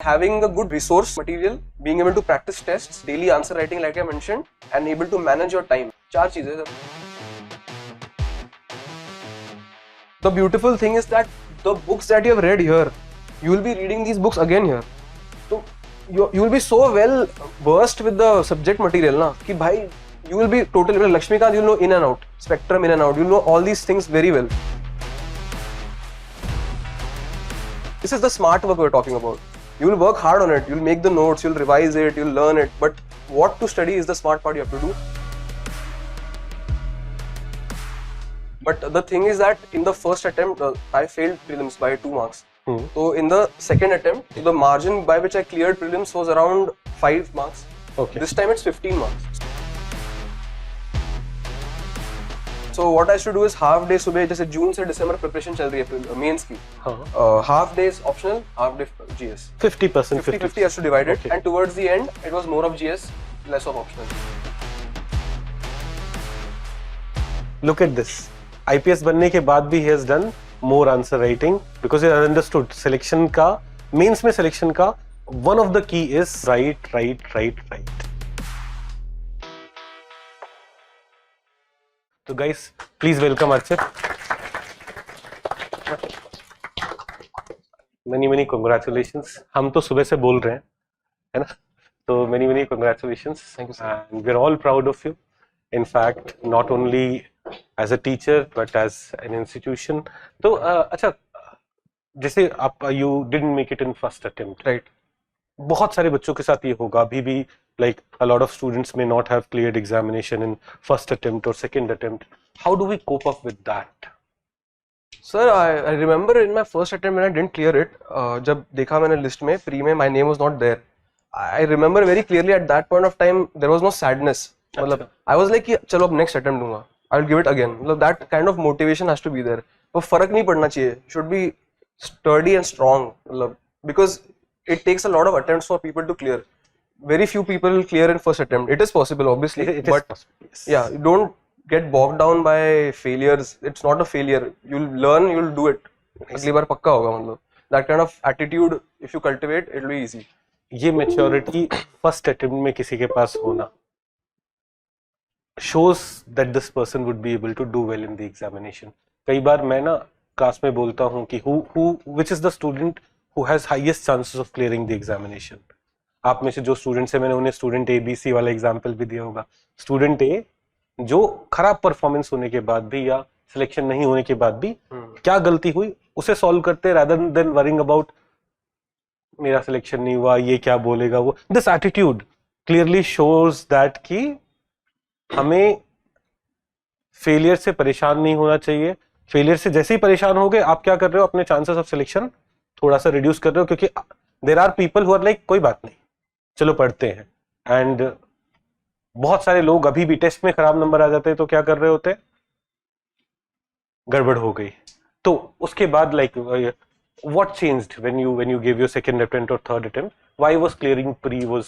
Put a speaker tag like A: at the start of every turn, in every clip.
A: Having a good resource material, being able to practice tests, daily answer writing like I mentioned, and able to manage your time. 4 चीजें sir. The beautiful thing is that the books that you have read here, you will be reading these books again here. So you will be so well versed with the subject material na कि भाई you will be totally like Lakshmikant, you will know in and out, spectrum in and out, you will know all these things very well. This is the smart work we're talking about. You will work hard on it, you'll make the notes, you'll revise it, you'll learn it, but what to study is the smart part you have to do. But the thing is that in the first attempt, I failed prelims by 2 marks. So in the second attempt, the margin by which I cleared prelims was around 5 marks.
B: Okay.
A: This time it's 15 marks. So what I should do is half day सुबह जैसे जून से दिसंबर preparation चल रही है mains की. Half day is optional, half day GS.
B: 50%.
A: 50-50 has to divide it, and towards the end it was more of GS, less of optional.
B: Look at this. IPS बनने के बाद भी he has done more answer writing because he understood selection का mains में selection का one of the key is write. So guys, please welcome Archit. Many congratulations. हम तो सुबह से बोल रहे हैं, है ना? तो many congratulations.
A: Thank you, sir.
B: And we're all proud of you. In fact, not only as a teacher but as an institution. तो अच्छा, जैसे आप you didn't make it in first attempt,
A: Right.
B: बहुत सारे बच्चों के साथ ये होगा अभी भी, like a lot of students may not have cleared examination in first attempt or second attempt. How do we cope up with that?
A: Sir, I remember in my first attempt when I didn't clear it, जब देखा मैंने list में pre में my name was not there. I remember very clearly at that point of time there was no sadness. मतलब I was like कि चलो अब next attempt दूंगा, I will give it again. मतलब that kind of motivation has to be there. तो फर्क नहीं पड़ना चाहिए. Should be sturdy and strong. मतलब because it takes a lot of attempts for people to clear. Very few people clear in first attempt. It is possible, obviously,
B: It
A: but
B: is possible, yes.
A: Yeah, you don't get bogged down by failures. It's not a failure. You'll learn, you'll do it. अगली बार पक्का होगा मतलब. That kind of attitude, if you cultivate, it'll be easy.
B: ये maturity first attempt में किसी के पास होना shows that this person would be able to do well in the examination. कई बार मैं ना क्लास में बोलता हूँ कि which is the student who has highest chances of clearing the examination. आप में से जो स्टूडेंट्स हैं, मैंने उन्हें स्टूडेंट ABC वाला एग्जाम्पल भी दिया होगा. स्टूडेंट A जो खराब परफॉर्मेंस होने के बाद भी या सिलेक्शन नहीं होने के बाद भी क्या गलती हुई उसे सॉल्व करते rather than worrying about मेरा सिलेक्शन नहीं हुआ, ये क्या बोलेगा वो. This attitude clearly shows that कि हमें फेलियर से परेशान नहीं होना चाहिए. फेलियर से जैसे ही परेशान हो गए आप क्या कर रहे हो, अपने चांसेस ऑफ सिलेक्शन थोड़ा सा रिड्यूस कर रहे हो, क्योंकि there are people who are like कोई बात नहीं, चलो पढ़ते हैं. एंड बहुत सारे लोग अभी भी टेस्ट में खराब नंबर आ जाते हैं तो क्या कर रहे होते हैं, गड़बड़ हो गई. तो उसके बाद like what changed when you gave your second attempt or third attempt? Why was clearing pre or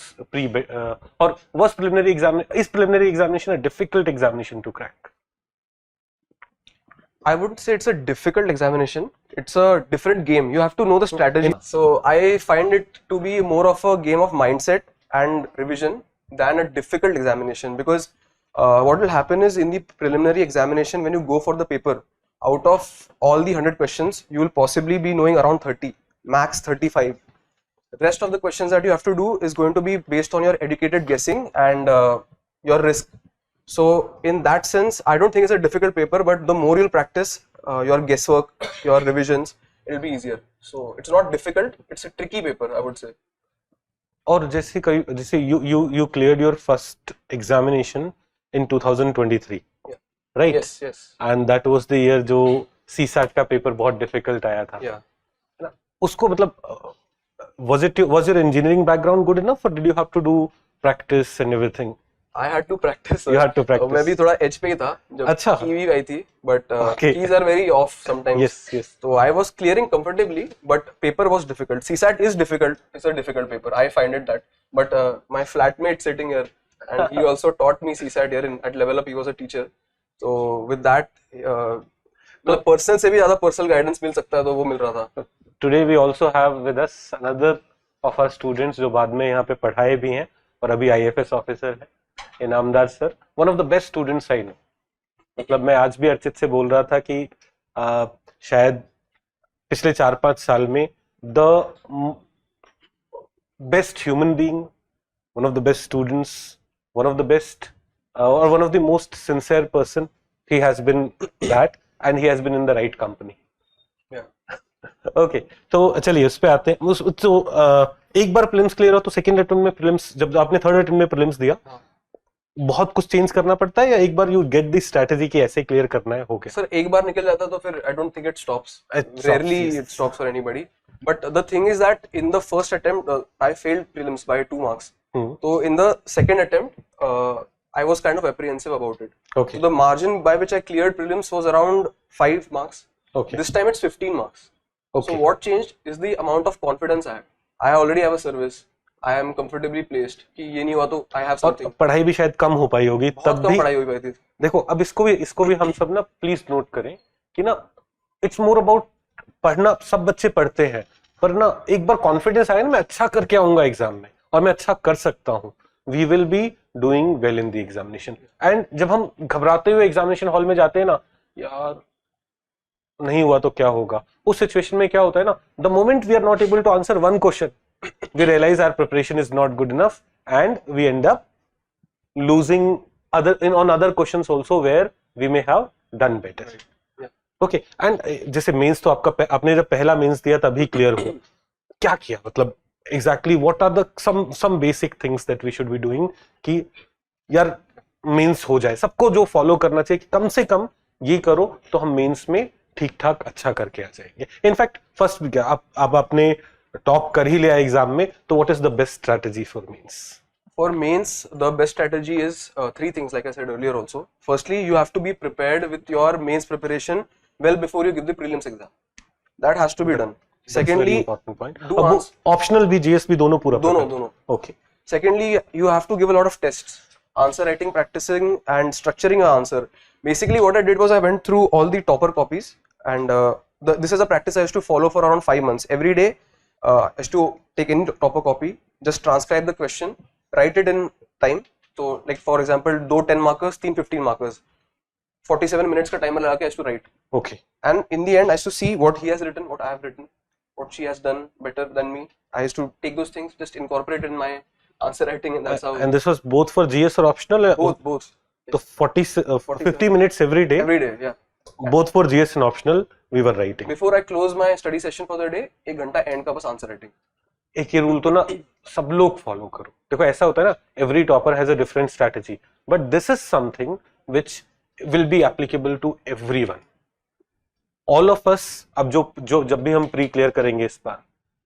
B: was preliminary examination a difficult examination to crack?
A: I wouldn't say it's a difficult examination. It's a different game. You have to know the strategy. So I find it to be more of a game of mindset and revision than a difficult examination, because what will happen is in the preliminary examination, when you go for the paper, out of all the 100 questions, you will possibly be knowing around 30, max 35. The rest of the questions that you have to do is going to be based on your educated guessing and your risk. So in that sense, I don't think it's a difficult paper, but the more you'll practice your guesswork, your revisions, it'll be easier. So it's not difficult, it's a tricky paper, I would say.
B: और जैसे you cleared your first examination in 2023. Right?
A: Yes.
B: And that was the year जो CSAT का paper बहुत difficult आया था.
A: Yeah.
B: उसको मतलब was your engineering background good enough, or did you have to do practice and everything?
A: I had to practice.
B: You had to practice.
A: मैं भी थोड़ा edge पे ही था जब
B: अच्छा.
A: कीवी आई थी, but
B: Okay.
A: keys are very off sometimes.
B: Yes.
A: So I was clearing comfortably, but paper was difficult. CSAT is difficult. It's a difficult paper. I find it that. But my flatmate sitting here, and he also taught me CSAT here at Level Up. He was a teacher. So with that, मतलब person से भी ज़्यादा personal guidance मिल सकता है तो वो मिल रहा था.
B: Today we also have with us another of our students जो बाद में यहाँ पे पढ़ाए भी हैं और अभी IAFS ऑफिसर है, Inamdar sir, one of the best students I know. मतलब मैं आज भी अर्चित से बोल रहा था कि शायद पिछले 4-5 साल में the best human being, one of the best students, one of the best or one of the most sincere person, he has been that, and he has been in the right company.
A: Yeah.
B: Okay, तो चलिए उस पे आते हैं। तो एक बार prelims clear हो तो सेकंड अटेम्प्ट में प्रीलिम्स, जब आपने थर्ड अटेम्प्ट में प्रीलिम्स दिया, बहुत कुछ चेंज करना पड़ता है या एक बार यू गेट दी स्ट्रेटेजी कि ऐसे क्लियर करना है, हो गया?
A: सर एक बार निकल जाता तो फिर I don't think it stops, rarely it stops for anybody, but the thing is that in the first attempt I failed prelims by 2 marks. So in the second attempt, I was kind of apprehensive about it.
B: Okay.
A: So the margin by which I cleared prelims was around 5 marks.
B: Okay.
A: This time it's 15 marks.
B: Okay.
A: So what changed is the amount of confidence I have. I already have a service. I am comfortably placed. कि ये नहीं हुआ तो I have something.
B: और पढ़ाई भी शायद कम हो पाई होगी तब भी।
A: पढ़ाई हो पाई थी।
B: देखो अब इसको भी हम सब ना प्लीज नोट करें कि ना इट्स मोर अबाउट पढ़ना, सब बच्चे पढ़ते हैं, पर ना एक बार कॉन्फिडेंस आया ना मैं अच्छा करके आऊंगा एग्जाम में और मैं अच्छा कर सकता हूँ, we will be doing well in the examination. And जब हम घबराते हुए एग्जामिनेशन हॉल में जाते हैं ना, यार नहीं हुआ तो क्या होगा, उस सिचुएशन में क्या होता है ना, the moment we are not able to answer one question, we realise our preparation is not good enough and we end up losing on other questions also where we may have done better. Okay and जैसे mains तो आपने जब पहला mains दिया तभी clear हो, क्या किया, मतलब exactly what are the some basic things that we should be doing कि यार मेंस हो जाए, सबको जो फॉलो करना चाहिए कि कम से कम ये करो तो हम मेंस में ठीक ठाक अच्छा करके आ जाएंगे। इनफैक्ट फर्स्ट क्या आप आपने टॉप कर ही लिया एग्जाम में, तो what is the best strategy for mains?
A: For mains, the best strategy is 3 things, like I said earlier also. Firstly, you have to be prepared with your mains preparation well before you give the prelims exam. That has to be done. Secondly, do
B: optional भी GS भी दोनों पूरा
A: दोनों.
B: Okay.
A: Secondly, you have to give a lot of tests, answer writing, practicing and structuring your answer. Basically what I did was I went through all the topper copies and this is a practice I used to follow for around 5 months. Every day I used to take any topper copy, just transcribe the question, write it in time. So like for example, 2 10 markers, 3 15 markers, 47 minutes का timer लगा के I used to write.
B: Okay.
A: And in the end I used to see what he has written, what I have written, what she has done better than me. I used to take those things, just incorporate in my answer writing, and that's how.
B: And this was both for GS or optional?
A: Both.
B: So 50 minutes every day?
A: Every day, yeah.
B: Both for GS and optional we were writing.
A: Before I close my study session for the day, 1 घंटा end का बस answer writing.
B: एक ये rule तो ना सब लोग follow करो। देखो ऐसा होता है ना, every topper has a different strategy, but this is something which will be applicable to everyone, all of us. अब जो जब भी हम प्री क्लियर करेंगे इस बार,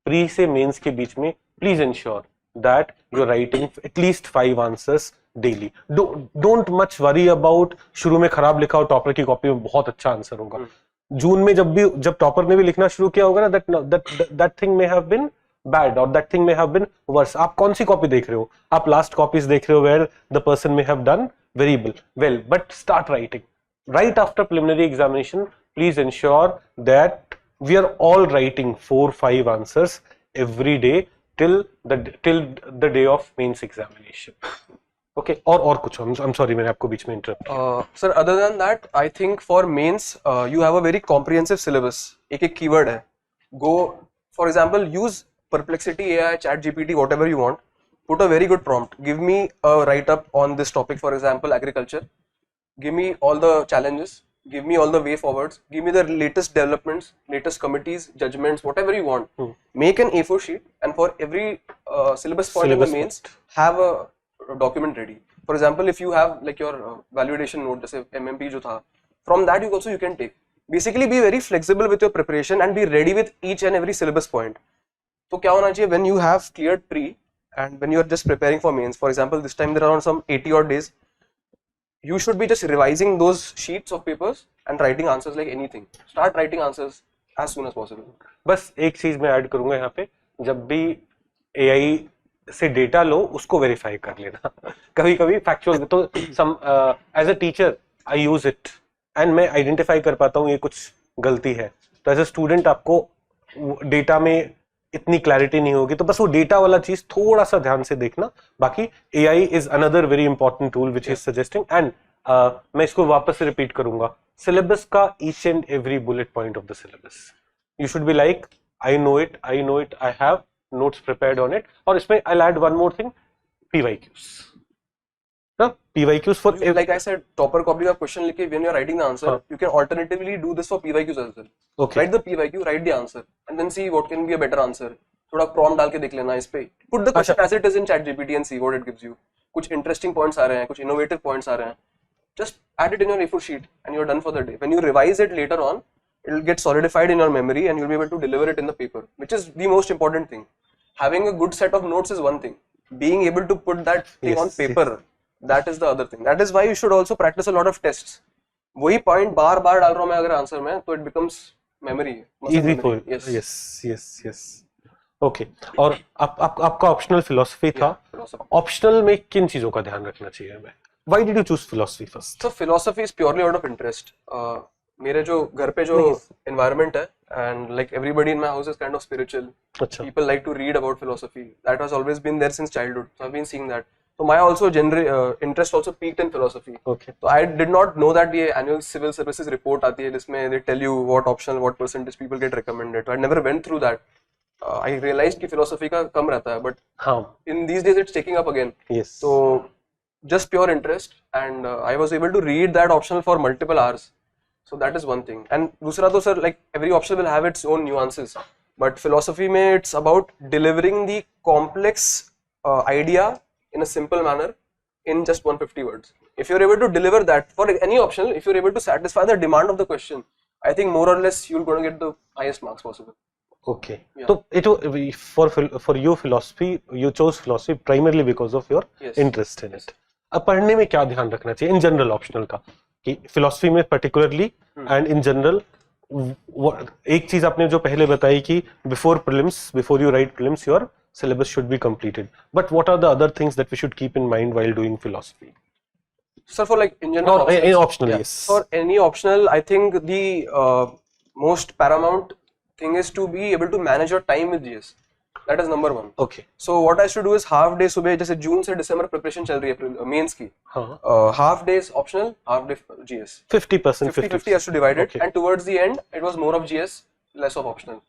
B: प्री से मेंस के बीच में please ensure that you are writing at least 5 answers daily. Don't much worry about शुरू में खराब लिखा हो, टॉपर की कॉपी में बहुत अच्छा आंसर होगा। जून में जब टॉपर ने भी लिखना शुरू किया होगा ना, that thing may have been bad or that thing may have been worse. आप कौन सी कॉपी देख रहे हो? आप लास्ट कॉपीज देख रहे हो where the person may have done very well, but start writing right after preliminary examination. Please ensure that we are all writing 4-5 answers every day till the day of mains examination. Okay, और कुछ? I'm sorry मैंने आपको बीच में interrupt.
A: Sir, other than that, I think for mains you have a very comprehensive syllabus. एक keyword है. Go, for example, use Perplexity, AI, ChatGPT, whatever you want. Put a very good prompt. Give me a write-up on this topic, for example, agriculture. Give me all the challenges. Give me all the way forwards. Give me the latest developments, latest committees, judgments, whatever you want. Make an A4 sheet, and for every syllabus point in the mains, have a document ready. For example, if you have like your validation note, जैसे MMP जो था, from that you can take. Basically, be very flexible with your preparation and be ready with each and every syllabus point. तो क्या होना चाहिए, when you have cleared pre and when you are just preparing for mains, for example this time there are some 80 odd days, you should be just revising those sheets of papers and writing answers like anything. Start writing answers as soon as possible.
B: बस एक चीज मैं add करूंगा यहाँ पे, जब भी AI से डेटा लो उसको वेरीफाई कर लेना। कभी कभी फैक्चुअल तो as a teacher I use it and मैं आइडेंटिफाई कर पाता हूँ ये कुछ गलती है, तो एज अ स्टूडेंट आपको डेटा में इतनी क्लैरिटी नहीं होगी, तो बस वो डेटा वाला चीज थोड़ा सा ध्यान से देखना। बाकी AI is another very important tool which is suggesting. And मैं इसको वापस से रिपीट करूंगा, सिलेबस का each and every bullet point of the syllabus you should be like I know it, I have notes prepared on it. और इसमें I add one more thing, PYQs ना, PYQs for
A: like I said, topper copy का question लिखे when you are writing the answer, you can alternatively do this for PYQs as well.
B: Okay.
A: Write the PYQ, write the answer, and then see what can be a better answer. थोड़ा prompt डाल के देख लेना इस पे. Put the question as it is in ChatGPT and see what it gives you. कुछ interesting points आ रहे हैं, कुछ innovative points आ रहे हैं. Just add it in your A4 sheet and you're done for the day. When you revise it later on, it will get solidified in your memory and you'll be able to deliver it in the paper, which is the most important thing. Having a good set of notes is one thing. Being able to put that thing on paper, that is the other thing. That is why you should also practice a lot of tests. वही point बार बार डाल रहा हूँ मैं अगर answer में, तो it becomes memory.
B: Easy for you. Yes. Okay. और आपका ऑप्शनल फिलोसफी था। ऑप्शनल में किन चीजों का ध्यान रखना चाहिए हमें? Why did you choose philosophy first?
A: So philosophy is purely out of interest. मेरे जो घर पे जो environment है, and like everybody in my house is kind of spiritual.
B: अच्छा.
A: People like to read about philosophy. That has always been there since childhood. So I've been seeing that. So my also interest also peaked in philosophy.
B: Okay.
A: So I did not know that ये annual civil services report आती है जिसमें they tell you what optional, what percentage people get recommended. So I never went through that. I realized कि philosophy का कम रहता है, but
B: हाँ.
A: in these days it's taking up again.
B: Yes.
A: So just pure interest, and I was able to read that optional for multiple hours. So that is one thing. And दूसरा तो sir, like every option will have its own nuances. But philosophy में it's about delivering the complex idea in a simple manner in just 150 words. If you're able to deliver that for any optional, if you're able to satisfy the demand of the question, I think more or less you're going to get the highest marks possible.
B: Okay. Yeah. So it for you philosophy, you chose philosophy primarily because of your interest in it. अब पढ़ने में क्या ध्यान रखना चाहिए इन general optional का, कि philosophy में पर्टिकुलरली एंड इन जनरल? एक चीज आपने जो पहले बताई कि before you right prelims your syllabus should be completed, but what are the other things that we should keep in mind while doing philosophy?
A: Sir, for like in general
B: optional, yes.
A: For any optional, I think the most paramount thing is to be able to manage your time with GS. That is number one.
B: Okay.
A: So what I should do is half day सुबह जैसे जून से दिसंबर preparation चल रही है mains की, half days optional, half day GS.
B: 50%.
A: 50 has to divide it, and towards the end it was more of GS, less of optional.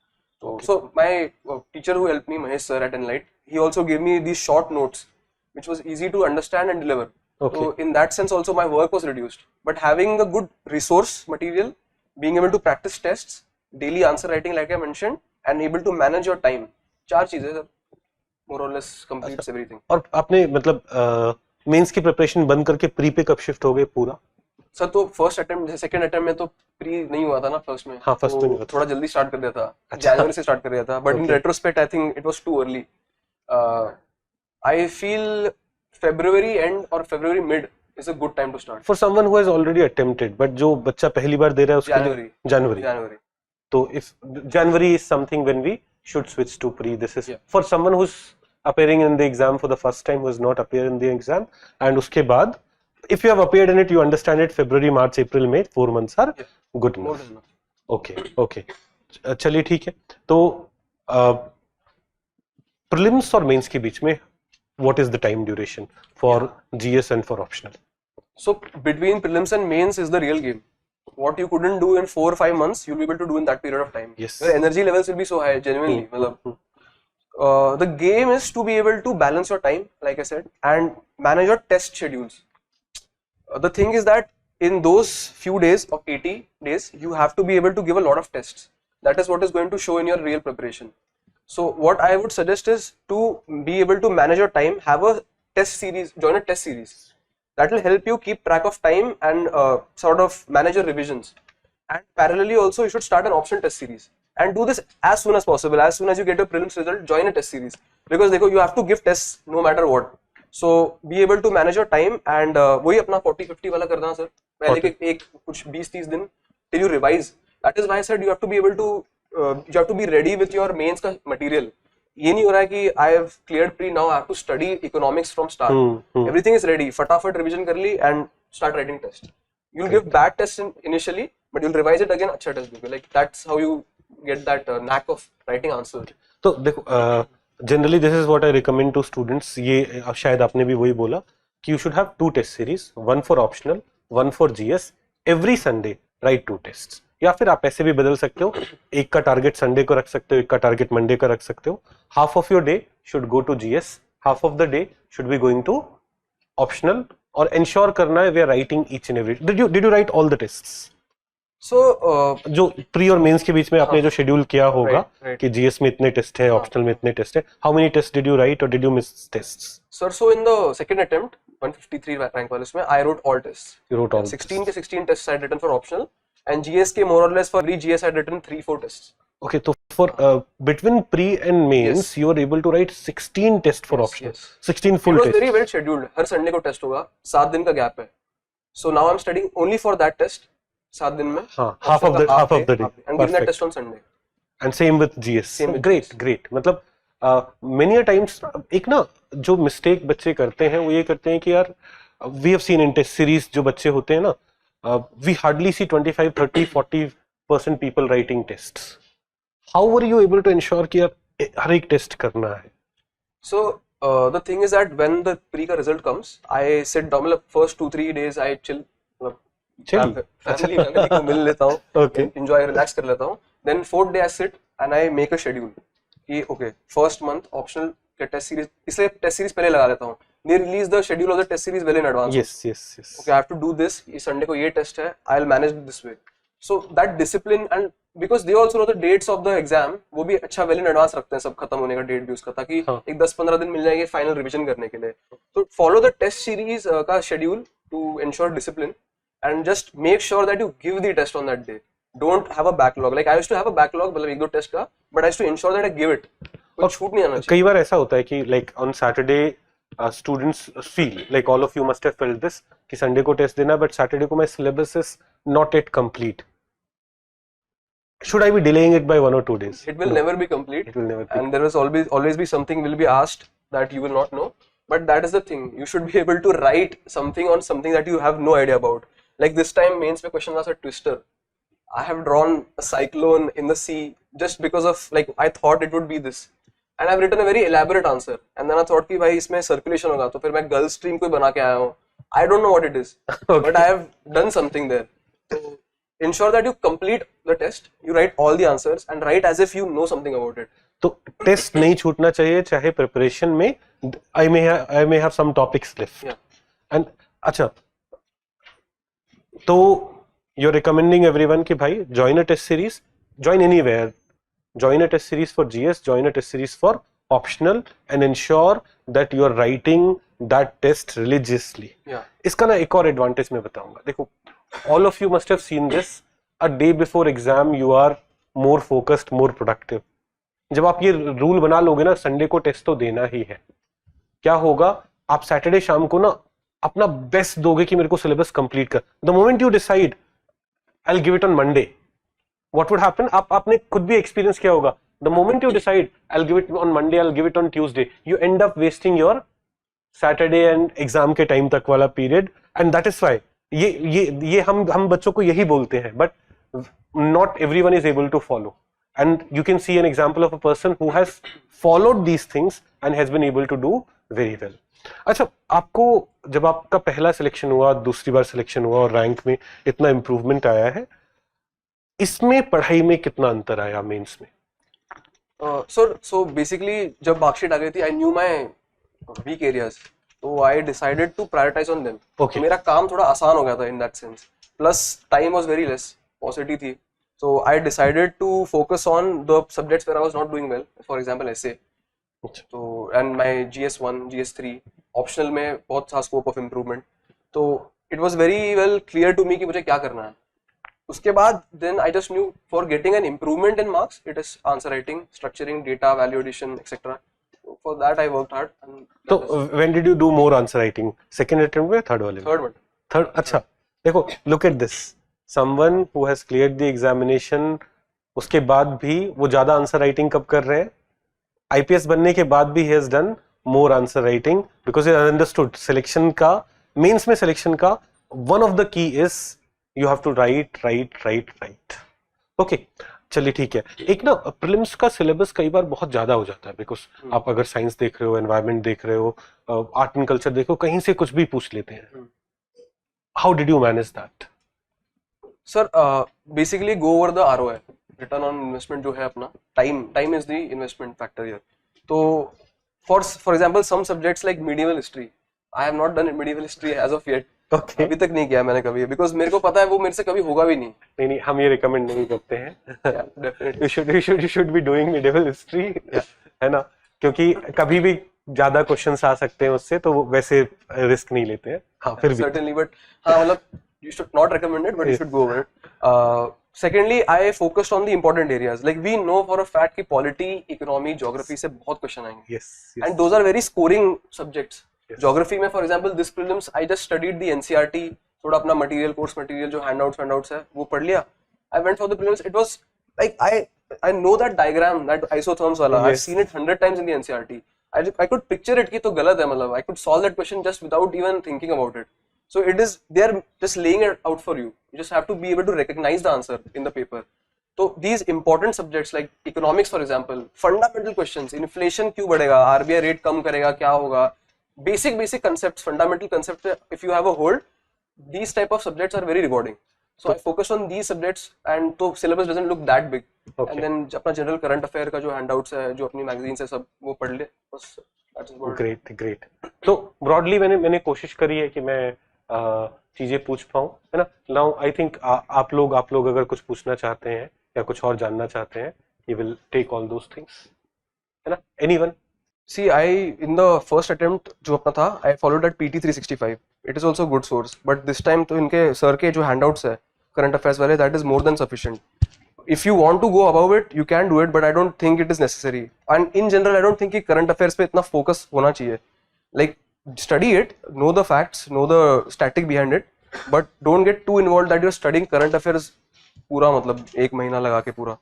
A: So my teacher who helped me, Mahesh sir at Enlight, he also gave me these short notes, which was easy to understand and deliver.
B: Okay.
A: So in that sense also my work was reduced. But having a good resource material, being able to practice tests, daily answer writing like I mentioned, and able to manage your time, चार चीजें sir, more or less completes everything.
B: और आपने मतलब mains की preparation बंद करके pre पे कब शिफ्ट हो गए पूरा?
A: सर तो फर्स्ट अटेम्प्ट जैसे सेकंड अटेम्प्ट में तो प्री नहीं हुआ था ना फर्स्ट में,
B: हाँ, फर्स्ट में
A: थोड़ा जल्दी स्टार्ट कर दिया था, जनवरी से स्टार्ट कर दिया था, but in retrospect I think it was too early. I feel February end or February mid is a good time to start.
B: For someone who has already attempted, but जो बच्चा पहली बार दे रहा है उसके लिए January. तो if January is something when we should switch to pre. This is for someone who's appearing in the exam for the first time, who has not appeared in the exam, and उसके बाद if you have appeared in it, you understand it. February, March, April, May, 4 months are good enough. Okay. चलिए ठीक है. तो prelims और mains के बीच में what is the time duration for GS and for optional?
A: So between prelims and mains is the real game. What you couldn't do in 4 or 5 months, you'll be able to do in that period of time.
B: Yes.
A: Your energy levels will be so high, genuinely. The game is to be able to balance your time, like I said, and manage your test schedules. The thing is that in those few days of 80 days, you have to be able to give a lot of tests. That is what is going to show in your real preparation. So what I would suggest is to be able to manage your time, have a test series, join a test series. That will help you keep track of time and sort of manage your revisions. And parallelly also you should start an option test series. And do this as soon as possible. As soon as you get your prelims result, join a test series. Because you have to give tests no matter what. So be able to manage your time and वही अपना 40-50 वाला करना sir. पहले के एक कुछ 20-30 दिन till you revise. That is why I said you have to be able to you have to be ready with your mains का material. ये नहीं हो रहा है कि I have cleared pre, now I have to study economics from start. Everything is ready. फटाफट revision कर ली and start writing test. You'll give bad tests initially, but you'll revise it again. अच्छा test दोगे. Like that's how you get that knack of writing answer.
B: तो देखो generally this is what I recommend to students, ये शायद आपने भी वही बोला कि you should have 2 test series, 1 for optional 1 for GS, every Sunday write 2 test. या फिर आप ऐसे भी बदल सकते हो, एक का टारगेट संडे को रख सकते हो, एक का टारगेट मंडे का रख सकते हो। Half of your day should go to GS, half of the day should be going to optional, और इंश्योर करना है we are writing each and every. Did you write all the tests?
A: So
B: जो pre और mains के बीच में आपने जो शेड्यूल किया होगा
A: right.
B: कि जीएस में इतने टेस्ट है, ऑप्शनल में इतने टेस्ट है, how many test did you write और did you miss tests?
A: sir, so in the second attempt 153 rank वाले उसमें I wrote all tests.
B: You wrote all
A: 16 के 16 tests I had written for optional, and GS के more or less for every GS I had written 3-4 tests.
B: Okay, so for between pre and mains
A: Yes.
B: you were able to write 16 tests for optional.
A: Yes.
B: 16 full
A: It was
B: tests.
A: very well scheduled. Her Sunday को test होगा, 7 दिन का gap है. So now I'm studying only for that test. 7 दिन में.
B: हाँ, half of the day.
A: And giving that
B: Perfect.
A: test on Sunday.
B: And same with GS.
A: Same with
B: Great,
A: GS.
B: great. मतलब many a times एक ना जो mistake बच्चे करते हैं वो ये करते हैं कि यार we have seen in test series जो बच्चे होते हैं ना, we hardly see 25, 30, 40% people writing tests. How were you able to ensure कि यार हर एक टेस्ट करना है?
A: So the thing is that when the pre का result comes, I sit down. मतलब first 2-3 days I chill. Family को मिल लेता हूँ,
B: Okay.
A: enjoy, relax कर लेता हूँ. Then 4th day I sit and I make a schedule कि okay, first month optional के test series, इसलिए test series पहले लगा लेता हूँ. They release the schedule of the test series well in advance.
B: Yes, yes, yes.
A: Okay, I have to do this. इस Sunday को ये test है. I'll manage it this way. So that discipline, and because they also know the dates of the exam, वो भी अच्छा well in advance रखते हैं, सब खत्म होने का date भी उसका, ताकि
B: हाँ.
A: एक 10-15 दिन मिल जाएंगे final revision करने के लिए. तो follow the test series का schedule to ensure discipline, and just make sure that you give the test on that day. Don't have a backlog. Like I used to have a backlog, मतलब एक दो test का, but I used to ensure that I give it. कोई छूट नहीं आना चाहिए.
B: कई बार ऐसा होता है कि like on Saturday students feel like all of you must have felt this कि Sunday को टेस्ट देना, but Saturday को my syllabus is not yet complete. Should I be delaying it by 1 or 2 days?
A: It will never be complete.
B: It will never be.
A: And there will always be something will be asked that you will not know. But that is the thing. You should be able to write something on something that you have no idea about. Like this time, mains mein question was a twister. I have drawn a cyclone in the sea just because of like I thought it would be this, and I've written a very elaborate answer. And then I thought कि भाई इसमें circulation होगा, तो फिर मैं Gulf Stream कोई बना के आया हूँ. I don't know what it is, but I have done something there. So ensure that you complete the test. You write all the answers and write as if you know something about it.
B: तो test नहीं छूटना चाहिए, चाहे preparation में I may have some topics left.
A: Yeah.
B: And अच्छा, तो you're recommending everyone कि भाई join a test series, join anywhere, join a test series for GS, join a test series for optional, and ensure that you are writing that test religiously.
A: Yeah.
B: इसका ना एक और advantage मैं बताऊंगा. देखो, all of you must have seen this. A day before exam you are more focused, more productive. जब आप ये रूल बना लोगे ना, संडे को टेस्ट तो देना ही है, क्या होगा, आप सैटरडे शाम को ना अपना बेस्ट दोगे कि मेरे को सिलेबस कंप्लीट कर. The moment you decide I will give it on Monday, what would happen, आपने खुद भी एक्सपीरियंस किया होगा. The moment you decide I will give it on Monday, I will give it on Tuesday, you and up wasting your Saturday and exam के time तक वाला period. And that is why ये हम बच्चों को यही बोलते हैं, but not everyone is able to follow. And you can see an example of a person who has followed these things and has been able to do very well. अच्छा, आपको जब आपका पहला सिलेक्शन हुआ, दूसरी बार सिलेक्शन हुआ और rank में इतना इम्प्रूवमेंट आया है, इसमें पढ़ाई में कितना अंतर आया मेंस में?
A: So basically जब मार्कशीट आ गई थी, I knew my weak areas, so I decided to prioritize on them.
B: Okay.
A: तो मेरा काम थोड़ा आसान हो गया था in that sense. Plus time was very less, paucity थी. So I decided to focus on the subjects where I was not doing well. For example, essay. So and my GS1, GS3, optional में बहुत सा scope of improvement. तो it was very well clear to me कि मुझे क्या करना है. उसके बाद then I just knew for getting an improvement in marks, it is answer writing, structuring, data, value addition, etc. So for that I worked hard.
B: तो when did you do more answer writing? Second attempt में, third वाले में?
A: Third one.
B: Third. अच्छा, देखो, look at this. Someone who has cleared the examination, उसके बाद भी वो ज्यादा आंसर राइटिंग कब कर रहे हैं? IPS बनने के बाद भी he has done more answer writing because he understood selection का, मेंस में सिलेक्शन का one of the key is you have to write. Okay, चलिए ठीक है। एक ना प्रीलिम्स का सिलेबस कई बार बहुत ज्यादा हो जाता है, बिकॉज आप अगर साइंस देख रहे हो, एनवायरनमेंट देख रहे हो, आर्ट एंड कल्चर देखो, कहीं से कुछ भी पूछ लेते हैं। How did you manage that?
A: Sir basically go over the ROI, return on investment जो है अपना, time is the investment factor here. तो for example some subjects like medieval history, I have not done medieval history as of yet.
B: Okay.
A: अभी तक नहीं किया मैंने कभी, बिकॉज मेरे को पता है वो मेरे से कभी होगा भी नहीं।
B: नहीं नहीं, हम ये रिकमेंड नहीं करते हैं।
A: Definitely
B: you should be doing medieval history, है ना, क्योंकि कभी भी ज्यादा क्वेश्चंस आ सकते हैं उससे, तो वो वैसे रिस्क नहीं लेते हैं। हाँ फिर भी
A: certainly, but हाँ मतलब you should not recommend it, but you should go over it. Secondly, I focused on the important areas. Like we know for a fact कि polity, economy, geography से बहुत question आएंगे.
B: yes,
A: And those are very scoring subjects.
B: Yes.
A: Geography में for example this prelims I just studied the NCERT, थोड़ा अपना material, course material जो handouts है वो पढ़ लिया. I went for the prelims. It was like I know that diagram, that isotherms वाला. I've seen it 100 times in the NCERT. I could picture it कि तो गलत है, मतलब I could solve that question just without even thinking about it. So it is, they are just laying it out for you. You just have to be able to recognize the answer in the paper. So these important subjects like economics for example, fundamental questions, inflation क्यों बढ़ेगा, RBI rate कम करेगा, क्या होगा, basic concepts, fundamental concepts, if you have a hold, these type of subjects are very rewarding. So I focus on these subjects and तो syllabus doesn't look that big.
B: Okay.
A: And then अपना general current affair का जो handouts है, जो अपनी magazines है, सब वो पढ़ ले बस।
B: ग्रेट। तो ब्रॉडली मैंने कोशिश करी है कि मैं चीजें पूछ पाऊं, है ना। नाउ आई थिंक आप लोग अगर कुछ पूछना चाहते हैं या कुछ और जानना चाहते हैं, you will take all those things, है ना। Anyone?
A: See, in the first attempt जो अपना था, I followed that PT 365. It is also a good source, but this time तो इनके सर के जो handouts है current affairs वाले, that is more than sufficient. If you want to go above it, you can do it, but I don't think it is necessary. And in general, I don't think कि current affairs पे इतना focus होना चाहिए. Like study it, know the facts, know the static behind it, but don't get too involved that you're studying current affairs पूरा मतलब एक महीना लगा के पूरा.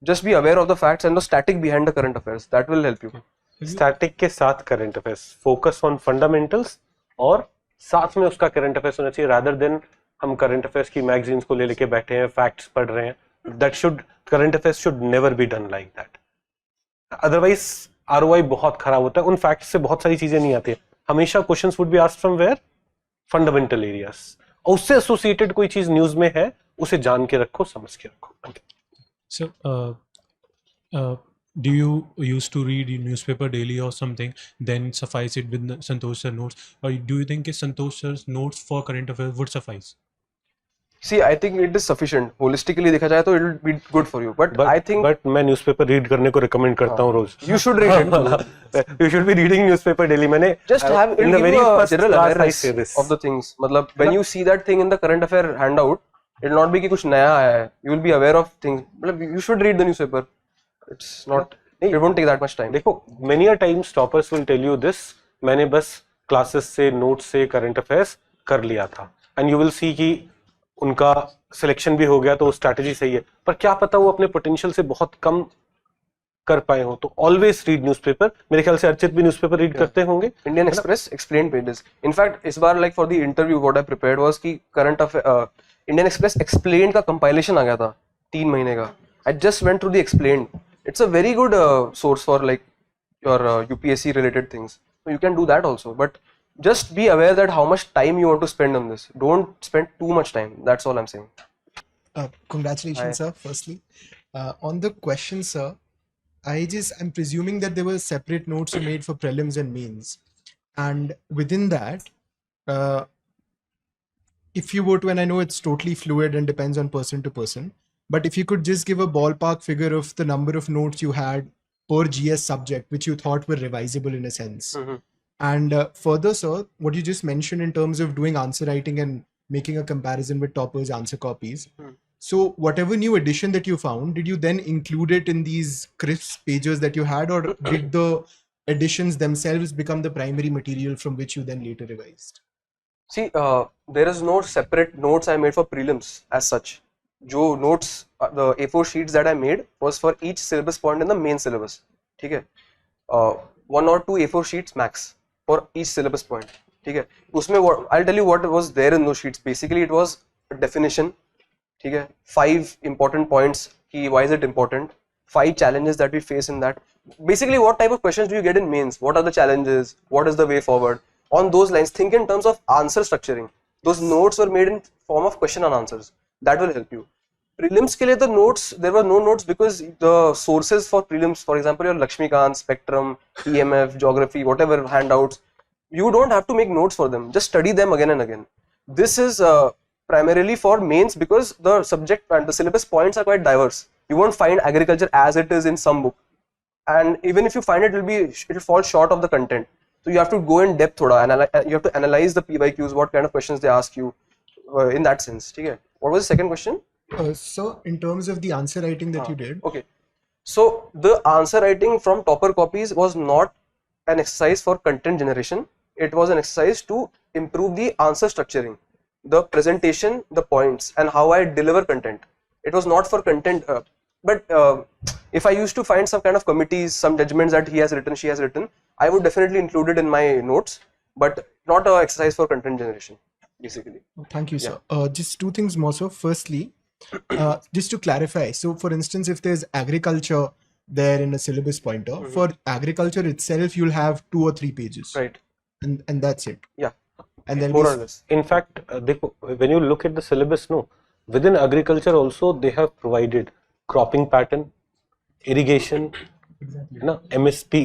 A: Just be aware of the facts and the static behind the current affairs. That will help you.
B: Static के साथ current affairs, focus on fundamentals, और साथ में उसका करंट अफेयर्स होना चाहिए, रादर देन हम करंट अफेयर्स की मैगजीन्स को ले लेके बैठे हैं, फैक्ट्स पढ़ रहे हैं. Current affairs should never be done like that. Otherwise ROI बहुत खराब होता है. उन फैक्ट्स से बहुत सारी चीजें नहीं आती. हमेशा questions would be asked from where? Fundamental areas. और उससे एसोसिएटेड कोई चीज न्यूज में है, उसे जान के रखो, समझ के रखो.
C: So, do you used to read newspaper daily or something, then suffice it with Santosh sir notes, or do you think Santosh sir's notes for current affairs would suffice?
A: See, I think it is sufficient. Holistically देखा जाए तो it will be good for you. But I think
B: but मैं newspaper read करने को recommend करता हूँ रोज.
A: You should read it too.
B: You should be reading newspaper daily. मैंने
A: just have in the very general awareness of the things. मतलब when you see that thing in the current affair handout, it will not be कि कुछ नया आया है. You will be aware of things. मतलब you should read the newspaper. It's not. It won't take that much time.
B: देखो, many a times toppers will tell you this. मैंने बस classes से, नोट्स से करंट अफेयर्स कर लिया था, and you will see कि उनका सिलेक्शन भी हो गया, तो वो स्ट्रैटेजी सही है. पर क्या पता वो अपने पोटेंशियल से बहुत कम कर पाए हो. तो ऑलवेज रीड न्यूज़पेपर. मेरे ख्याल से अर्चित भी न्यूज़पेपर रीड करते होंगे.
A: Indian Express explain pages. In fact इस बार like for the interview what I prepared was कि current affair Indian Express explain का कंपाइलेशन आ गया था 3 महीने का. I just went through the explain. It's a very good source for like your UPSC related things. So you can do that also, but just be aware that how much time you want to spend on this. Don't spend too much time. That's all I'm saying.
D: Congratulations, sir. Firstly, on the question, sir, I'm presuming that there were separate notes you made for prelims and mains, and within that, if you were to, and I know it's totally fluid and depends on person to person, but if you could just give a ballpark figure of the number of notes you had per GS subject, which you thought were revisable in a sense.
A: Mm-hmm.
D: And further, sir, what you just mentioned in terms of doing answer writing and making a comparison with toppers' answer copies. So whatever new addition that you found, did you then include it in these crisp pages that you had, or did the additions themselves become the primary material from which you then later revised?
A: See, there is no separate notes I made for prelims as such. जो notes, the A4 sheets that I made was for each syllabus point in the main syllabus. ठीक है, 1 or 2 A4 sheets max for each syllabus point. ठीक है, उसमें I'll tell you what was there in those sheets. Basically, it was a definition. ठीक है, 5 important points why is it important, 5 challenges that we face in that. Basically, what type of questions do you get in mains? What are the challenges? What is the way forward? On those lines, think in terms of answer structuring. Those notes were made in form of question and answers. That will help you. Prelims ke liye the notes, there were no notes because the sources for prelims, for example, your Lakshmikant, Spectrum, EMF, Geography, whatever handouts, you don't have to make notes for them. Just study them again and again. This is primarily for mains because the subject and the syllabus points are quite diverse. You won't find agriculture as it is in some book, and even if you find it, it will fall short of the content. So you have to go in depth thoda, you have to analyze the PYQs, what kind of questions they ask you in that sense. Okay. What was the second question?
D: So in terms of the answer writing that you did,
A: Okay. So the answer writing from topper copies was not an exercise for content generation. It was an exercise to improve the answer structuring, the presentation, the points, and how I deliver content. It was not for content. But if I used to find some kind of committees, some judgments that he has written, she has written, I would definitely include it in my notes, but not an exercise for content generation, basically.
D: thank you, sir. Just two things more, sir. Firstly, just to clarify, so for instance, if there's agriculture there in a syllabus pointer, for agriculture itself, you'll have 2 or 3 pages,
A: Right.
D: and that's it.
A: Yeah.
D: And then
A: More or less.
B: In fact, when you look at the syllabus, no, within agriculture also they have provided cropping pattern, irrigation, MSP,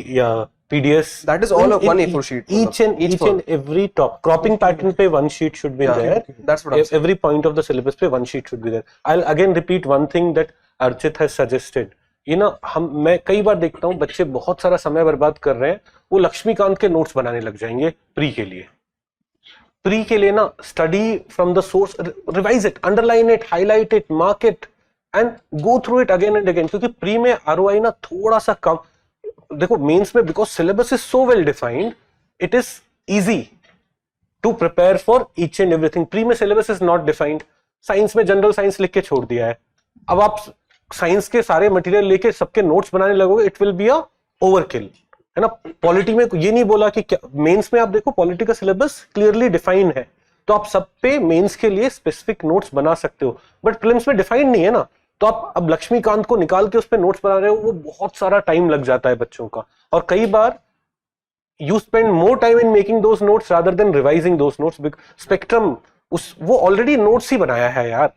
B: PDS.
A: That is all one A4 sheet.
B: Each and every cropping pattern pe one sheet should be there.
A: Okay. That's what I'm saying.
B: Every point of the syllabus pe one sheet should be there. I'll again repeat one thing that Archit has suggested. मैं कई बार देखता हूँ बच्चे बहुत सारा समय बर्बाद कर रहे हैं, वो लक्ष्मीकांत के नोट्स बनाने लग जाएंगे प्री के लिए ना, study from the source, revise it, underline it, highlight it, mark it and go through it again and again, क्योंकि प्री में आरओआई ना थोड़ा सा कम. देखो मेंस में because syllabus is so well defined, it is easy to prepare for each and everything. Pre में syllabus is not defined. Science में जनरल साइंस लिख के छोड़ दिया है. अब आप साइंस के सारे मटेरियल लेके सबके नोट्स बनाने लगोगे, it will be a overkill, है ना. पॉलिटी में ये नहीं बोला कि मेंस में आप देखो पॉलिटी का सिलेबस क्लियरली डिफाइन है, तो आप सब पे मेंस के लिए स्पेसिफिक नोट्स बना सकते हो, बट प्रीलिम्स में डिफाइन नहीं है ना, तो आप अब लक्ष्मीकांत को निकाल के उस पे नोट्स बना रहे हो, वो बहुत सारा टाइम लग जाता है बच्चों का. और कई बार you spend more time in making those notes rather than revising those notes. Spectrum वो ऑलरेडी नोट्स ही बनाया है यार,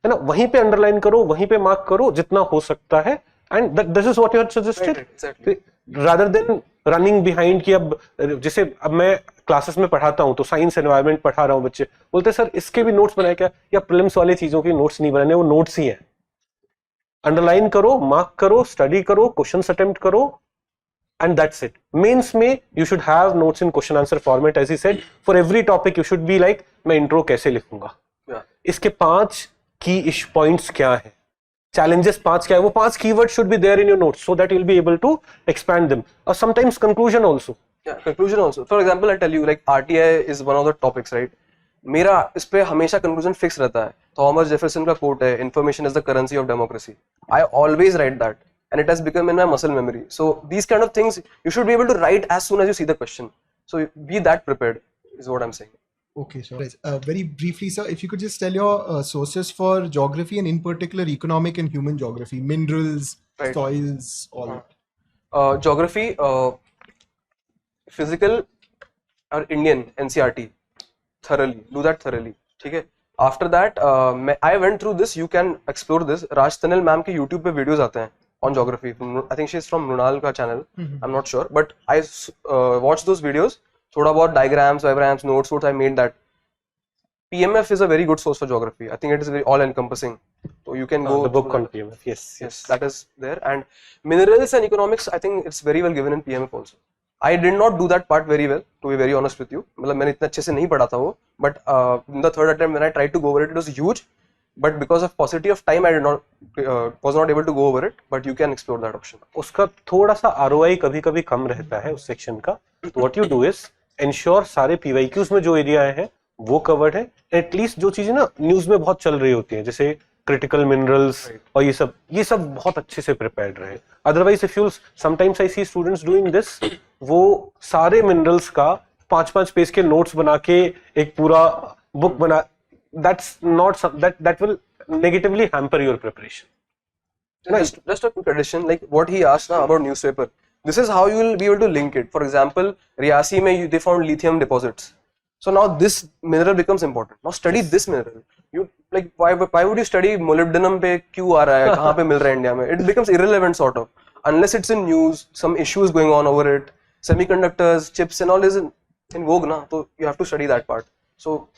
B: है ना. वहीं पे अंडरलाइन करो, वहीं पे मार्क करो जितना हो सकता है, and this is what you had suggested rather than running behind. कि अब जैसे अब मैं क्लासेस में पढ़ाता हूं तो साइंस एनवायरनमेंट पढ़ा रहा हूं, बच्चे बोलते सर इसके भी नोट्स बनाए क्या, या प्रीलिम्स वाले चीजों के नोट्स नहीं बनाने, वो नोट्स ही हैं. अंडरलाइन करो, मार्क करो, स्टडी करो, क्वेश्चंस अटेम्प्ट करो, एंड दैट्स इट. मेंस में you should have notes in question answer format, as he said. For every topic you should be like, मैं इंट्रो कैसे लिखूंगा, इसके 5 की पॉइंट्स क्या है, challenges 5 क्या है, वो 5 keywords should be there in your notes so that you'll be able to expand them, or sometimes conclusion also.
A: Yeah, conclusion also. For example, I tell you, like RTI is one of the topics, right? मेरा इस पे हमेशा conclusion fix रहता है. Thomas Jefferson का quote है, information is the currency of democracy. I always write that, and it has become in my muscle memory. So these kind of things you should be able to write as soon as you see the question. So be that prepared is what I'm saying.
D: Okay, so very briefly, sir, if you could just tell your sources for geography and in particular economic and human geography, minerals,
A: Right.
D: soils, all that.
A: Geography, physical or Indian NCRT thoroughly, do that thoroughly. ठीक है. After that, I went through this. You can explore this. Raj Tanil ma'am के YouTube पे videos आते हैं on geography. I think she is from Mrunal का channel. I'm not sure, but I watched those videos. थोड़ा बहुत diagrams, notes, I made that. PMF is a very good source for geography. I think it is very all-encompassing. So you can go
B: The book
A: through
B: on
A: that.
B: PMF, yes.
A: That is there. And minerals and economics, I think it's very well given in PMF also. I did not do that part very well, to be very honest with you. मतलब मैंने इतना अच्छे से नहीं पढ़ा था वो. But in the third attempt when I tried to go over it, it was huge. But because of paucity of time, I did not was not able to go over it. But you can explore that option.
B: उसका थोड़ा सा ROI कभी-कभी कम रहता है उस section का. तो what you do is ensure सारे PYQs में जो एरिया है वो कवर्ड है. एटलीस्ट जो चीजें ना न्यूज में बहुत चल रही होती हैं, जैसे क्रिटिकल मिनरल्स और ये सब बहुत अच्छे से प्रिपेयर्ड रहे. Otherwise if you sometimes I see students doing this, वो सारे मिनरल्स का 5-5 पेज के नोट्स बना के एक पूरा बुक बना, that's not that will negatively hamper your preparation.
A: Just a quick addition, like what he asked now about newspaper. This is how you will be able to link it. For example, Riyasi mein they found lithium deposits. So now this mineral becomes important. Now study this mineral. You like why would you study molybdenum पे क्यों आ रहा है, कहाँ पे मिल रहा है India में? It becomes irrelevant sort of, unless it's in news, some issues going on over it. Semiconductors, chips and all is in vogue na, so you have to study that part. So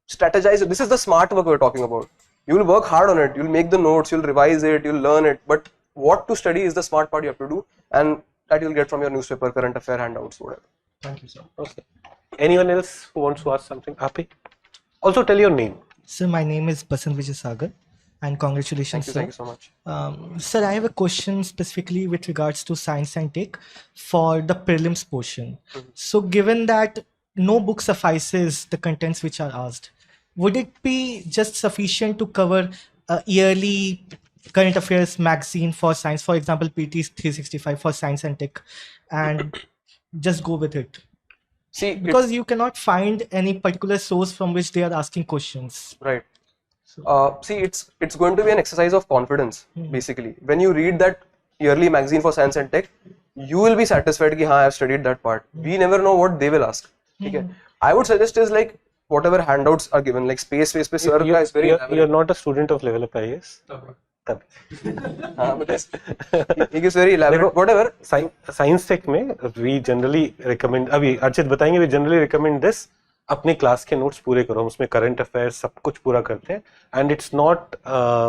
A: strategize. This is the smart work we're talking about. You will work hard on it. You'll make the notes. You'll revise it. You'll learn it. But what to study is the smart part you have to do, and that you'll get from your newspaper, current affair handouts, whatever.
D: Thank you, sir.
B: Okay. Anyone else who wants to ask something? Api? Also tell your name.
E: Sir, my name is Basant Vijay Sagar, and congratulations,
A: Thank you so much.
E: Sir, I have a question specifically with regards to science and tech for the prelims portion. So, given that no book suffices the contents which are asked, would it be just sufficient to cover a yearly current affairs magazine for science, for example, PT 365 for science and tech, and just go with it?
A: See,
E: Because you cannot find any particular source from which they are asking questions.
A: right. See, it's going to be an exercise of confidence, basically. When you read that yearly magazine for science and tech, you will be satisfied कि हाँ, I've studied that part. We never know what they will ask. Okay. I would suggest is like whatever handouts are given, like space पे sir का is very
B: You're not a student of Level Up IAS?
A: हाँ, but yes, he gives very elaborate whatever.
B: Science tech में we generally recommend, अभी अर्चित बताएंगे, we generally recommend this, अपने class के notes पूरे करो, हम उसमें करंट अफेयर्स सब कुछ पूरा करते हैं, एंड इट्स नॉट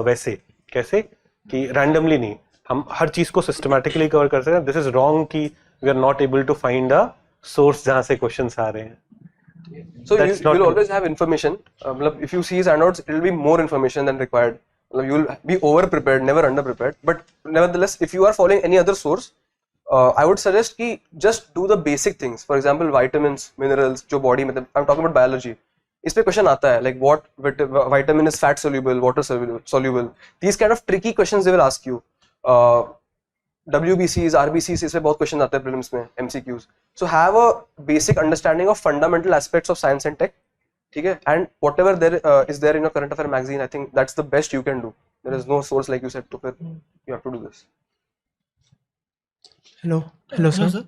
B: वैसे कैसे कि रैंडमली नहीं, हम हर चीज को सिस्टमैटिकली कवर कर सकते हैं. दिस इज रॉन्ग कि we are not able to find a source जहां से क्वेश्चंस आ रहे हैं.
A: So
B: That's
A: you
B: not
A: will
B: true.
A: always have information. If you see his handouts, it will be more information than required. You will be over prepared, never under prepared. But nevertheless, if you are following any other source, I would suggest कि just do the basic things. For example, vitamins, minerals, जो body में, I'm talking about biology. इस पे question आता है, like what vitamin is fat soluble, water soluble. These kind of tricky questions they will ask you. WBCs, RBCs, इस पे बहुत question आते हैं prelims में, MCQs. So have a basic understanding of fundamental aspects of science and tech. ठीक है, and whatever there is there in your current affair magazine, I think that's the best you can do. There is no source like you said to फिर you have to do this.
C: Hello, sir.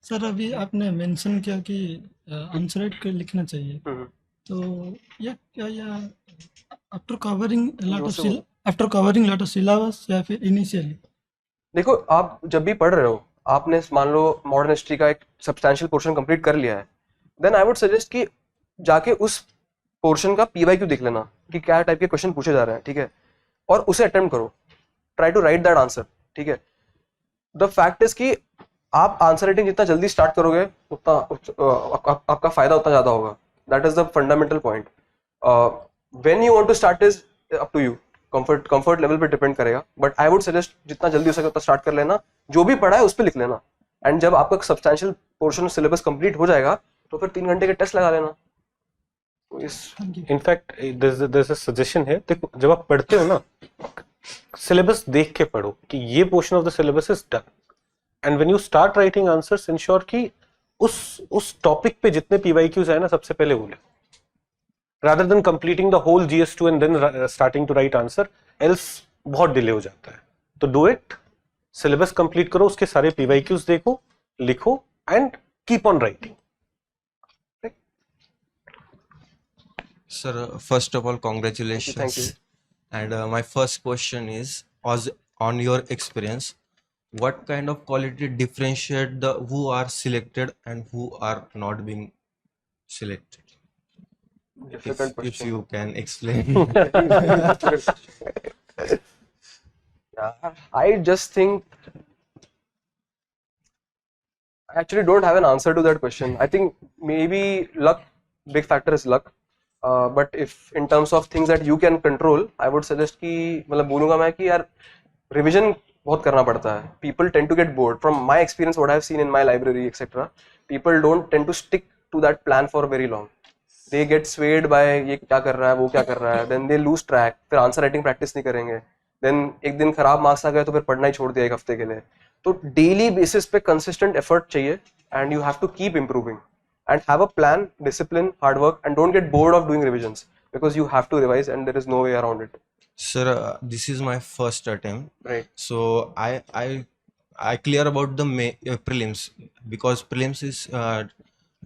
F: Sir अभी आपने mention किया कि answer right कर लिखना चाहिए, तो या after covering lot of syllabus या फिर इनिशियली?
A: देखो, आप जब भी पढ़ रहे हो, आपने मान लो मॉडर्न हिस्ट्री का एक सब्सटैंशियल पोर्शन कंप्लीट कर लिया है, देन आई वुड सजेस्ट कि जाके उस पोर्शन का PYQ देख लेना कि क्या टाइप के क्वेश्चन पूछे जा रहे हैं, ठीक है, और उसे अटेम्प्ट करो. Try to write that answer, ठीक है. द फैक्ट इज कि आप आंसर राइटिंग जितना जल्दी स्टार्ट करोगे उतना आपका फायदा उतना ज्यादा होगा. That is the fundamental point. When you want to start is up to you, comfort level पे डिपेंड करेगा, बट आई वुड सजेस्ट जितना जल्दी हो सके उतना स्टार्ट कर लेना, जो भी पढ़ा है उस पर लिख लेना, एंड जब आपका सब्सटैंशियल पोर्शन सिलेबस कंप्लीट हो जाएगा तो फिर 3 घंटे के टेस्ट लगा लेना.
B: इनफैक्ट there's a suggestion है, देखो जब आप पढ़ते हो ना, सिलेबस देख के पढ़ो कि ये portion of the syllabus is done, and when you start writing answers ensure कि उस टॉपिक पे जितने PYQs है ना सबसे पहले वो ले, rather than completing the whole GS2 and then starting to write answer, else बहुत डिले हो जाता है. तो do it, सिलेबस कंप्लीट करो, उसके सारे PYQs देखो, लिखो, and keep on writing.
G: Sir, first of all, congratulations.
A: Thank you.
G: And my first question is, on your experience, what kind of quality differentiate the who are selected and who are not being selected?
A: Difficult
G: If
A: question.
G: you can explain.
A: Yeah, I just think I actually don't have an answer to that question. I think maybe luck, big factor is luck. But if in terms of things that you can control, I would suggest कि मतलब बोलूँगा मैं कि यार revision बहुत करना पड़ता है. People tend to get bored. From my experience, what I have seen in my library, etc., people don't tend to stick to that plan for very long. They get swayed by ये क्या कर रहा है, वो क्या कर रहा है, then they lose track. फिर आंसर राइटिंग प्रैक्टिस नहीं करेंगे, then एक दिन खराब मार्क्स आ गए तो फिर पढ़ना ही छोड़ दिया एक हफ्ते के लिए. तो डेली बेसिस पे कंसिस्टेंट एफर्ट चाहिए, and you have to keep improving and have a plan, discipline, hard work, and don't get bored of doing revisions, because you have to revise and there is no way around it.
G: Sir, this is my first attempt.
A: Right.
G: So I clear about the prelims, because prelims is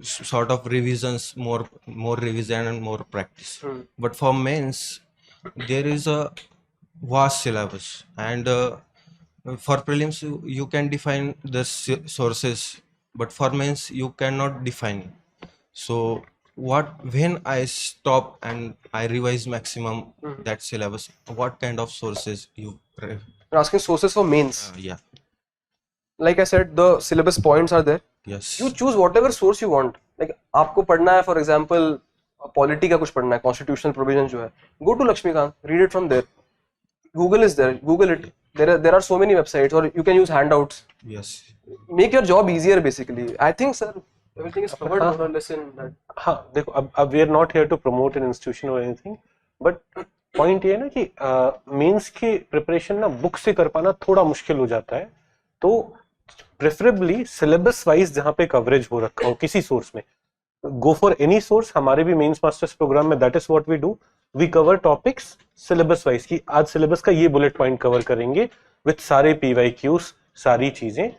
G: sort of revisions, more revision and more practice. But for mains, there is a vast syllabus, and for prelims you can define the sources, but for mains you cannot define. So when I stop and I revise maximum that syllabus, what kind of sources you
A: You're asking sources for mains.
G: yeah,
A: Like I said, the syllabus points are there.
G: yes,
A: You choose whatever source you want. Like आपको पढ़ना है, for example, polity का कुछ पढ़ना है, constitutional provision जो है, go to Lakshmikant, read it from there. Google is there, Google it. There are so many websites, or you can use handouts.
G: yes.
A: Make your job easier basically. I think, sir, everything is covered more or less in that.
B: हाँ देखो, अब we are not here to promote an institution और anything, but point ये है ना कि mains की preparation ना बुक से कर पाना थोड़ा मुश्किल हो जाता है, तो प्रेफरेबली सिलेबस वाइज जहाँ पे कवरेज हो रखा हो किसी सोर्स में, गो फॉर एनी सोर्स. हमारे भी मेंस मास्टर्स प्रोग्राम में that is what we do. We cover topics syllabus wise की आज सिलेबस का ये बुलेट पॉइंट कवर करेंगे विथ सारे PYQs, सारी चीजें.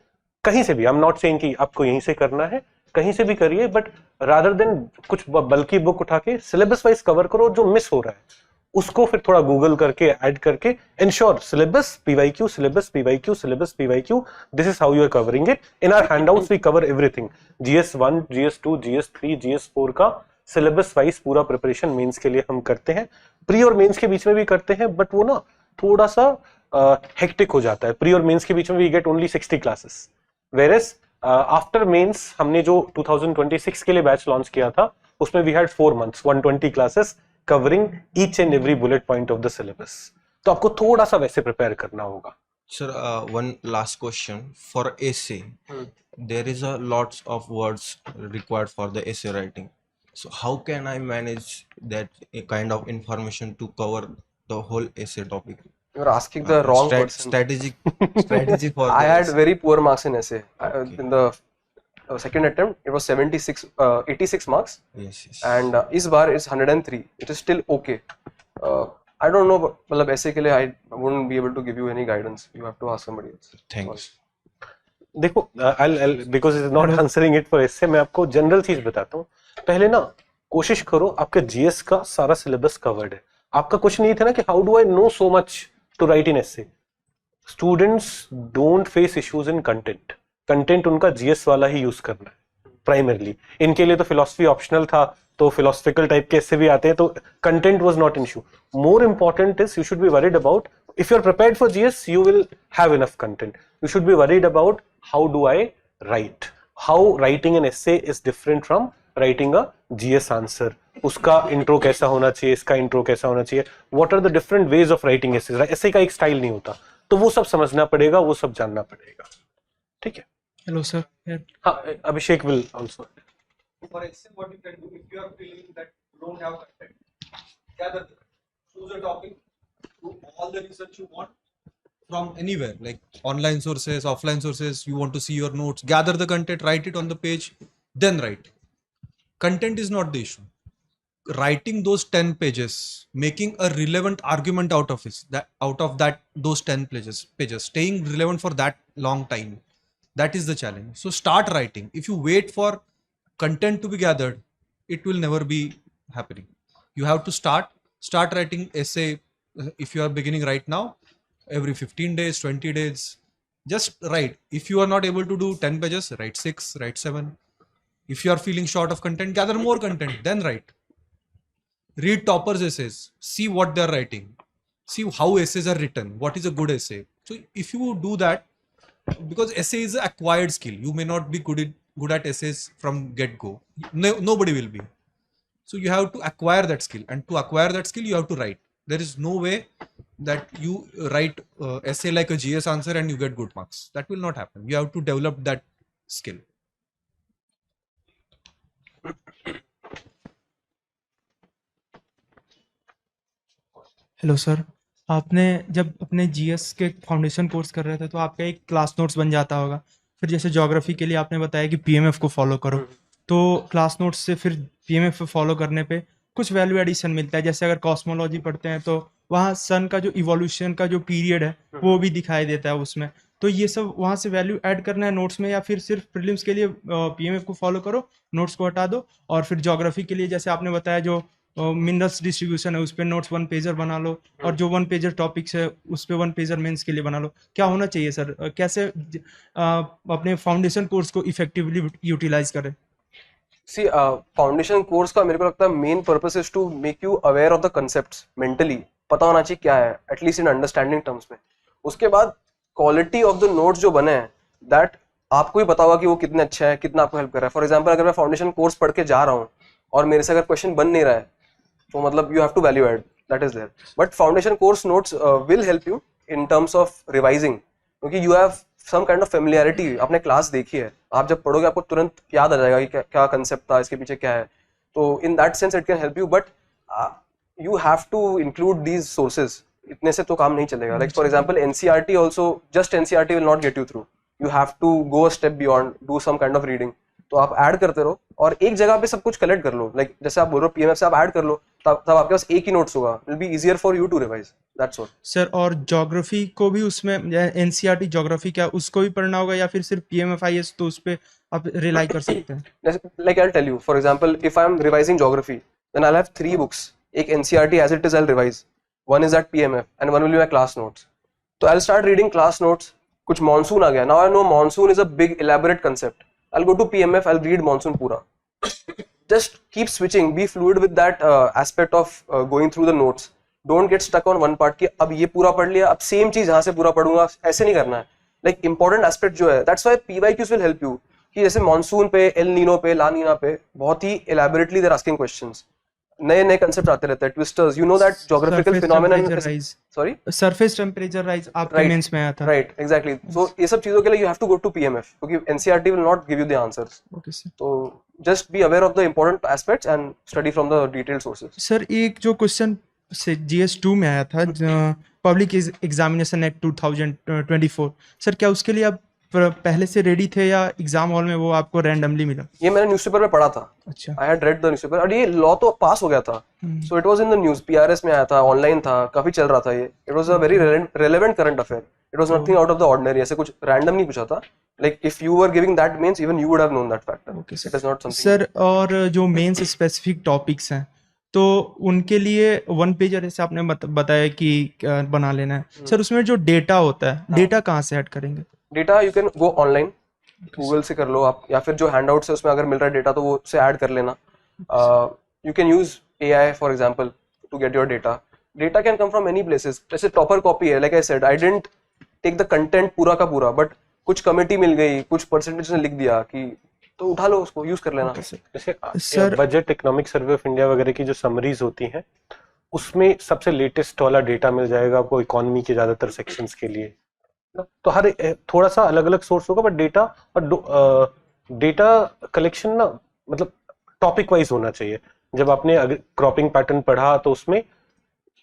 B: कहीं से भी, आई एम नॉट सेइंग कि आपको यहीं से करना है, कहीं से भी करिए, बट रादर देन कुछ बल्कि बुक उठा के सिलेबस वाइज कवर करो. जो मिस हो रहा है उसको फिर थोड़ा गूगल करके ऐड करके ensure syllabus PYQ, syllabus PYQ, syllabus PYQ. This is how you are covering it. In our handouts we cover everything. GS1, GS2, GS3, GS4 का सिलेबस वाइज पूरा प्रिपरेशन मेंस के लिए हम करते हैं. प्री और मेंस के बीच में भी करते हैं, बट वो ना थोड़ा सा हेक्टिक हो जाता है. प्री और मेंस के बीच में we get only 60 classes, whereas after mains हमने जो 2026 के लिए बैच लॉन्च किया था उसमें we had 4 months 120 classes covering each and every bullet point of the syllabus. तो आपको थोड़ा सा वैसे प्रिपेयर करना होगा.
G: Sir, one last question. For essay, there is a lots of words required for the essay writing. So how can I manage that kind of information to cover the whole essay topic?
A: You're asking the wrong person.
G: Strategy for
A: I
G: the
A: had
G: essay.
A: very poor marks in essay. In the second attempt, it was 86 marks,
G: Yes, yes.
A: and इस बार is 103. It is still okay. I don't know, मतलब ऐसे के लिए I wouldn't be able to give you any guidance. You have to ask somebody else.
G: Thanks.
B: देखो, because is not answering it for essay, मैं आपको general चीज बताता हूँ. पहले ना कोशिश करो, आपके GS का सारा सिलेबस कवर्ड है. आपका क्वेश्चन ये था ना कि how do I know so much to write in essay. Students don't face issues in content. Content उनका GS वाला ही यूज करना है प्राइमरली. इनके लिए तो फिलोसफी ऑप्शनल था, तो फिलोसफिकल टाइप के ऐसे भी आते हैं, तो content was not an issue. More important is you should be worried about, if you're prepared for GS you will have enough content. You should be worried about how do I write, how writing an essay is different from writing a GS answer. उसका intro कैसा होना चाहिए, इसका intro कैसा होना चाहिए, what are the different ways of writing essays. ऐसे का एक स्टाइल नहीं होता, तो वो सब समझना पड़ेगा, वो सब जानना पड़ेगा. ठीक है.
H: Hello, sir.
B: हाँ, अभिषेक will also.
I: For essay, what you can do if you are feeling that you don't have content, gather, choose a topic, do all the research you want from anywhere, like online sources, offline sources. You want to see your notes, gather the content, write it on the page, then write. Content is not the issue. Writing those 10 pages, making a relevant argument out of it, those 10 pages, staying relevant for that long time. That is the challenge. So start writing. If you wait for content to be gathered, it will never be happening. You have to start writing essay. If you are beginning right now, every 15 days, 20 days, just write. If you are not able to do 10 pages, write 6, write 7. If you are feeling short of content, gather more content, then write. Read toppers' essays, see what they are writing, see how essays are written, what is a good essay. So if you do that, because essay is an acquired skill, you may not be good at essays from get-go. Nobody will be. So you have to acquire that skill, and to acquire that skill, you have to write. There is no way that you write essay like a GS answer and you get good marks. That will not happen. You have to develop that skill.
H: Hello sir, आपने जब अपने GS के foundation course कर रहे थे तो आपका एक क्लास नोट्स बन जाता होगा. फिर जैसे ज्योग्राफी के लिए आपने बताया कि PMF को फॉलो करो, तो क्लास नोट्स से फिर PMF फॉलो करने पे कुछ वैल्यू एडिशन मिलता है। जैसे अगर कॉस्मोलॉजी पढ़ते हैं तो वहाँ सन का जो इवोल्यूशन का जो पीरियड है वो भी दिखाई देता है उसमें। तो ये सब वहाँ से वैल्यू ऐड करना है नोट्स में, या फिर सिर्फ प्रीलिम्स के लिए पीएमएफ को फॉलो करो, नोट्स को हटा दो, और फिर ज्योग्राफी के लिए जैसे आपने बताया जो मिनरल्स डिस्ट्रीब्यूशन है उस पर नोट्स 1 पेजर बना लो, और जो 1 पेजर टॉपिक्स है उस पर 1 पेजर मेंस के लिए बना लो। क्या होना चाहिए सर, कैसे अपने फाउंडेशन कोर्स को इफेक्टिवली यूटिलाइज करें?
A: सी फाउंडेशन कोर्स का मेरे को लगता है main purpose is to make you aware of the concepts, mentally पता होना चाहिए क्या है, एटलीस्ट इन अंडरस्टैंडिंग टर्म्स में। उसके बाद क्वालिटी ऑफ द नोट्स जो बने हैं दैट आपको ही पता होगा कि वो कितने अच्छे हैं, कितना आपको हेल्प कर रहा है। फॉर एग्जाम्पल अगर मैं फाउंडेशन कोर्स पढ़ के जा रहा हूँ और मेरे से अगर क्वेश्चन बन नहीं रहा है तो मतलब you have to value add, that is there. But foundation course notes will help you in terms of revising, क्योंकि you have some kind of familiarity, आपने क्लास देखी है, आप जब पढ़ोगे आपको तुरंत याद आ जाएगा कि क्या कंसेप्ट था, इसके पीछे क्या है। तो in that sense it can help you, but you have to include these sources. इतने से तो काम नहीं चलेगा। Like for example NCERT also, just NCERT will not get you through, you have to go a step beyond, do some kind of reading. तो आप add करते रहो और एक जगह पे सब कुछ कलेक्ट कर लो। लाइक जैसे आप बोल रहे हो पीएमएफ से आप ऐड कर लो, तब आपके पास एक ही नोट्स होगा, will be easier for you to revise, that's all.
H: Sir और ज्योग्राफी को भी उसमें एनसीईआरटी ज्योग्राफी क्या उसको भी पढ़ना होगा, या फिर सिर्फ पीएमएफआईएस तो उस पे आप रिलाई कर सकते हैं?
A: Like I'll tell you, for example, if I'm revising geography, then I'll have 3 books. एक NCERT as it is I'll revise. One is that PMF and one will be my class notes. So I'll start reading class notes. कुछ monsoon आ गया. Now I know monsoon is a big elaborate concept. I'll go to PMF. I'll read monsoon पूरा. Just keep switching. Be fluid with that aspect of going through the notes. Don't get stuck on one part कि अब ये पूरा पढ़ लिया, अब same चीज यहाँ से पूरा पढ़ूंगा, ऐसे नहीं करना है। Like important aspect जो है, that's why PYQs will help you. कि जैसे मानसून पे, एल नीनो पे, ला नीना पे बहुत ही एलैबोरेटली देयर आस्किंग क्वेश्चंस, नए नए कंसेप्ट आते रहते हैं, twisters, you know that geographical phenomenon, sorry
H: surface temperature rise आपके मेंस में आया था,
A: राइट, एग्जैक्टली। सो ये सब चीजों के लिए you have to go to PMF, क्योंकि NCERT will not give you the answers.
H: Okay sir.
A: तो just be aware of the important aspects and study from the detailed sources.
H: Sir एक जो question से जीएस2 में आया था, public examination act 2024, sir क्या उसके लिए आप पहले से रेडी थे या एग्जाम हॉल में वो आपको रैंडमली मिला?
A: ये मैंने न्यूज़पेपर में पढ़ा था।
H: अच्छा।
A: I had read the newspaper, और ये लॉ तो पास हो गया था, so it was in the news, PRS में आया था, ऑनलाइन था, काफी चल रहा था ये। It was a very relevant current affair, it was nothing out of the ordinary, ऐसे कुछ रैंडम नहीं पूछा था। Like if you were giving that means even you would have known that factor.
H: Okay
A: it is not something.
H: Sir और जो mains specific topics हैं तो उनके लिए 1 पेजर जैसे आपने बताया कि बना लेना है, सर उसमें जो डेटा होता है, डेटा कहाँ से ऐड करेंगे?
A: Data you can go online, Google से कर लो आप, या फिर जो हैंडआउट्स है उसमें अगर मिल रहा है डेटा तो वो से ऐड कर लेना। You can use AI for example to get your data. Data can come from any places. जैसे टॉपर कॉपी है, like I said, I didn't take the content पूरा का पूरा, बट कुछ कमिटी मिल गई, कुछ परसेंटेज ने लिख दिया कि, तो उठा लो उसको, यूज कर लेना।
B: जैसे
H: sir
B: budget, economic survey of India वगैरह की जो समरीज होती हैं उसमें सबसे लेटेस्ट वाला डेटा मिल जाएगा आपको इकोनॉमी के ज्यादातर सेक्शंस के लिए। तो हर थोड़ा सा अलग अलग सोर्स होगा, बट डेटा और डेटा कलेक्शन ना मतलब टॉपिक वाइज होना चाहिए। जब आपने क्रॉपिंग पैटर्न पढ़ा तो उसमें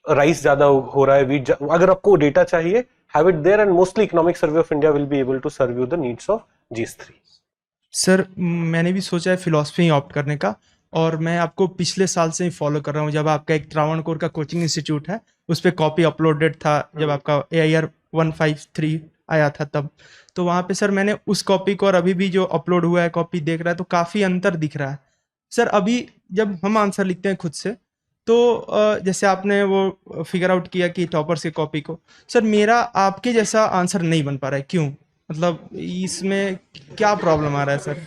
B: राइस ज्यादा हो रहा है, वीट, अगर आपको डेटा चाहिए, have it there, and mostly economic survey of India will be able to serve you the needs of GS3।
H: Sir मैंने भी सोचा है फिलॉसफी ही ऑप्ट करने का, और मैं आपको पिछले साल से ही फॉलो कर रहा हूँ। जब आपका एक त्रावणकोर का कोचिंग इंस्टीट्यूट है उस पर कॉपी अपलोडेड था, जब आपका AIR 153 आया था तब, तो वहाँ पे सर मैंने उस कॉपी को और अभी भी जो अपलोड हुआ है कॉपी देख रहा है तो काफ़ी अंतर दिख रहा है। सर अभी जब हम आंसर लिखते हैं खुद से तो जैसे आपने वो फिगर आउट किया कि टॉपर्स की कॉपी को, सर मेरा आपके जैसा आंसर नहीं बन पा रहा है, क्यों? मतलब इसमें क्या प्रॉब्लम आ रहा है सर?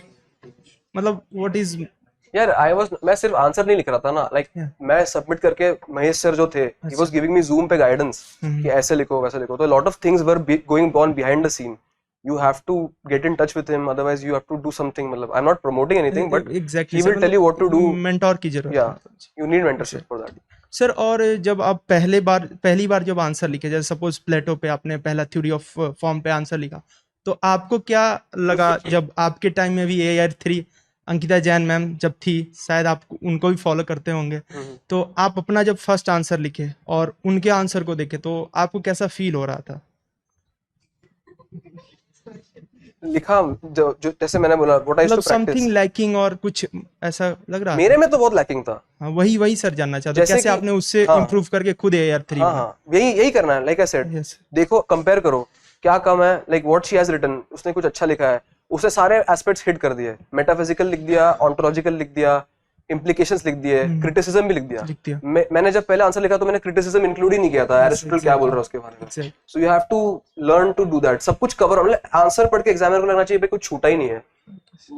H: मतलब व्हाट इज?
A: यार मैं सिर्फ आंसर नहीं लिख रहा था ना, लाइक मैं सबमिट करके महेश सर जो थे, he was giving me Zoom पे गाइडेंस कि ऐसे लिखो वैसे लिखो। तो lot of things were going on behind the scene. You have to get in touch with him, otherwise you have to do something. मतलब I'm not promoting anything, but
H: exactly,
A: he will tell you what to do.
H: Mentor की जरूरत है।
A: Yeah, you need mentorship for that.
H: Sir और जब आप पहली बार जब answer लिखे, जैसे सपोज प्लेटो पे आपने पहला थ्योरी ऑफ फॉर्म पे आंसर लिखा, तो आपको क्या लगा जब आपके टाइम में भी AIR 3 अंकिता जैन मैम जब थी, शायद आप उनको भी फॉलो करते होंगे, तो आप अपना जब फर्स्ट आंसर लिखे और उनके आंसर को देखे तो आपको कैसा फील हो रहा था?
A: लिखा जो जैसे मैंने बोला व्हाट आई यूज्ड
H: मतलब
A: टू प्रैक्टिस,
H: समथिंग लैकिंग और कुछ ऐसा लग रहा
A: मेरे में तो बहुत लैकिंग था।
H: हाँ वही सर जानना चाहता हूँ
A: जैसे
H: कैसे
A: कि-
H: आपने उससे
A: हाँ।
H: इम्प्रूव करके खुद AR3
A: हाँ
H: बना।
A: हाँ यही करना है, लाइक आई सेड।
H: Yes.
A: देखो कंपेयर करो क्या कम है, like what she has written, उसने कुछ अच्छा लिखा है, उसने सारे एस्पेक्ट्स हिट कर दिए, मेटाफिजिकल लिख दिया, ऑन्टोलॉजिकल लिख दिया, इम्प्लीकेशंस लिख दिए, क्रिटिसिज्म भी लिख दिया।
H: लिख दिया।
A: मैंने जब पहले आंसर लिखा तो मैंने क्रिटिसिज्म इंक्लूड ही नहीं किया था, एरिस्टोटल क्या बोल रहा है उसके बारे में।
H: Exactly.
A: So you have to learn to do that, सब कुछ कवर, मतलब आंसर पढ़ के एग्जामिनर को लगना चाहिए भाई कुछ छूटा ही नहीं है,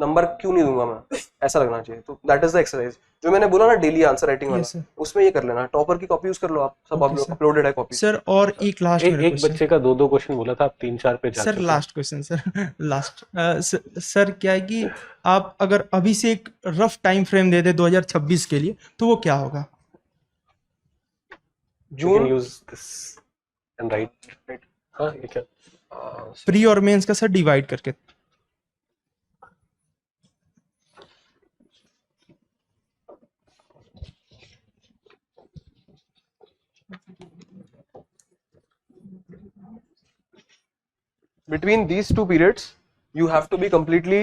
A: नंबर क्यों नहीं दूंगा मैं, ऐसा लगना चाहिए। तो दैट इज द एक्सरसाइज जो मैंने बोला ना डेली आंसर राइटिंग
H: Yes,
A: वाला,
H: sir.
A: उसमें ये कर लेना, टॉपर की कॉपी यूज कर लो आप, सब
H: Okay, sir.
A: अपलोडेड है कॉपी।
H: सर और एक लास्ट मेरा
B: एक
H: क्वेश्चन
B: बच्चे का 2-2 क्वेश्चन बोला था, आप 3-4 पे जा
H: सर
B: चुके हैं।
H: Last question sir last sir क्या है कि आप अगर अभी से एक रफ टाइम फ्रेम दे दे 2026 के लिए तो वो क्या होगा?
B: You can
A: June
B: use this and write. हाँ ये क्या?
H: प्री और मेंस का सर डिवाइड करके।
A: between these two periods you have to be completely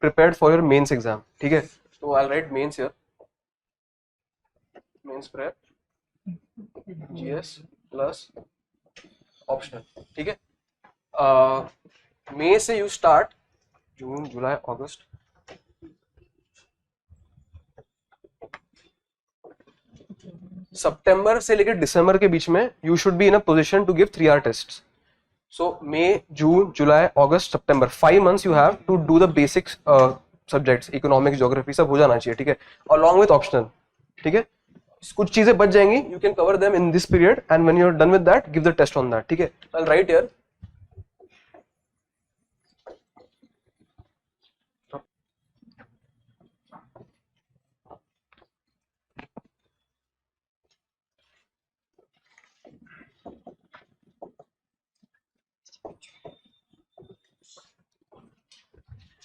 A: prepared for your mains exam, ठीक है? So I'll write mains here, mains prep GS plus optional, ठीक है? मई से you start, जून जुलाई अगस्त, सितंबर से लेकर दिसंबर के बीच में you should be in a position to give 3 hour tests. So May, June, July, August, September, 5 months you have to do the basic subjects, economics, geography, सब हो जाना चाहिए, ठीक है? Along with optional, ठीक है? कुछ चीजें बच जाएंगी, you can cover them in this period, and when you're done with that, give the test on that, ठीक है? I'll write here.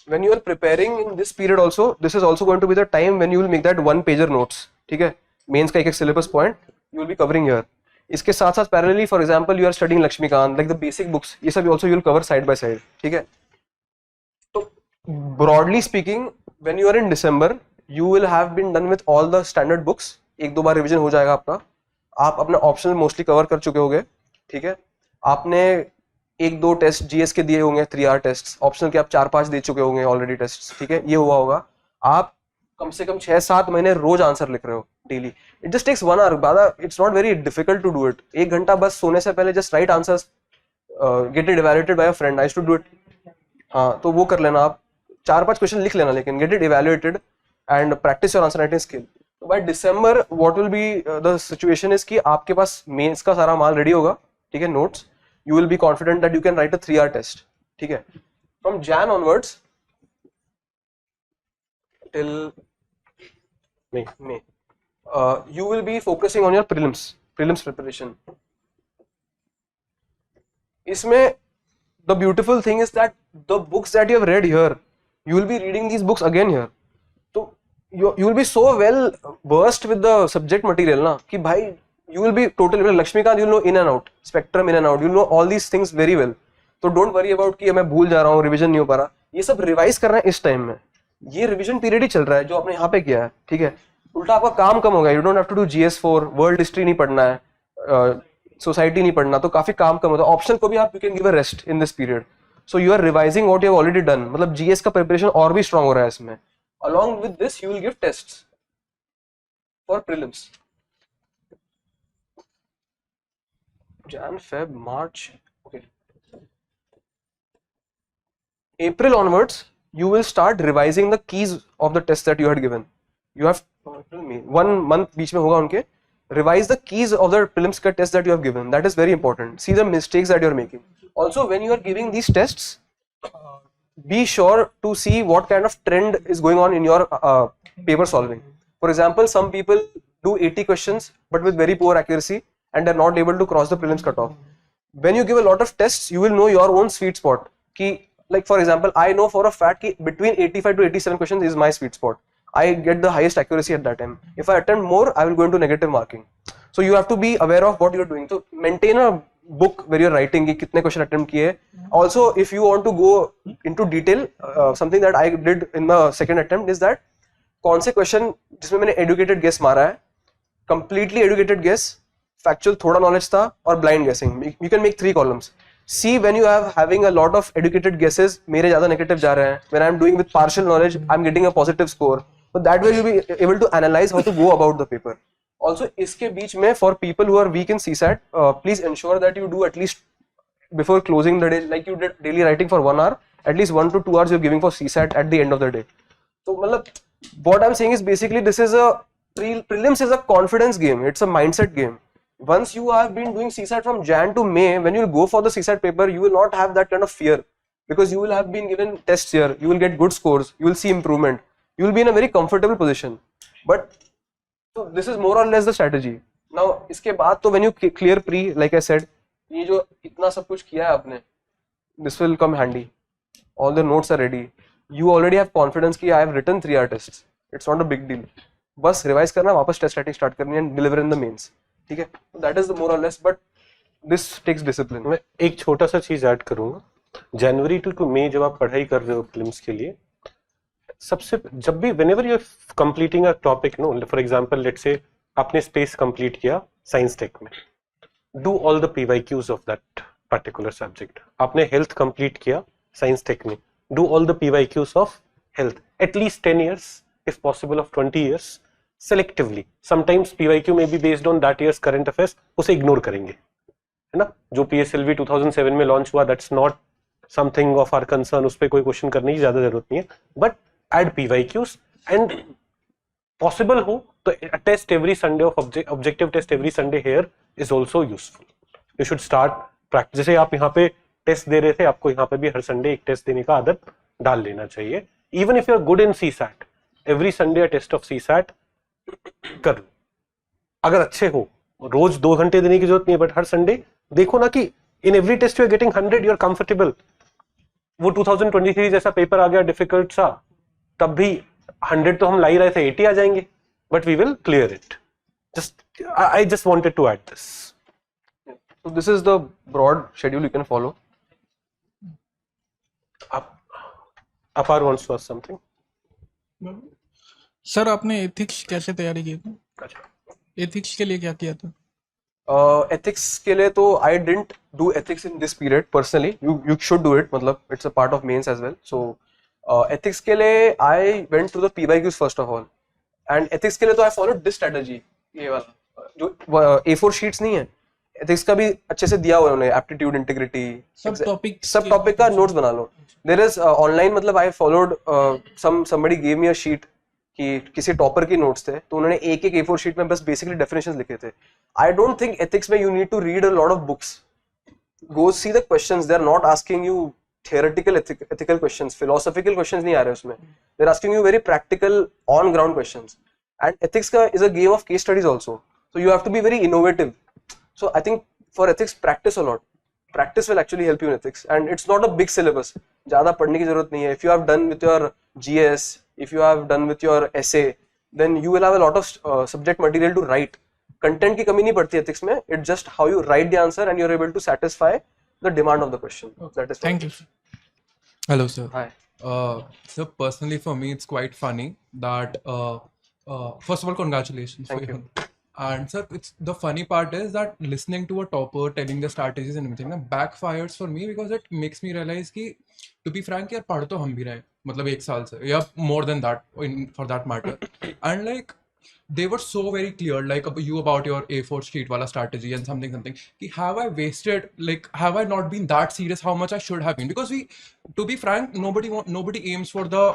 A: When you are preparing in this period also, this is also going to be the time when you will make that 1-pager notes, ठीक है? Mains का एक syllabus point you will be covering here. इसके साथ साथ parallelly, for example, you are studying Lakshmikant, like the basic books, ये सब also you will cover side by side, ठीक है? तो broadly speaking, when you are in December, you will have been done with all the standard books. 1-2 bar revision हो जाएगा आपका, आप अपने optional mostly cover कर चुके होंगे, ठीक है? आपने 1-2 टेस्ट जीएस के दिए होंगे, 3 आवर टेस्ट, ऑप्शनल के आप 4-5 दे चुके होंगे ऑलरेडी टेस्ट, ठीक है? ये हुआ होगा, आप कम से कम 6-7 महीने रोज आंसर लिख रहे हो daily. It just takes 1 hour, दादा, it's not very difficult to do it. 1 घंटा बस सोने से पहले just write answers, get it evaluated by a friend, I used to do it. हाँ, तो वो कर लेना आप, 4-5 क्वेश्चन लिख लेना, लेकिन get it evaluated and practice your answer writing skill. तो by December what will be the situation is कि आपके पास मेंस का सारा माल रेडी होगा, ठीक है? Notes, you will be confident that you can write a 3 hour test, ठीक है? From Jan onwards till May, you will be focusing on your prelims preparation. इसमें the beautiful thing is that the books that you have read here, you will be reading these books again here. So you will be so well versed with the subject material ना कि भाई you will be totally, Lakshmikant you'll know in and out, spectrum in and out, you'll know all these things very well. तो don't worry about कि मैं भूल जा रहा हूँ, रिवीजन नहीं हो पा रहा, ये सब रिवाइज कर रहे हैं इस टाइम में, ये रिवीजन पीरियड ही चल रहा है जो आपने यहाँ पे किया है, ठीक है? उल्टा आपका काम कम हो गया, you don't have to do GS4, world history नहीं पढ़ना है, सोसाइटी नहीं पढ़ना, तो काफी काम कम होता है। ऑप्शन को भी आप you can give a rest in this period, so you are revising what you have already done, मतलब GS का प्रिपरेशन और भी स्ट्रांग हो रहा है इसमें। Along with this you will give tests for prelims, Jan, Feb, March, okay. April onwards, you will start revising the keys of the test that you had given. You have 1 month बीच में होगा उनके, revise the keys of the prelims का test that you have given. That is very important. See the mistakes that you are making. Also, when you are giving these tests, be sure to see what kind of trend is going on in your paper solving. For example, some people do 80 questions but with very poor accuracy, and they're not able to cross the prelims cutoff. When you give a lot of tests, you will know your own sweet spot. Like for example, I know for a fact that between 85 to 87 questions is my sweet spot. I get the highest accuracy at that time. If I attempt more, I will go into negative marking. So you have to be aware of what you're doing. So maintain a book where you're writing कि कितने question attempt किए. Also, if you want to go into detail, something that I did in the second attempt is that कौन से question जिसमें मैंने educated guess मारा है, completely educated guess, factual थोड़ा knowledge था और blind guessing. You can make 3 columns. See when you have having a lot of educated guesses, मेरे ज़्यादा negative जा रहे हैं. When I'm doing with partial knowledge, I'm getting a positive score. So that way you'll be able to analyze how to go about the paper. Also, इसके बीच में for people who are weak in CSAT, please ensure that you do at least before closing the day, like you did daily writing for 1 hour, at least 1 to 2 hours you're giving for CSAT at the end of the day. So, मतलब, what I'm saying is basically this is a prelims is a confidence game. It's a mindset game. Once you have been doing CSAT from Jan to May, when you go for the CSAT paper, you will not have that kind of fear because you will have been given tests here. You will get good scores. You will see improvement. You will be in a very comfortable position. But so this is more or less the strategy. Now इसके बाद तो when you clear pre, like I said, ये जो इतना सब कुछ किया है आपने, this will come handy. All the notes are ready. You already have confidence कि I have written 3 hour tests. It's not a big deal. बस revise करना, वापस test writing start करनी and deliver in the mains. ठीक है? That is the more or less. But this takes discipline.
B: मैं एक छोटा सा चीज ऐड करूंगा. जनवरी टू मई जब आप पढ़ाई कर रहे हो प्रीलिम्स के लिए, सबसे जब भी whenever you're completing a topic, no, for example, let's say आपने space complete किया science tech में, do all the PYQs of that particular subject. आपने health complete किया science tech में, do all the PYQs of health, at least 10 years, if possible of 20 years, selectively. Sometimes PYQ may be based on that year's current affairs, उसे ignore करेंगे, है ना? जो PSLV 2007 में launch हुआ, that's not something of our concern, उस पर कोई क्वेश्चन करने की ज्यादा जरूरत नहीं है. But add PYQs and possible हो तो a test every Sunday of objective test every Sunday here is also useful. You should start practice. जैसे आप यहाँ पे टेस्ट दे रहे थे, आपको यहाँ पे भी हर संडे एक टेस्ट देने का आदत डाल लेना चाहिए. Even if you are good in CSAT, every Sunday a test of CSAT कर लो. अगर अच्छे हो, रोज 2 घंटे देने की जरूरत नहीं है, बट हर संडे देखो ना कि in every test you are getting 100, you are comfortable. वो 2023 जैसा पेपर आ गया डिफिकल्ट सा, तब भी 100 तो हम ला ही रहे थे, 80 आ जाएंगे, but we will clear it. Just I just wanted to add this.
A: So this is the broad schedule you can follow.
B: Apar wants to ask something.
J: Sir आपने एथिक्स कैसे तैयारी की थी? एथिक्स के लिए क्या किया था?
A: Ethics के लिए तो I didn't do ethics in this period personally. You should do it. मतलब it's a part of mains as well. So ethics के लिए I went through the PYQs first of all. And ethics के लिए तो I followed this strategy. ये वाला जो A4 sheets नहीं है. Ethics का भी अच्छे से दिया हुआ है उन्होंने, aptitude, integrity. सब टॉपिक का notes बना लो. There is online, मतलब I followed somebody gave me a sheet कि किसी टॉपर की नोट्स थे, तो उन्होंने एक A4 शीट में बस बेसिकली डेफिनेशंस लिखे थे. आई डोंट थिंक एथिक्स में you need to read a lot of books. Go see the questions. They are not asking you theoretical ethical questions, philosophical questions नहीं आ रहे उसमें. They are asking you very practical on ground questions. And ethics का is a game of case studies also, so you have to be very innovative. So I think for ethics practice a lot. Practice will actually help you in ethics, and it's not a big syllabus. ज़्यादा पढ़ने की जरूरत नहीं है. If you have done with your GS, if you have done with your essay, then you will have a lot of subject material to write. Content की कमी नहीं पड़ती ethics में. It's just how you write the answer and you're able to satisfy the demand of the question. That is.
J: Thank you.
K: Hello, sir.
A: Hi.
K: So personally, for me, it's quite funny that first of all, congratulations.
A: Thank
K: for
A: you.
K: And sir, it's the funny part is that listening to a topper telling the strategies and everything ना backfires for me because it makes me realize कि to be frank यार पढ़ तो हम भी रहे मतलब 1 साल से या more than that for that matter. And like they were so very clear like you about your A4 sheet wala strategy and something कि have I wasted, like have I not been that serious how much I should have been, because we, to be frank, nobody aims for the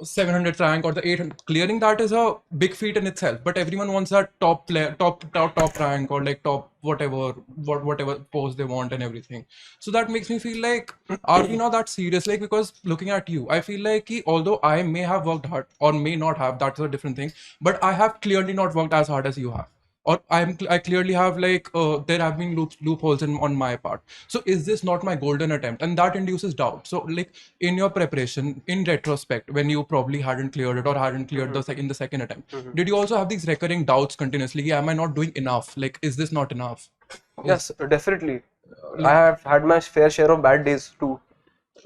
K: 700th rank or the 800. Clearing that is a big feat in itself, but everyone wants that top rank or like top whatever post they want and everything. So that makes me feel like are we not that serious? Like, because looking at you, I feel like although I may have worked hard or may not have, that's a different thing, but I have clearly not worked as hard as you have. Or I clearly have like there have been loopholes on my part. So is this not my golden attempt? And that induces doubt. So like in your preparation, in retrospect, when you probably hadn't cleared it or hadn't cleared in the second attempt, did you also have these recurring doubts continuously? Am I not doing enough? Like, is this not enough?
A: Yes, definitely. I have had my fair share of bad days too,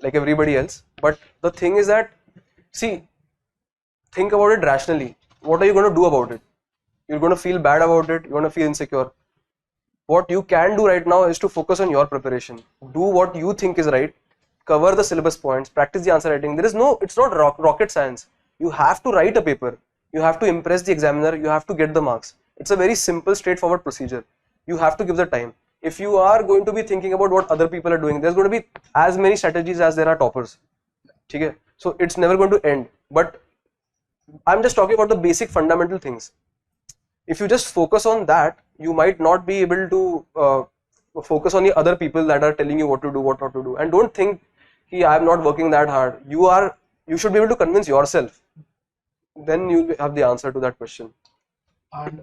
A: like everybody else. But the thing is that, see, think about it rationally. What are you going to do about it? You're going to feel bad about it. You're going to feel insecure. What you can do right now is to focus on your preparation. Do what you think is right. Cover the syllabus points. Practice the answer writing. It's not rocket science. You have to write a paper. You have to impress the examiner. You have to get the marks. It's a very simple, straightforward procedure. You have to give the time. If you are going to be thinking about what other people are doing, there's going to be as many strategies as there are toppers. Okay? So it's never going to end. But I'm just talking about the basic fundamental things. If you just focus on that, you might not be able to focus on the other people that are telling you what to do, what not to do. And don't think, hey, I'm not working that hard. You should be able to convince yourself. Then you'll have the answer to that question.
K: And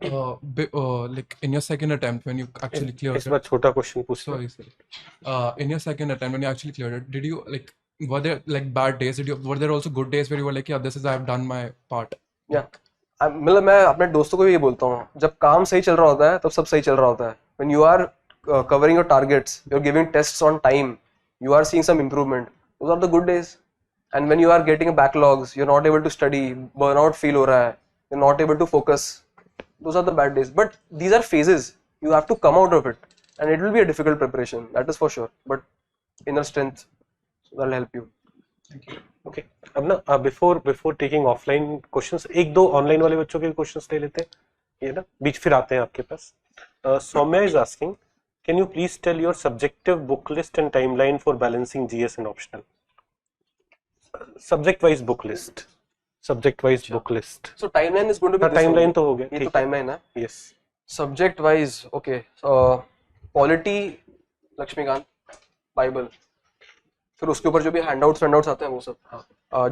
K: like in your second attempt when you actually cleared
B: इस बार छोटा question पूछ लो.
K: sorry. In your second attempt when you actually cleared it, did you like, were there like bad days? Were there also good days where you were like, yeah, I have done my part?
A: Yeah. मतलब मैं अपने दोस्तों को भी ये बोलता हूँ, जब काम सही चल रहा होता है तब सब सही चल रहा होता है. When you are covering your targets, you're giving tests on time, you are seeing some improvement. Those are the good days. And when you are getting backlogs, you're not able to study, burnout feel हो रहा है, you're not able to focus. Those are the bad days. But these are phases. You have to come out of it, and it will be a difficult preparation. That is for sure. But inner strength, that'll help you.
B: Okay. अब ना before taking offline questions, एक दो online वाले बच्चों के questions ले लेते हैं. ये ना बीच फिर आते हैं आपके पास. Saumya is asking, can you please tell your subjective book list and timeline for balancing GS and optional. Subject wise book list.
A: So timeline is going to be.
B: Timeline तो हो गया.
A: ये तो timeline है.
B: Yes.
A: Subject wise, okay. Polity, Laxmikant, Bible. फिर उसके ऊपर जो भी handouts आते हैं वो सब.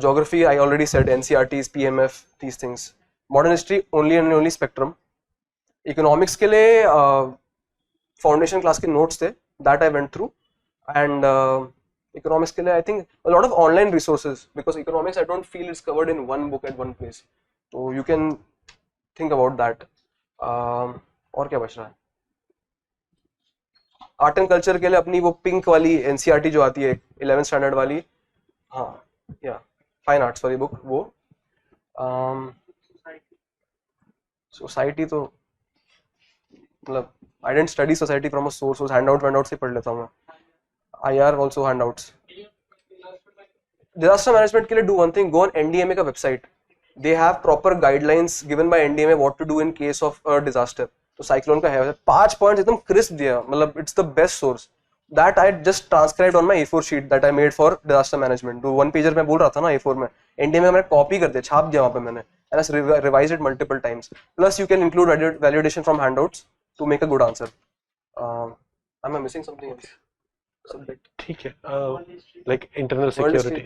A: Geography, I already said, NCERTs, PMF, these things. Modern history, only and only Spectrum. Economics के लिए foundation class के notes थे, that I went through. And economics के लिए I think a lot of online resources, because economics I don't feel is covered in one book at one place. So you can think about that. और क्या बच रहा है? Art and culture के लिए अपनी वो पिंक वाली एनसीईआरटी जो आती है 11th स्टैंडर्ड वाली, हाँ या फाइन आर्ट्स वाली बुक वो. सोसाइटी तो मतलब I didn't study society from a source, handout से पढ़ लेता हूँ मैं. IR also handouts. Disaster management के लिए do one thing, go on NDMA का website. They have proper guidelines given by NDMA what to do in case of a disaster. तो cyclone का है 5 points एकदम crisp दिया, मतलब it's the best source. That I just transcribed on my A4 sheet that I made for disaster management. तो 1 pager मैं बोल रहा था ना A4 में, NDMA का मैंने copy कर दिया, छाप दिया वहाँ पे मैंने, and I revised it multiple times. Plus you can include validation from handouts to make a good answer. Am I missing something else?
B: ठीक है. Like internal
A: security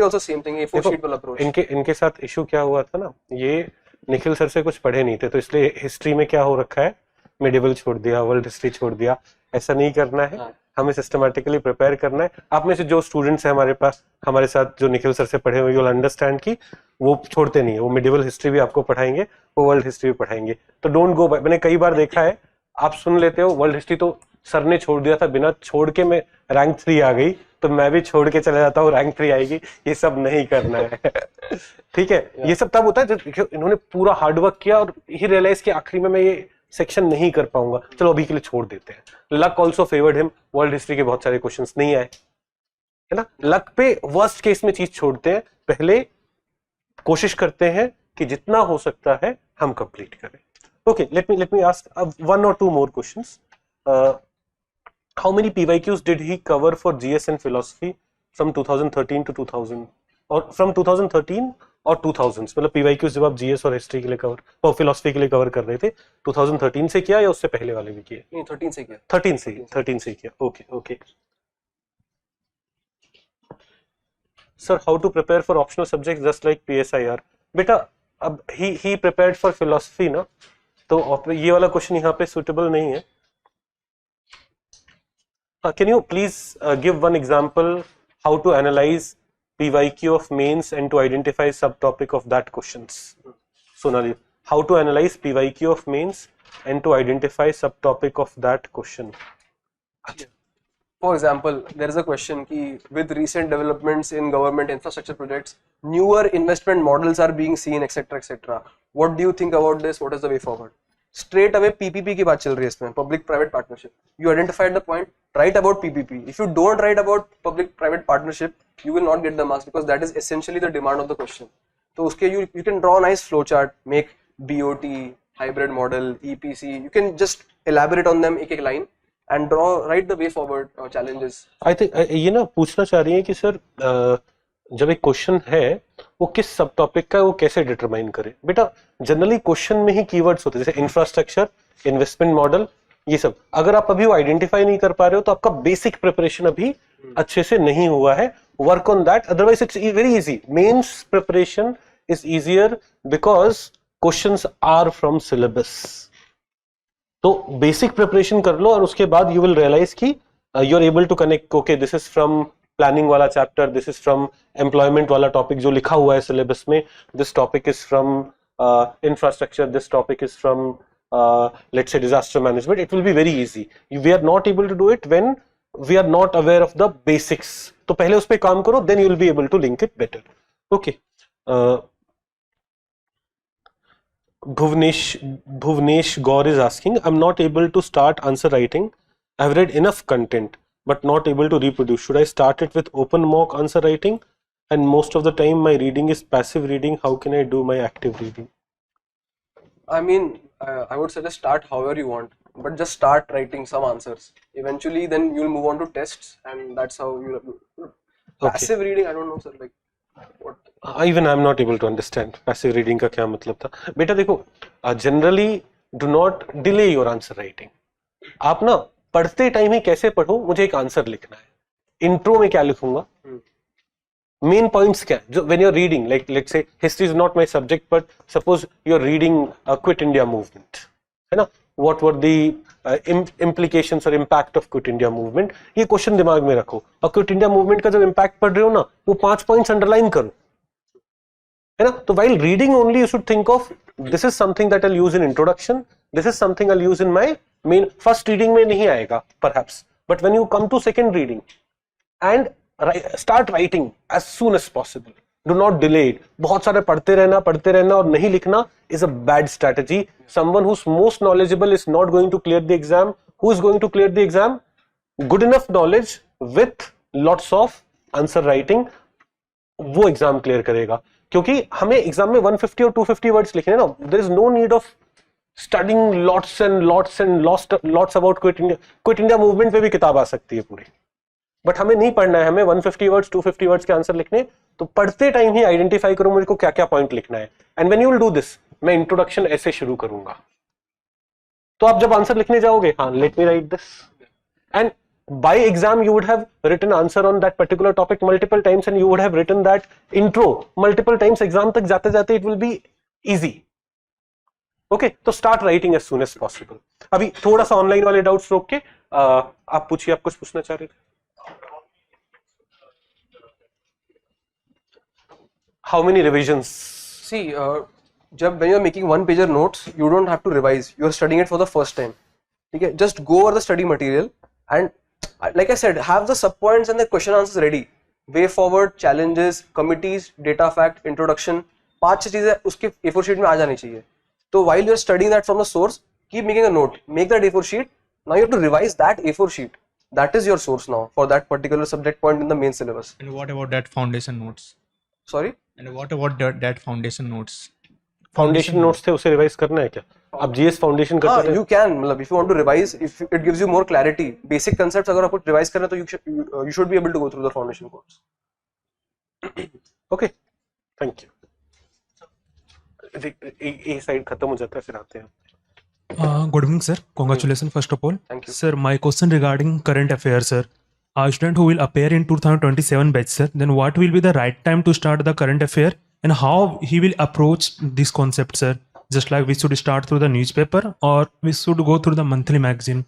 A: also same thing, A4 sheet वाला approach.
B: इनके साथ issue क्या हुआ था ना, ये निखिल सर से कुछ पढ़े नहीं थे, तो इसलिए हिस्ट्री में क्या हो रखा है, मेडिवल छोड़ दिया, वर्ल्ड हिस्ट्री छोड़ दिया. ऐसा नहीं करना है, हमें सिस्टमैटिकली प्रिपेयर करना है. आप में से जो स्टूडेंट्स हैं हमारे पास, हमारे साथ जो निखिल सर से पढ़े हुए, यू विल अंडरस्टैंड कि वो छोड़ते नहीं है. वो मेडिवल हिस्ट्री भी आपको पढ़ाएंगे, वो वर्ल्ड हिस्ट्री भी पढ़ाएंगे. तो डोंट गो बाय. मैंने कई बार देखा है, आप सुन लेते हो वर्ल्ड हिस्ट्री तो सर ने छोड़ दिया था, बिना छोड़ के मैं रैंक 3 आ गई, तो मैं भी छोड़ के चला जाता हूँ, रैंक 3 आएगी. ये सब नहीं करना है. ठीक है. ये सब तब होता है जब इन्होंने पूरा हार्डवर्क किया और ही रियलाइज कि आखिरी में मैं ये सेक्शन नहीं कर पाऊंगा, चलो अभी के लिए छोड़ देते हैं. Luck also favoured him, world history के बहुत सारे क्वेश्चंस नहीं आए, है ना. लक पे वर्स्ट केस में चीज छोड़ते हैं, पहले कोशिश करते हैं कि जितना हो सकता है हम कंप्लीट करें. Okay, let me ask 1 or 2 more questions. How many PYQs did he cover for GS and philosophy from 2013 to 2000 or from 2013 or 2000s? मतलब PYQs जब आप GS और हिस्ट्री के लिए कवर और फिलोसफी के लिए कवर कर रहे थे, 2013 से किया या उससे पहले वाले भी किए?
A: नहीं, 13 से किया.
B: 13 से किया. Okay. Sir, how to prepare for optional subjects just like PSIR? बेटा, अब he prepared for philosophy ना, तो ये वाला क्वेश्चन यहाँ पे suitable नहीं है. Can you please give one example how to analyze PYQ of mains and to identify subtopic of that questions? Sonali, how to analyze PYQ of mains and to identify subtopic of that question.
A: For example, there is a question ki with recent developments in government infrastructure projects, newer investment models are being seen, etc., etc. What do you think about this? What is the way forward? Straight away PPP की बात चल रही है इसमें, public private partnership. You identified the point. Write about PPP. If you don't write about public private partnership, you will not get the marks because that is essentially the demand of the question. So उसके you can draw a nice flow chart, make BOT, hybrid model, EPC. You can just elaborate on them एक line and write the way forward challenges.
B: I think ये ना पूछना चाह रही है कि sir जब एक क्वेश्चन है वो किस सब टॉपिक का है, वो कैसे डिटरमाइन करे. बेटा जनरली क्वेश्चन में ही कीवर्ड्स होते हैं जैसे इंफ्रास्ट्रक्चर, इन्वेस्टमेंट मॉडल, ये सब. अगर आप अभी वो आइडेंटिफाई नहीं कर पा रहे हो तो आपका बेसिक प्रिपरेशन अभी अच्छे से नहीं हुआ है. Work on that, otherwise it's very easy. Mains preparation is easier because questions are from syllabus. तो बेसिक प्रिपरेशन कर लो और उसके बाद यू विल रियलाइज कि you are able to connect. Okay, this is from planning वाला chapter, this is from employment वाला topic जो लिखा हुआ है सिलेबस में, this topic is from infrastructure, this topic is from let's say disaster management. It will be very easy. We are not able to do it when we are not aware of the basics. तो पहले उस पर काम करो, then you will be able to link it better. Okay, Bhuvnesh Gaur is asking, I'm not able to start answer writing. I've read enough content but not able to reproduce. Should I start it with open mock answer writing? And most of the time my reading is passive reading. How can I do my active reading?
A: I mean, I would suggest start however you want, but just start writing some answers. Eventually, then you'll move on to tests, and that's how you'll. Passive reading, I don't know, sir. Like, what?
B: Even I'm not able to understand passive reading का क्या मतलब था. बेटा देखो, generally do not delay your answer writing. आप ना पढ़ते time ही कैसे पढ़ो, मुझे एक आंसर लिखना है. इंट्रो में क्या लिखूंगा, मेन पॉइंट्स क्या है. जो when you're reading, like let's say history is not my subject, but suppose you're reading Quit India movement, है ना, what were the implications or impact of Quit India movement. ये question दिमाग में रखो और Quit India movement का जब impact पढ़ रहे हो ना, वो 5 पॉइंट्स अंडरलाइन करो, है ना. तो while reading only you should think of this is something that I'll use in introduction, this is something I'll use in my main. First reading में नहीं आएगा perhaps, but when you come to second reading and start writing as soon as possible. Do not delay it. बहुत सारे पढ़ते रहना और नहीं लिखना is a bad strategy. Someone who's most knowledgeable is not going to clear the exam. Who is going to clear the exam? Good enough knowledge with lots of answer writing, वो exam clear करेगा. क्योंकि हमें exam में 150 और 250 words लिखने ना. There is no need of studying lots and lots about quit India movement पे भी किताब आ सकती है पूरी, बट हमें नहीं पढ़ना है. हमें 150 वर्ड्स 250 वर्ड्स के आंसर लिखने. तो पढ़ते टाइम ही आइडेंटिफाई करो मुझे को क्या क्या पॉइंट लिखना है. And when you will do this, मैं इंट्रोडक्शन ऐसे शुरू करूंगा. तो आप जब आंसर लिखने जाओगे, हाँ let me right this, and by exam you would have written answer on that particular topic multiple times and you would have written that intro multiple times. exam tak jate jate it will be easy. okay, तो start writing as soon as possible. अभी थोड़ा सा online वाले doubts रोक के आप पूछिए, आप कुछ पूछना चाह रहे थे. how many revisions?
A: See, जब when you are making one pager notes, you don't have to revise. You are studying it for the first time. Okay, just go over the study material and like I said, have the sub points and the question answers ready. Way forward, challenges, committees, data fact, introduction, 5 चीजें उसके A4 sheet में आ जानी चाहिए. तो while you are studying that from the source, keep making a note. Make that A4 sheet. Now you have to revise that A4 sheet. That is your source now for that particular subject point in the main syllabus.
H: And what about that foundation notes?
A: Sorry?
H: And what about that foundation notes?
B: Foundation notes थे, उसे revise करना है क्या? आप GS foundation करते हैं.
A: You can, मतलब if you want to revise, if it gives you more clarity, basic concepts अगर आपको रिवाइज करना है तो you should be able to go through the foundation course.
B: okay, thank you. ये side खत्म हो जाता है, फिर आते हैं.
L: Good evening, sir. Congratulations, first of all.
A: Thank you.
L: Sir, my question regarding current affairs, sir. A student who will appear in 2027 batch, sir, then what will be the right time to start the current affair and how he will approach this concept, sir? Just like we should start through the newspaper or we should go through the monthly magazine?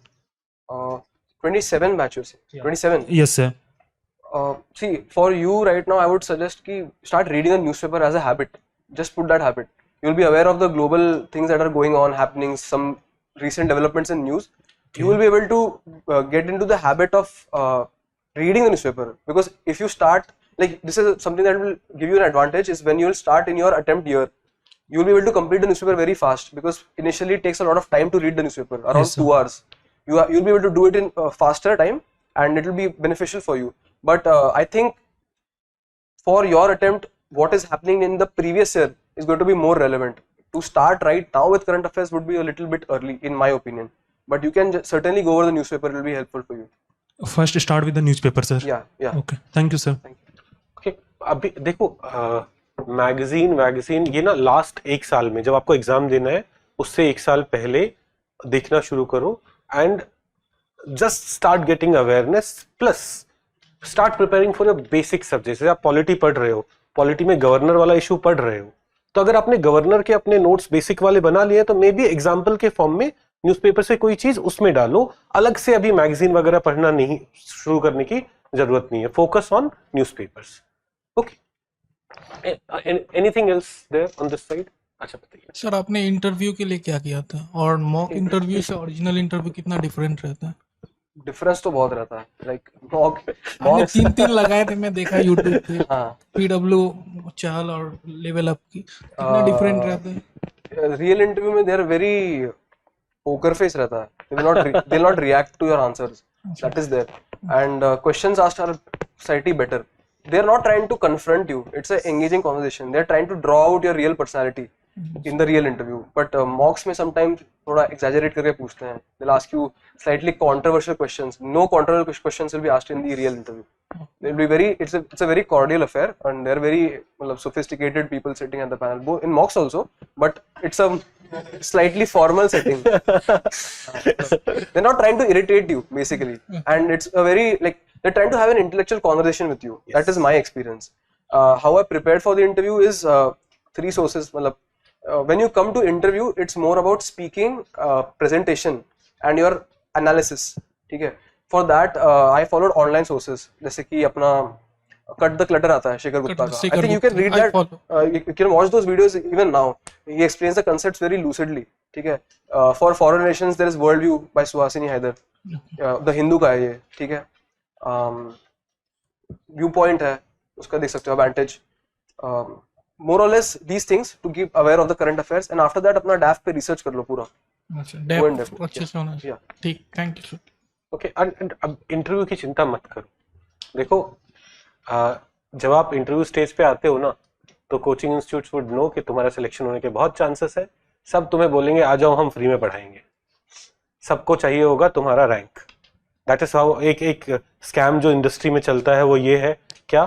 A: 27 batch you say?
L: Yeah.
A: 27?
L: Yes, sir.
A: See, for you right now, I would suggest ki start reading a newspaper as a habit. Just put that habit. you'll be aware of the global things that are going on, happening, some recent developments in news. You will be able to get into the habit of reading the newspaper, because if you start, like, this is something that will give you an advantage, is when you will start in your attempt year, you will be able to complete the newspaper very fast, because initially it takes a lot of time to read the newspaper, around
C: Yes, sir.
A: 2 hours. You'll be able to do it in faster time, and it will be beneficial for you. But I think for your attempt, what is happening in the previous year is going to be more relevant. To start right now with current affairs would be a little bit early, in my opinion. But you can certainly go over the newspaper, it will be helpful for you.
L: First start with the newspaper, sir.
A: Yeah.
L: Okay. Thank you, sir.
B: Okay अभी देखो magazine ये ना last 1 साल में जब आपको exam देना है उससे 1 साल पहले देखना शुरू करो and just start getting awareness plus start preparing for a basic subject. जैसे आप पॉलिटी पढ़ रहे हो, पॉलिटी में गवर्नर वाला इशू पढ़ रहे हो, तो अगर आपने गवर्नर के अपने नोट्स बेसिक वाले बना लिए तो मे बी एग्जाम्पल के फॉर्म में न्यूज़पेपर से कोई चीज उसमें डालो. अलग से अभी मैगजीन वगैरह पढ़ना नहीं शुरू करने की जरूरत नहीं है. Focus on newspapers. Okay. Anything else there on this side? अच्छा बताइए
J: सर, आपने इंटरव्यू के लिए क्या किया था, और मॉक इंटरव्यू से ओरिजिनल इंटरव्यू कितना डिफरेंट रहता है?
A: डिफरेंस तो बहुत रहता है. लाइक मॉक
J: मैंने 3 लगाए थे, मैं देखा यूट्यूब पे.
A: हाँ.
J: PW चाल और लेवल अप की कितना डिफरेंट रहता है?
A: रियल इंटरव्यू में they are very poker face रहता है. they will not react to your answers. That is there. And questions asked are slightly better. They are not trying to confront you. It's an engaging conversation. They are trying to draw out your real personality in the real interview. But mocks में sometimes थोड़ा exaggerate करके पूछते हैं. They'll ask you slightly controversial questions. No controversial questions will be asked in the real interview. They'll be very. It's a very cordial affair, and they're very sophisticated people sitting at the panel. Both in mocks also, but it's a slightly formal setting. They're not trying to irritate you basically, and it's a very they're trying to have an intellectual conversation with you. Yes. That is my experience. How I prepared for the interview is 3 sources. When you come to interview, it's more about speaking, presentation, and your analysis. Okay. For that, I followed online sources. जैसे कि अपना Cut the Clutter आता है शेखर गुप्ता का. I think you can read that. You can watch those videos even now. He explains the concepts very lucidly. ठीक है. For foreign relations, there is Worldview by Suhasini Haidar. The Hindu का है ये. ठीक है. Viewpoint है, उसका देख सकते हो. Advantage. More or less these things to keep aware of the current affairs, and after that अपना DAF पे research कर लो पूरा.
J: अच्छा, अच्छे से होना चाहिए. ठीक, थैंक यू सर.
B: ओके. अब इंटरव्यू की चिंता मत करो. देखो, जब आप इंटरव्यू स्टेज पे आते हो ना, तो कोचिंग इंस्टीट्यूट्स वुड नो कि तुम्हारा सिलेक्शन होने के बहुत चांसेस है. सब तुम्हें बोलेंगे आ जाओ, हम फ्री में पढ़ाएंगे. सबको चाहिए होगा तुम्हारा रैंक. दैट इज हाउ एक स्कैम जो इंडस्ट्री में चलता है वो ये है. क्या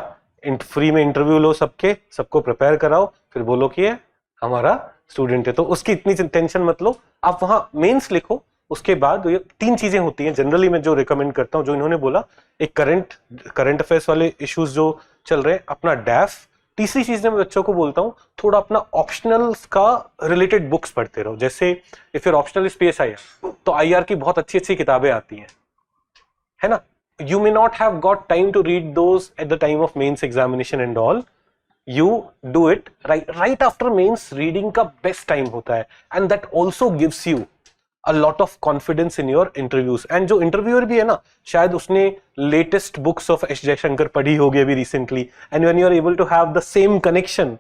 B: फ्री में इंटरव्यू लो सबको प्रिपेयर कराओ, फिर बोलो कि ये हमारा स्टूडेंट है. तो उसकी इतनी टेंशन मत लो. आप वहाँ मेंस लिखो. उसके बाद ये 3 चीजें होती हैं जनरली मैं जो रिकमेंड करता हूँ, जो इन्होंने बोला. एक करंट अफेयर्स वाले इश्यूज जो चल रहे हैं, अपना डैफ. तीसरी चीज मैं बच्चों को बोलता हूँ, थोड़ा अपना ऑप्शनल्स का रिलेटेड बुक्स पढ़ते रहो. जैसे if your optional is PSIR, तो IR की बहुत अच्छी किताबें आती हैं, है ना. You may not have got time to read those at the time of mains examination and all. You do it right after mains. Reading का best time होता है, and that also gives you a lot of confidence in your interviews. And जो interviewer भी है ना, शायद उसने latest books of S. Jaishankar पढ़ी होगी अभी recently, and when you are able to have the same connection,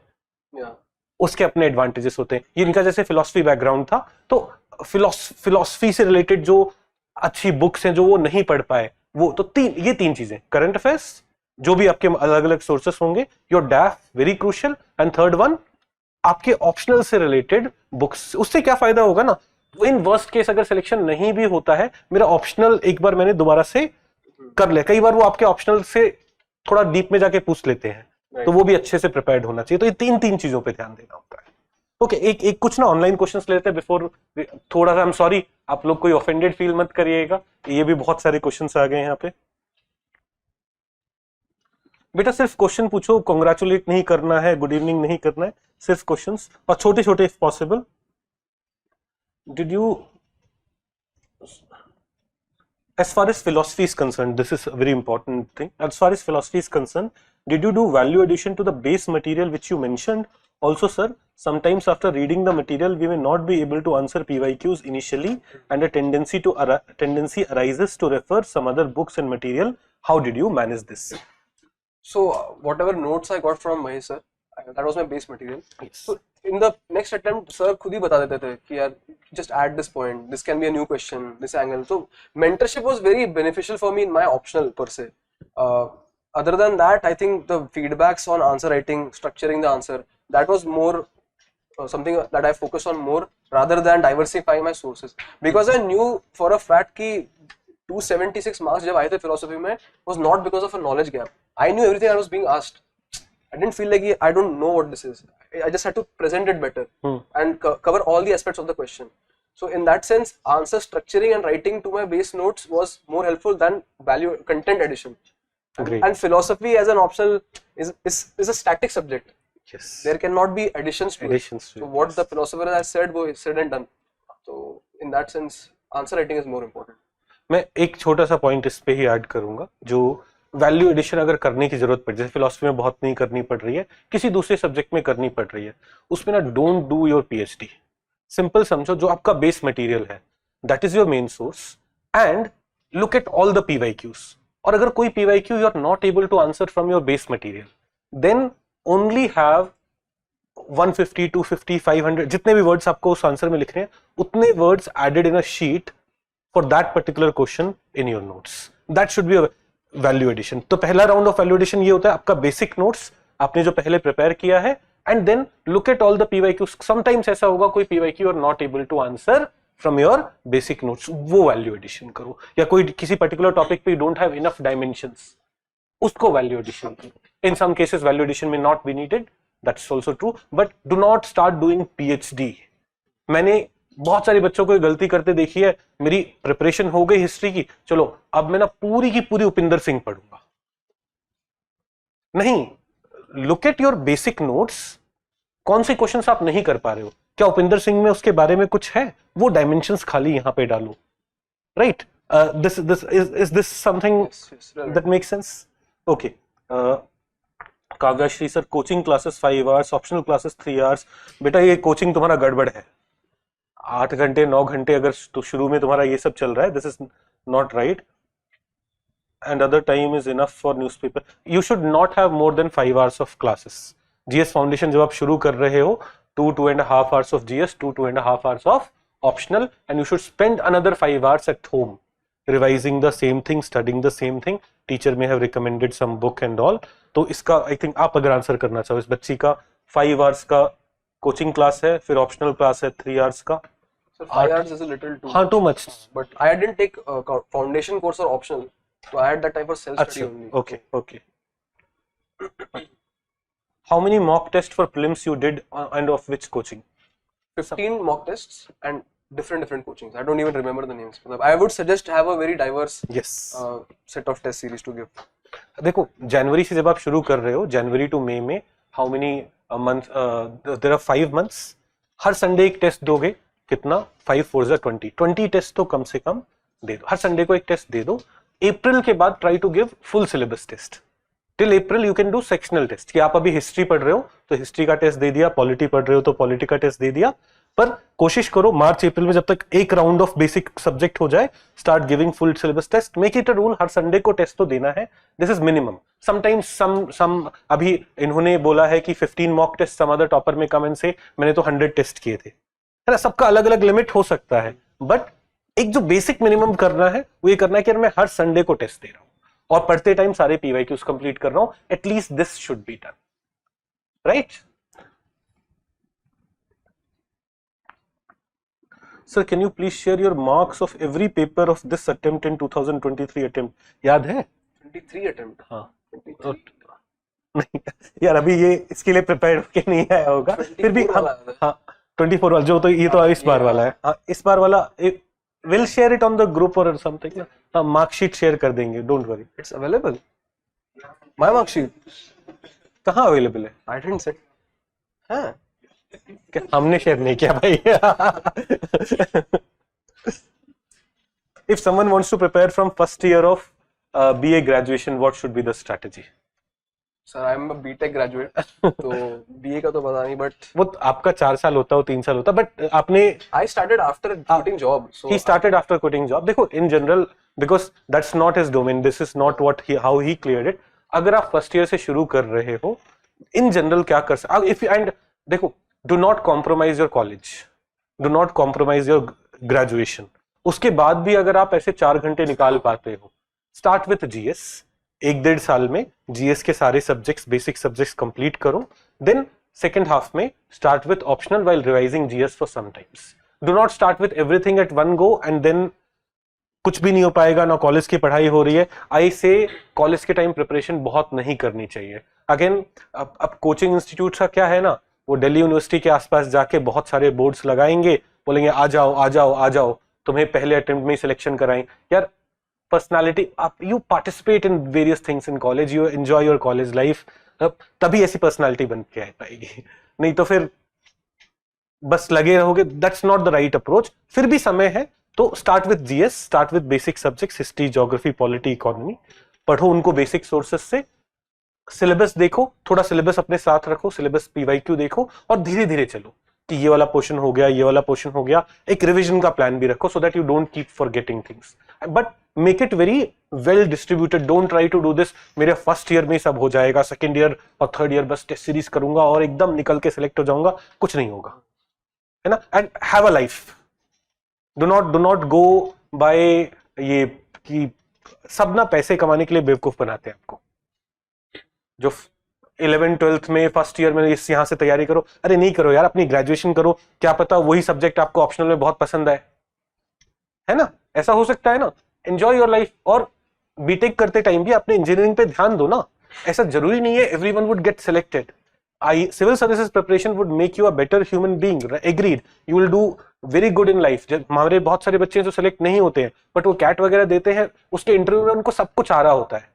B: उसके अपने advantages होते हैं. ये इनका जैसे philosophy background था, तो philosophy से related जो अच्छी books हैं जो वो नहीं पढ़ पाए, वो तो ये 3 चीजें. करंट अफेयर्स, जो भी आपके अलग अलग सोर्सेस होंगे, your डैफ very crucial, and third one आपके ऑप्शनल से रिलेटेड बुक्स. उससे क्या फायदा होगा ना, इन वर्स्ट केस अगर सिलेक्शन नहीं भी होता है, मेरा ऑप्शनल एक बार मैंने दोबारा से कर लिया. कई बार वो आपके ऑप्शनल से थोड़ा डीप में जाके पूछ लेते हैं, तो वो भी अच्छे से प्रिपेयर्ड होना चाहिए. तो ये 3 चीजों पे ध्यान देना होता है. ओके. एक कुछ ना ऑनलाइन क्वेश्चंस लेते हैं बिफोर. थोड़ा सा आई एम सॉरी, आप लोग कोई ऑफेंडेड फील मत करिएगा. ये भी बहुत सारे क्वेश्चंस आ गए यहाँ पे. बेटा सिर्फ क्वेश्चन पूछो, कॉन्ग्रेचुलेट नहीं करना है, गुड इवनिंग नहीं करना है, सिर्फ क्वेश्चंस, और छोटे छोटे if possible. Did you, as far as philosophy is concerned, this is a very important thing. As far as philosophy is concerned, did you do value addition to the base material which you mentioned? Also, sir, sometimes after reading the material we may not be able to answer PYQs initially and a tendency arises to refer some other books and material. How did you manage this?
A: So whatever notes I got from Mahesh sir, that was my base material.
B: Yes.
A: So in the next attempt sir खुद ही बता देते थे कि यार just add this point, this can be a new question, this angle. So mentorship was very beneficial for me in my optional per se. Other than that, I think the feedbacks on answer writing, structuring the answer, that was more something that I focused on more rather than diversifying my sources, because I knew for a fact कि 276 marks जब आए थे philosophy में was not because of a knowledge gap. I knew everything I was being asked. I didn't feel like I don't know what this is. I just had to present it better and cover all the aspects of the question. So in that sense, answer structuring and writing to my base notes was more helpful than value content addition.
B: Great.
A: And philosophy as an optional is a static subject.
B: Yes.
A: There cannot be additions to it. So what the philosopher has said, वो said and done. So in that sense, answer writing is more important.
B: मैं एक छोटा सा point इस पे ही add करूंगा, जो value addition अगर करने की जरूरत पड़े, जैसे फिलॉसफी में बहुत नहीं करनी पड़ रही है, किसी दूसरे सब्जेक्ट में करनी पड़ रही है, उसमें ना don't do your PhD. Simple समझो, जो आपका बेस मटेरियल है that is your main source and look at all the PYQs. और अगर कोई PYQ you are not able to answer from your base material, then only have 150, 250, 500 जितने भी words आपको उस आंसर में लिख रहे हैं, उतने words added in a sheet for that particular question in your notes. That should be a value addition. तो पहला राउंड ऑफ वैल्यू एडिशन ये होता है, आपका बेसिक नोट्स आपने जो पहले प्रिपेयर किया है, and then look at all the PYQs. Sometimes ऐसा होगा कोई PYQ are not able to answer from your basic notes, वो वैल्यू एडिशन करो. या कोई किसी पर्टिकुलर टॉपिक पे you don't have enough dimensions, उसको वैल्यू एडिशन करो. In some cases value addition में not be needed, that's also true, but do not start doing PhD. मैंने बहुत सारे बच्चों को ये गलती करते देखी है. मेरी प्रिपरेशन हो गई हिस्ट्री की, चलो अब मैं ना पूरी की पूरी उपिंदर सिंह पढ़ूंगा. नहीं, look at your basic notes. कौन से क्वेश्चंस आप नहीं कर पा रहे हो, क्या उपिंदर सिंह में उसके बारे में कुछ है, वो डायमेंशंस खाली यहां पे डालो. Right? This is this something that makes sense? Okay. Kavyashree sir, coaching classes 5 hours, optional classes 3 hours. बेटा ये कोचिंग तुम्हारा गड़बड़ है. 8 घंटे 9 घंटे अगर तो शुरू में तुम्हारा ये सब चल रहा है, this is not right. And other time is enough for newspaper. You should not have more than 5 hours of classes. GS foundation जब आप शुरू कर रहे हो, 2.5 hours of GS, 2.5 hours of optional, and you should spend another 5 hours at home revising the same thing, studying the same thing. Teacher may have recommended some book and all. तो इसका I think आप अगर answer करना चाहो, इस बच्ची का 5 hours का कोचिंग क्लास है, फिर ऑप्शनल क्लास है 3 आवर्स का.
A: So 5 hours is a little too
B: हाँ, too much.
A: But I didn't take foundation course or optional, so I had that type of self study only.
B: Okay, okay. How many mock tests for prelims you did and of which coaching?
A: 15 mock tests and different coachings. I don't even remember the names. I would suggest have a very diverse set of test series to give.
B: देखो, जनवरी से जब आप शुरू कर रहे हो, जनवरी to मई में how many months? There are 5 months. Her Sunday एक टेस्ट दोगे, कितना? 5 4 जा 20 टेस्ट तो कम से कम दे दो. हर संडे को एक टेस्ट दे दो. अप्रैल के बाद try to give full syllabus test. Till April you can do sectional test, कि आप अभी हिस्ट्री पढ़ रहे हो तो हिस्ट्री का टेस्ट दे दिया, पॉलिटी पढ़ रहे हो तो पॉलिटी का टेस्ट दे दिया. पर कोशिश करो मार्च अप्रैल में जब तक एक राउंड ऑफ बेसिक सब्जेक्ट हो जाए, start giving full syllabus test. Make it a rule, हर संडे को टेस्ट तो देना है. This is minimum. Sometimes some अभी इन्होंने बोला है कि 15 mock test some other topper में कम एंड से, मैंने तो 100 टेस्ट किए थे, है ना. सबका अलग अलग लिमिट हो सकता है, बट एक जो बेसिक मिनिमम करना है वो ये करना है कि मैं हर संडे को टेस्ट दे रहा हूं और पढ़ते टाइम सारे पीवाईक्यूज कंप्लीट कर रहा हूं. At least this should be done. Right? Sir, can you please share your marks of every paper of this attempt in 2023 attempt? याद है?
A: 23 अटेम्प्ट.
B: हाँ. नहीं यार, अभी ये इसके लिए प्रिपेयर होके नहीं आया होगा, फिर भी हाँ 24 वाला जो, तो ये तो इस बार वाला है. हाँ, इस बार वाला will share it on the group और समथिंग. हाँ, मार्कशीट शेयर कर देंगे, don't worry.
A: It's available. My mark sheet.
B: कहाँ अवेलेबल है?
A: I didn't say. हाँ.
B: हमने शेयर नहीं किया भाई. If someone wants to prepare from first year of BA graduation, what should be the strategy?
A: Sir I am a BTech graduate, तो BA का तो पता नहीं, बट
B: वो आपका 4 साल होता हो 3 साल होता, बट आपने
A: I started after quitting job, so
B: he started after quitting job. देखो in general, because that's not his domain, this is not what how he cleared it. अगर आप फर्स्ट ईयर से शुरू कर रहे हो, in general क्या कर सकते, if and देखो, do not compromise your college, do not compromise your graduation. उसके बाद भी अगर आप ऐसे 4 घंटे निकाल पाते हो, start with GS, 1-1.5 साल में GS के सारे सब्जेक्ट्स, बेसिक सब्जेक्ट्स कंप्लीट करो, then second half में start with optional while revising GS for some times. Do not start with everything at one go and then कुछ भी नहीं हो पाएगा, ना कॉलेज की पढ़ाई हो रही है. आई से कॉलेज के टाइम प्रिपरेशन बहुत नहीं करनी चाहिए. अगेन अब कोचिंग इंस्टीट्यूट का क्या है ना, वो दिल्ली यूनिवर्सिटी के आसपास जाके बहुत सारे बोर्ड्स लगाएंगे, बोलेंगे आ जाओ आ जाओ आ जाओ, तुम्हें पहले अटेम्प्ट में ही सिलेक्शन कराएंगे. यार पर्सनालिटी, आप you participate in various things in college, you enjoy your college life, तभी ऐसी पर्सनालिटी बन के आ पाएगी. नहीं तो फिर बस लगे रहोगे, that's not the right approach. फिर भी समय है तो start with GS, start with basic subjects, history, geography, polity, economy, पढ़ो उनको बेसिक सोर्सेस से. सिलेबस देखो, थोड़ा सिलेबस अपने साथ रखो, सिलेबस पीवाईक्यू देखो और धीरे धीरे चलो कि ये वाला पोर्शन हो गया, ये वाला पोर्शन हो गया. एक रिवीजन का प्लान भी रखो so that you don't keep forgetting things, but make it very well distributed. Don't try to do this मेरे फर्स्ट ईयर में सब हो जाएगा, सेकेंड ईयर और थर्ड ईयर बस टेस्ट सीरीज करूंगा और एकदम निकल के सिलेक्ट हो जाऊंगा. कुछ नहीं होगा, है ना. And have a life. Do not go by ये कि सब ना पैसे कमाने के लिए बेवकूफ बनाते हैं आपको. जो 11th-12th में फर्स्ट ईयर में इस यहाँ से तैयारी करो, अरे नहीं करो यार, अपनी ग्रेजुएशन करो, क्या पता वही सब्जेक्ट आपको ऑप्शनल में बहुत पसंद आए, है ना. ऐसा हो सकता है ना. Enjoy your life. और बीटेक करते टाइम भी अपने इंजीनियरिंग पे ध्यान दो ना. ऐसा जरूरी नहीं है everyone would get selected. Civil services preparation would make you a better human being, agreed. You will do very good in life. हमारे बहुत सारे बच्चे जो सिलेक्ट नहीं होते हैं बट वो कैट वगैरह देते हैं, उसके इंटरव्यू में उनको सब कुछ आ रहा होता है.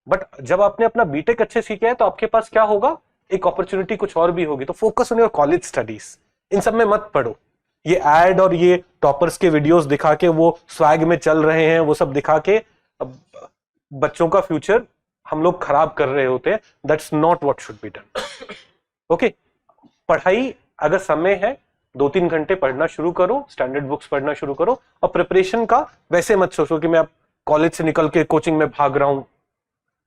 B: बट जब आपने अपना बीटेक अच्छे सीखा है तो आपके पास क्या होगा, एक अपॉर्चुनिटी कुछ और भी होगी. तो focus on your college studies. इन सब में मत पढ़ो. ये एड और ये टॉपर्स के वीडियोस दिखा के, वो स्वैग में चल रहे हैं, वो सब दिखा के बच्चों का फ्यूचर हम लोग खराब कर रहे होते हैं. That's not what should be done. Okay, पढ़ाई अगर समय है 2-3 घंटे पढ़ना शुरू करो, स्टैंडर्ड बुक्स पढ़ना शुरू करो. और प्रिपरेशन का वैसे मत सोचो कि मैं अब कॉलेज से निकल के कोचिंग में भाग रहा हूं,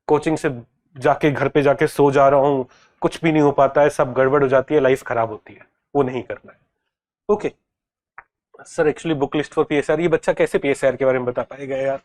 B: कोचिंग से जाके घर पे जाके सो जा रहा हूं, कुछ भी नहीं हो पाता है, सब गड़बड़ हो जाती है, लाइफ खराब होती है. वो नहीं करना है. Okay sir, actually book list for PSR. ये बच्चा कैसे पीएसआर के बारे में बता पाएगा यार.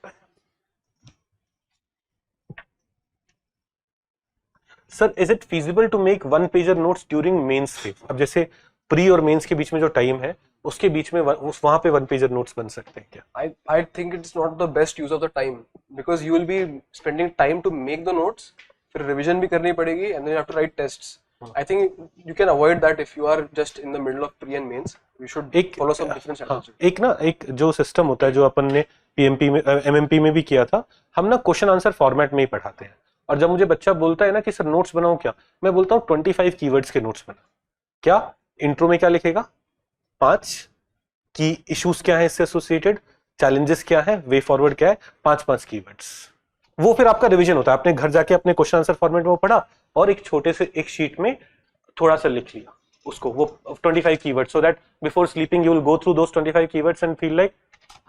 B: Sir, is it feasible to make 1-pager notes during mains phase. अब जैसे प्री और मेंस के बीच में जो टाइम है उसके बीच में वहां पे 1-pager नोट्स बन सकते हैं क्या?
A: I think it's not the best use of the time, because you will be spending time to make the notes, फिर revision भी करनी पड़ेगी and then you have to write tests. I think you can avoid that if you are just in the middle of pre and mains. You should follow some different strategy.
B: एक जो system होता है जो अपन ने PMP में MMP में भी किया था, हम ना क्वेश्चन आंसर फॉर्मेट में ही पढ़ाते हैं. और जब मुझे बच्चा बोलता है ना कि सर नोट्स बनाओ क्या, मैं बोलता हूँ 25 कीवर्ड्स के नोट्स बना. क्या इंट्रो में क्या लिखेगा, 5 की इश्यूज क्या है इससे एसोसिएटेड, चैलेंजेस क्या है, वे फॉरवर्ड क्या है, 5 कीवर्ड्स. वो फिर आपका रिवीजन होता है. आपने घर जाके अपने क्वेश्चन आंसर फॉर्मेट में वो पढ़ा और एक छोटे से एक शीट में थोड़ा सा लिख लिया उसको, वो 25 keyword, so that before sleeping you will go through those 25 keywords and feel like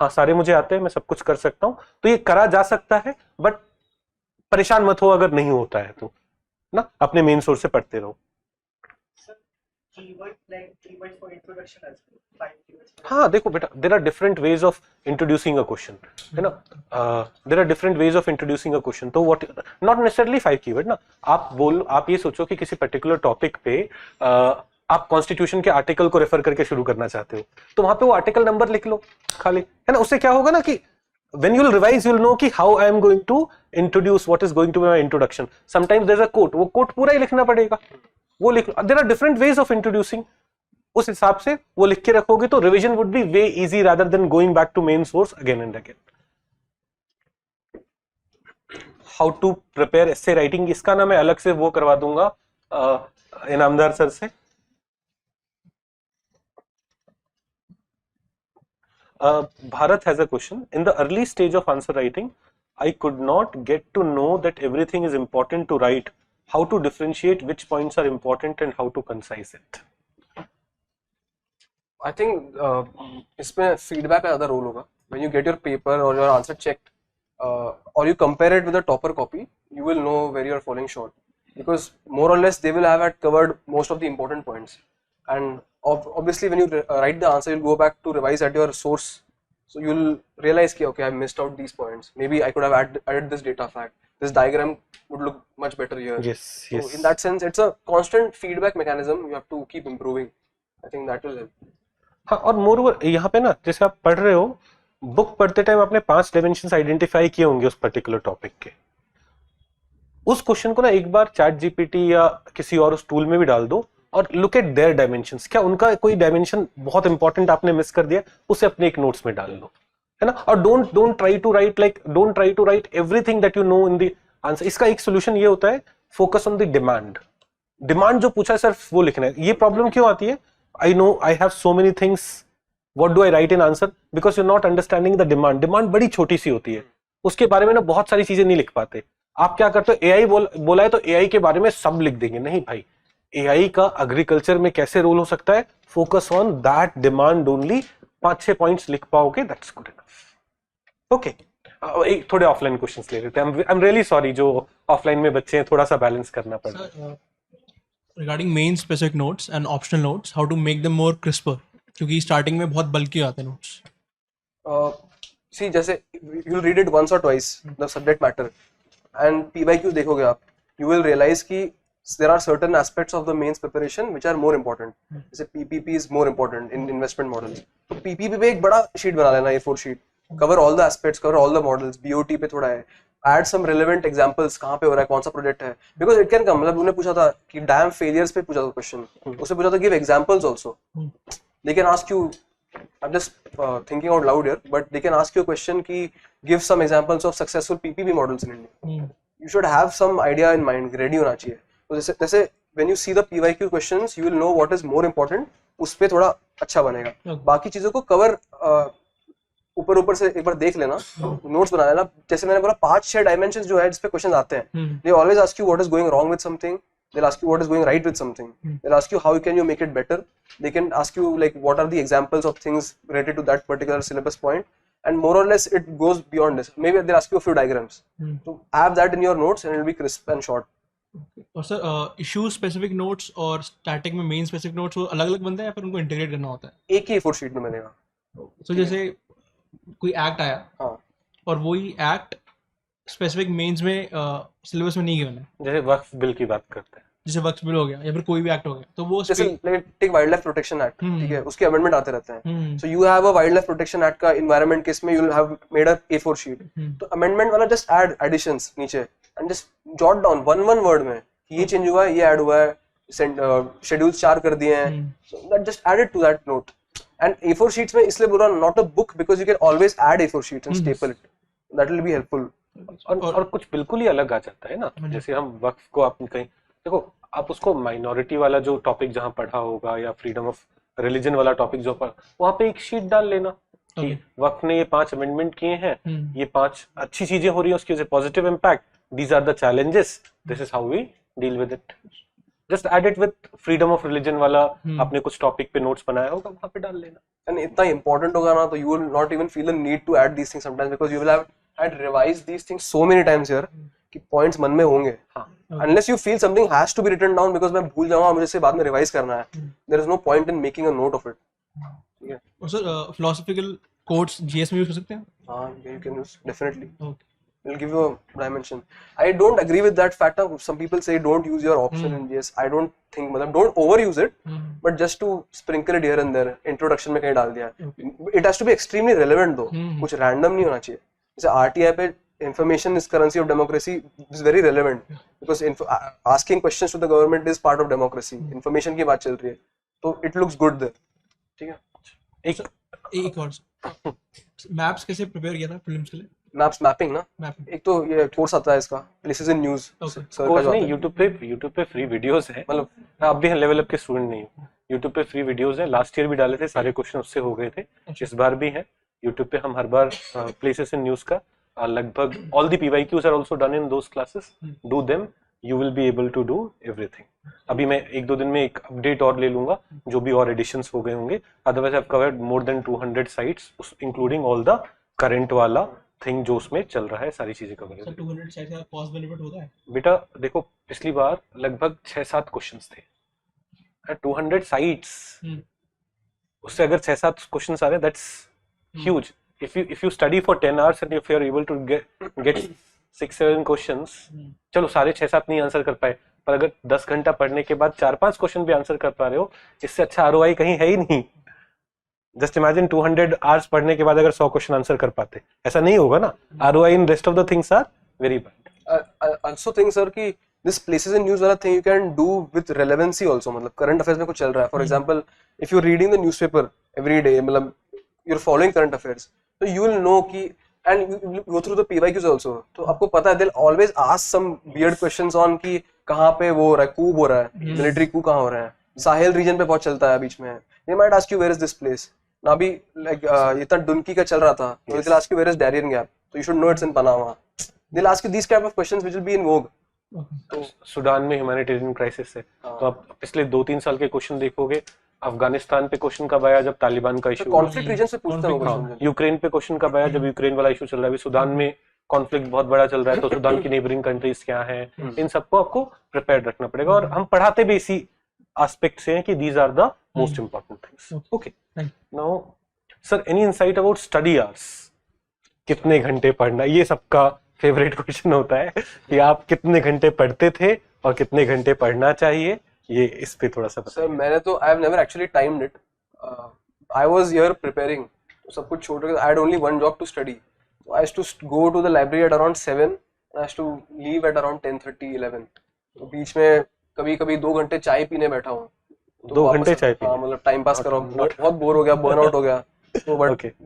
B: हाँ सारे मुझे आते हैं, मैं सब कुछ कर सकता हूं. तो ये करा जा सकता है, बट परेशान मत हो अगर नहीं होता है तो ना, अपने मेन सोर्स से पढ़ते रहो. हाँ देखो बेटा, there are different ways of introducing a question, है ना. There are different ways of introducing a question. तो व्हाट, नॉट नेसेसरली 5 कीवर्ड ना. आप ये सोचो कि किसी पर्टिकुलर टॉपिक पे आप कॉन्स्टिट्यूशन के आर्टिकल को रेफर करके शुरू करना चाहते हो, तो वहां पे वो आर्टिकल नंबर लिख लो खाली, है ना. उससे क्या होगा ना कि when you will revise you will know कि how I am going to introduce, what is going to be my introduction. Sometimes there's a quote, वो quote पूरा ही लिखना पड़ेगा, वो लिख. there are different ways of introducing. उस हिसाब से वो लिख के रखोगे तो revision would be way easy rather than going back to main source again and again. How to prepare essay writing, इसका ना मैं अलग से वो करवा दूंगा इनामदार सर से. Bharat has a question. In the early stage of answer writing, I could not get to know that everything is important to write, how to differentiate which points are important and how to concise it.
A: I think इसमें feedback का ज़्यादा role होगा. When you get your paper or your answer checked, or you compare it with a topper copy, you will know where you are falling short. Because more or less they will have had covered most of the important points, and obviously when you write the answer, you'll go back to revise at your source, so you'll realize कि okay, I missed out these points, maybe I could have added this data fact, this diagram would look much better here.
B: Yes,
A: So
B: yes.
A: in that sense it's a constant feedback mechanism, you have to keep improving. I think that will help.
B: हाँ, और moreover यहाँ पे ना जैसे आप पढ़ रहे हो, बुक पढ़ते टाइम आपने 5 डायमेंशंस आइडेंटिफाई किए होंगे उस पर्टिकुलर टॉपिक के. उस क्वेश्चन को ना एक बार चैट जीपीटी या किसी और उस टूल में भी डाल दो और लुक एट देयर डायमेंशंस. क्या उनका कोई डायमेंशन बहुत इंपॉर्टेंट आपने मिस कर दिया, उसे अपने एक नोट्स में डाल लो, है ना. और don't try to write everything that you know in the answer. इसका एक सोल्यूशन ये होता है, फोकस ऑन द डिमांड जो पूछा है सिर्फ वो लिखना है. ये प्रॉब्लम क्यों आती है? I know I have so many things, what do I right in answer, because you not understanding the demand बड़ी छोटी सी होती है, उसके बारे में ना बहुत सारी चीजें नहीं लिख पाते. आप क्या करते हो, एआई बोला है तो एआई के बारे में सब लिख देंगे. नहीं भाई, एआई का एग्रीकल्चर में कैसे रोल हो सकता है, focus on that demand only. 5-6 points लिख पाओगे, दैट्स गुड इनफ. ओके, एक थोड़े ऑफलाइन क्वेश्चंस ले लेते हैं. आई एम रियली सॉरी, जो ऑफलाइन में बच्चे हैं थोड़ा सा बैलेंस करना पड़ेगा.
J: Regarding main specific notes and optional notes, how to make them more crisper, क्योंकि स्टार्टिंग में बहुत बल्कि आते हैं नोट्स.
A: See, जैसे you'll read it once or twice the subject matter, and PYQ देखोगे आप, you will realize कि there are certain aspects of the mains preparation which are more important. जैसे PPP is more important in investment models. तो PPP पे एक बड़ा sheet बना लेना, A4 sheet, cover all the aspects, cover all the models. BOT पे थोड़ा है, add some relevant examples, कहाँ पे हो रहा है, कौन सा प्रोजेक्ट है, because it can come. मतलब उन्हें पूछा था कि डैम फेलियर्स पे पूछा था क्वेश्चन, उससे पूछा था give examples also. They can ask you, I'm just thinking out loud here, but they can ask you a question ki give some examples of successful PPP models in India. You should have some idea in mind, ready होना चाहिए. तो जैसे when you see the PYQ questions, you will know what is more important, उस पे थोड़ा अच्छा बनेगा. बाकी चीजों को कवर ऊपर से एक बार देख लेना, नोट्स बना लेना. जैसे मैंने बोला 5-6 डायमेंशंस जो है जिस पे क्वेश्चन आते हैं, they always ask you what is going wrong with something. They'll ask you what is going right with something. They'll ask you how can you make it better. They can ask you like what are the examples of things related to that particular syllabus point, and more or less it goes beyond this. Maybe they'll ask you a few diagrams. So have that in your notes and it'll be crisp and short.
J: और sir issue specific notes और static में main specific notes वो अलग अलग बनते हैं या फिर उनको इंटीग्रेट करना होता है?
A: एक ही A4 शीट में बनेगा.
J: तो जैसे कोई एक्ट आया,
A: हाँ,
J: और वही एक्ट स्पेसिफिक मेंस में सिलेबस में नहीं गिवन है,
B: जैसे वक्फ बिल की बात करते हैं,
J: जैसे वक्फ बिल हो गया या फिर कोई भी एक्ट हो गया, तो वो
A: जैसे take wildlife protection act, ठीक है, उसके अमेंडमेंट आते रहते हैं. So you have a wildlife protection act का एनवायरनमेंट केस में you will have made a A4 sheet. तो अमेंडमेंट वाला जस्ट ऐड एडिशंस नीचे and just jot down one word में कि ये चेंज हुआ है, ये ऐड हुआ है, शेड्यूल्स 4 कर दिए हैं. So that just add it to that note. And A4 sheets में इसलिए बोल रहा हूं, not a book, because you can always add A4 sheets and staple it. That will be helpful.
B: और कुछ बिल्कुल ही अलग आ जाता है ना. जैसे हम वक्फ को आप कहीं देखो, आप उसको माइनॉरिटी वाला जो टॉपिक जहाँ पढ़ा होगा या फ्रीडम ऑफ रिलीजन वाला टॉपिक जो पढ़ा, वहाँ पे एक शीट डाल लेना कि वक्फ ने ये 5 अमेंडमेंट किए हैं, ये 5 अच्छी चीजें हो रही है, उसकी वजह से positive impact, these are the challenges, this is how we deal with it. Just add it with freedom of religion वाला आपने कुछ टॉपिक पे नोट्स बनाया होगा, वहाँ पे डाल लेना.
A: एंड इतना इंपॉर्टेंट होगा ना, तो you will not even feel the need to add these things sometimes, because you will have had revised these things so many times here कि points मन में होंगे. Unless you feel something has to be written down because मैं भूल जाऊंगा, मुझे इसे बाद में revise करना है, there is no point in making a note of it. ठीक है.
J: और सर philosophical quotes GS में यूज कर सकते हैं?
A: हाँ, you can use definitely.
J: Okay.
A: It'll give you a dimension. I don't agree with that fact. Some people say don't use your option in GS. I don't think, मतलब don't overuse it, but just to sprinkle it here and there. Introduction में कहीं डाल दिया. It has to be extremely relevant though. कुछ random नहीं होना चाहिए. जैसे RTI पे information is currency of democracy is very relevant because asking questions to the government is part of democracy. Information की बात चल रही है, तो it looks good there. ठीक है.
J: एक और मैप्स कैसे प्रिपेयर किया था प्रीलिम्स के लिए?
A: मैप्स मैपिंग ना, एक तो ये कोर्स आता है इसका, प्लेसेस इन न्यूज़.
B: कोर्स नहीं, यूट्यूब पे फ्री वीडियोस हैं. मतलब आप भी लेवल अप के स्टूडेंट नहीं हो, यूट्यूब पे फ्री वीडियोस हैं. लास्ट ईयर भी डाले थे, सारे क्वेश्चन उससे हो गए थे, इस बार भी हैं यूट्यूब पे. हम हर बार प्लेसेस इन न्यूज़ का लगभग all the PYQs are also done in those classes. Do them, you will be able to do everything. अभी मैं 1-2 दिन में एक अपडेट और ले लूंगा जो भी और एडिशंस हो गए होंगे. Otherwise I have covered more than 200 sites including all the current वाला थिंग जो उसमें चल रहा है, सारी चीजें कवर
J: सर 200 साइड का कॉस्ट बेनिफिट होता है?
B: बेटा देखो पिछली बार लगभग 6-7 क्वेश्चंस थे, 200 साइट्स, उससे अगर 6-7 क्वेश्चंस आ रहे that's huge. if you study for 10 hours and if you are able to get 6-7 questions, चलो सारे 6-7 नहीं आंसर कर पाए, पर अगर 10 घंटा पढ़ने के बाद 4-5 क्वेश्चन भी आंसर कर पा रहे हो, इससे अच्छा ROI कहीं है ही नहीं. जस्ट इमेजिन 200 आवर्स पढ़ने के बाद अगर 100 क्वेश्चन आंसर कर पाते, ऐसा नहीं होगा ना. ROI in rest of the things are very bad.
A: I also think sir कि this places in news वाला thing you can do with relevancy also. मतलब current affairs में कुछ चल रहा है, for example if you're reading the newspaper every day, मतलब you're following current affairs, so you will know कि and you go through the PYQs also, तो आपको पता है they'll always ask some weird questions on कि कहाँ पे वो हो रहा है, coup हो रहा है, military coup कहाँ हो रहा है, साहेल region पे बहुत चलता है बीच में. They might ask you where is this place. ना अभी like इतना डुनकी का चल रहा था, तो they'll ask you where is Darien Gap, so you should know it's in Panama. They'll ask you these type of questions which will be in vogue.
B: तो Sudan में ह्यूमैनिटेरियन क्राइसिस है, तो आप पिछले 2-3 साल के क्वेश्चन देखोगे. अफगानिस्तान पे क्वेश्चन कब आया जब तालिबान का इशू,
A: कॉन्फ्लिक्ट रीजन से पूछते हैं क्वेश्चन.
B: यूक्रेन पे क्वेश्चन कब आया जब यूक्रेन वाला इशू चल रहा है. अभी सूडान में कॉन्फ्लिक्ट बहुत बड़ा चल रहा है, तो सूडान की नेबरिंग कंट्रीज क्या हैं, इन सबको आपको प्रिपेयर रखना पड़ेगा. और हम पढ़ाते भी इसी एस्पेक्ट से हैं कि these are the most important things. Okay, now sir any insight about study hours, कितने घंटे पढ़ना, ये सबका फेवरेट क्वेश्चन होता है कि आप कितने घंटे पढ़ते थे और कितने घंटे पढ़ना चाहिए, ये इस पे थोड़ा सा
A: सर. मैंने तो I have never actually timed it. I was here preparing, सब कुछ छोड़ के I had only one job to study. I used to go to the library at around 7 and I used to leave at around 10:30-11. तो बीच में कभी कभी 2 घंटे चाय पीने बैठा हूँ.
B: 2 घंटे चाय पीने,
A: मतलब टाइम पास करो, बहुत बोर हो गया, बर्नआउट हो गया. तो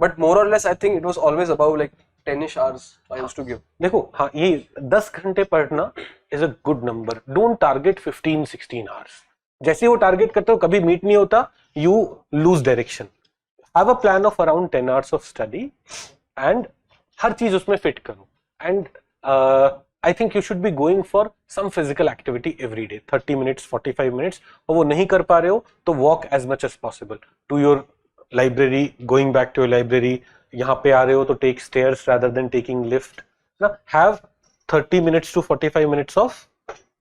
A: बट मोर और less I think it was always about like 10ish hours I used to give.
B: देखो हाँ, ये 10 घंटे पढ़ना is a good number. Don't target 15-16 hours. जैसे वो टारगेट करते हो कभी मीट नहीं होता, you lose direction. Have a plan of around 10 hours of study and हर चीज उसमें फिट करो. And I think you should be going for some physical activity every day, 30 minutes 45 minutes. और वो नहीं कर पा रहे हो तो walk as much as possible to your library, going back to your library. यहाँ पे आ रहे हो तो take stairs rather than taking lift. ना have 30 minutes to 45 minutes of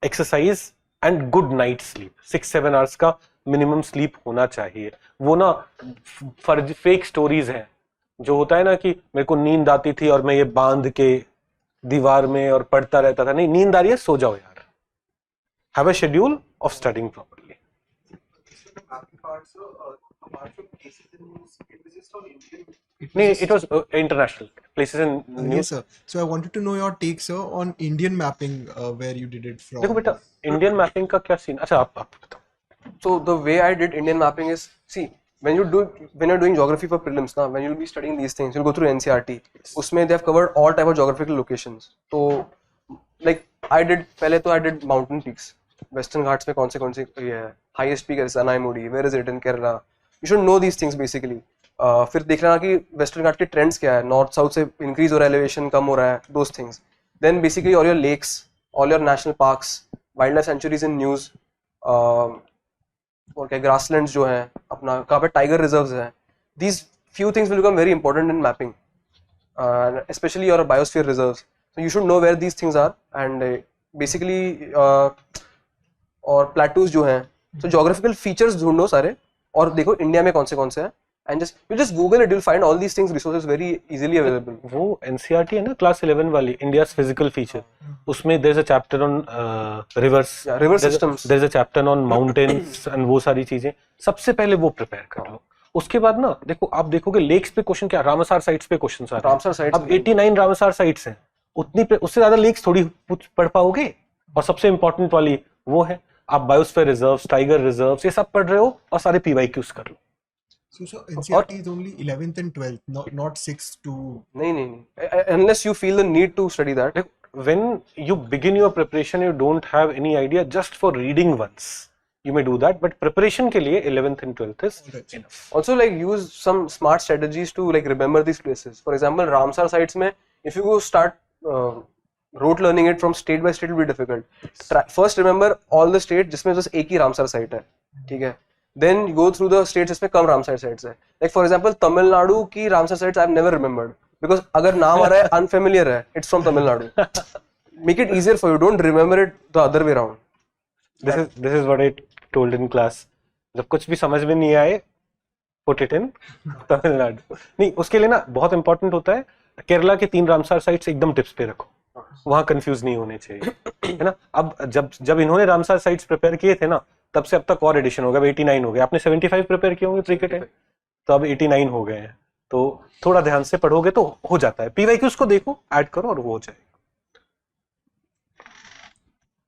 B: exercise and good night sleep. 6-7 hours का मिनिमम स्लीप होना चाहिए. वो ना फर्ज फेक स्टोरीज हैं जो होता है ना कि मेरे को नींद आती थी और मैं ये बांध के दीवार में और पढ़ता रहता था. नहीं, नींद आ रही है, सो जाओ यार. Have a schedule of studying properly. नहीं, it was international places in
D: Yes, sir. So I wanted to know your take, sir, on Indian mapping, where you did it from.
B: देखो बेटा, इंडियन मैपिंग का क्या scene. अच्छा आप बताओ.
A: So the way I did Indian mapping is, see, when you're doing geography for prelims now, when you'll be studying these things, you'll go through NCERT. उसमें they have covered all type of geographical locations. So like I did mountain peaks. Western Ghats में कौन से ये है, highest peak is Anaimudi, where is it in Kerala. You should know these things basically. फिर देख लेना कि western घाट के ट्रेंड्स क्या है, नॉर्थ साउथ से इंक्रीज हो रहा है, एलिवेशन कम हो रहा है, those things. Then basically all your lakes, all your national parks, wildlife sanctuaries in news, और क्या ग्रासलैंड्स जो हैं अपना, कहाँ पे टाइगर रिजर्व्स हैं. These few things will become very important in mapping, especially your biosphere reserves. So you should know where these things are. And basically और plateaus जो हैं, तो जोग्राफिकल फीचर्स ढूंढो सारे और देखो इंडिया में कौन से हैं. And you just Google it, you'll find all these things, resources very easily available.
B: वो NCERT है ना, क्लास 11 वाली, India's physical feature. उसमें there's a chapter on rivers,
A: river systems.
B: There's a chapter on mountains and वो सारी चीजें. सबसे पहले वो प्रिपेयर कर लो. उसके बाद ना देखो, आप देखोगे लेक्स पे क्वेश्चन क्या, रामसर साइट्स पे क्वेश्चन आ रहे हैं.
A: रामसर साइट्स,
B: अब 89 रामसर साइट्स हैं, उतनी पे उससे ज्यादा लेक्स थोड़ी पढ़ पाओगे. और सबसे इंपॉर्टेंट वाली वो है, आप बायोस्फीयर रिजर्व्स, टाइगर रिजर्व्स, ये सब पढ़ रहे हो और सारे PYQs कर लो.
D: So NCERT is only 11th and 12th, not 6th to.
A: नहीं. Unless you feel the need to study that.
B: When you begin your preparation, you don't have any idea. Just for reading once, you may do that. But preparation के लिए 11th and 12th is enough.
A: Also, like use some smart strategies to like remember these places. For example, Ramsar sites में if you go start rote learning it from state by state, it will be difficult. First remember all the states जिसमें बस एक ही Ramsar site है, ठीक है. Then you go through the states जिसमें कम Ramsar sites है. Like for example Tamil Nadu की Ramsar sites I've never remembered because अगर नाम आ रहा है unfamiliar है, it's from Tamil Nadu. Make it easier for you. Don't remember it the other way around.
B: This is what I told in class. जब कुछ भी समझ में नहीं आए, put it in तमिलनाडु. नहीं, उसके लिए ना बहुत इंपॉर्टेंट होता है केरला के 3 रामसर साइट्स एकदम टिप्स पे रखो, वहां कंफ्यूज नहीं होने चाहिए, है ना. अब जब इन्होंने रामसर साइट्स प्रिपेयर किए थे ना, तब से अब तक और एडिशन हो गया. 89 हो गए. आपने 75 प्रिपेयर किए होंगे प्री के टाइम, तो अब 89 हो गए हैं. तो थोड़ा ध्यान से पढ़ोगे तो हो जाता है. पीवाईक्यूज को देखो, ऐड करो और वो हो जाएगा.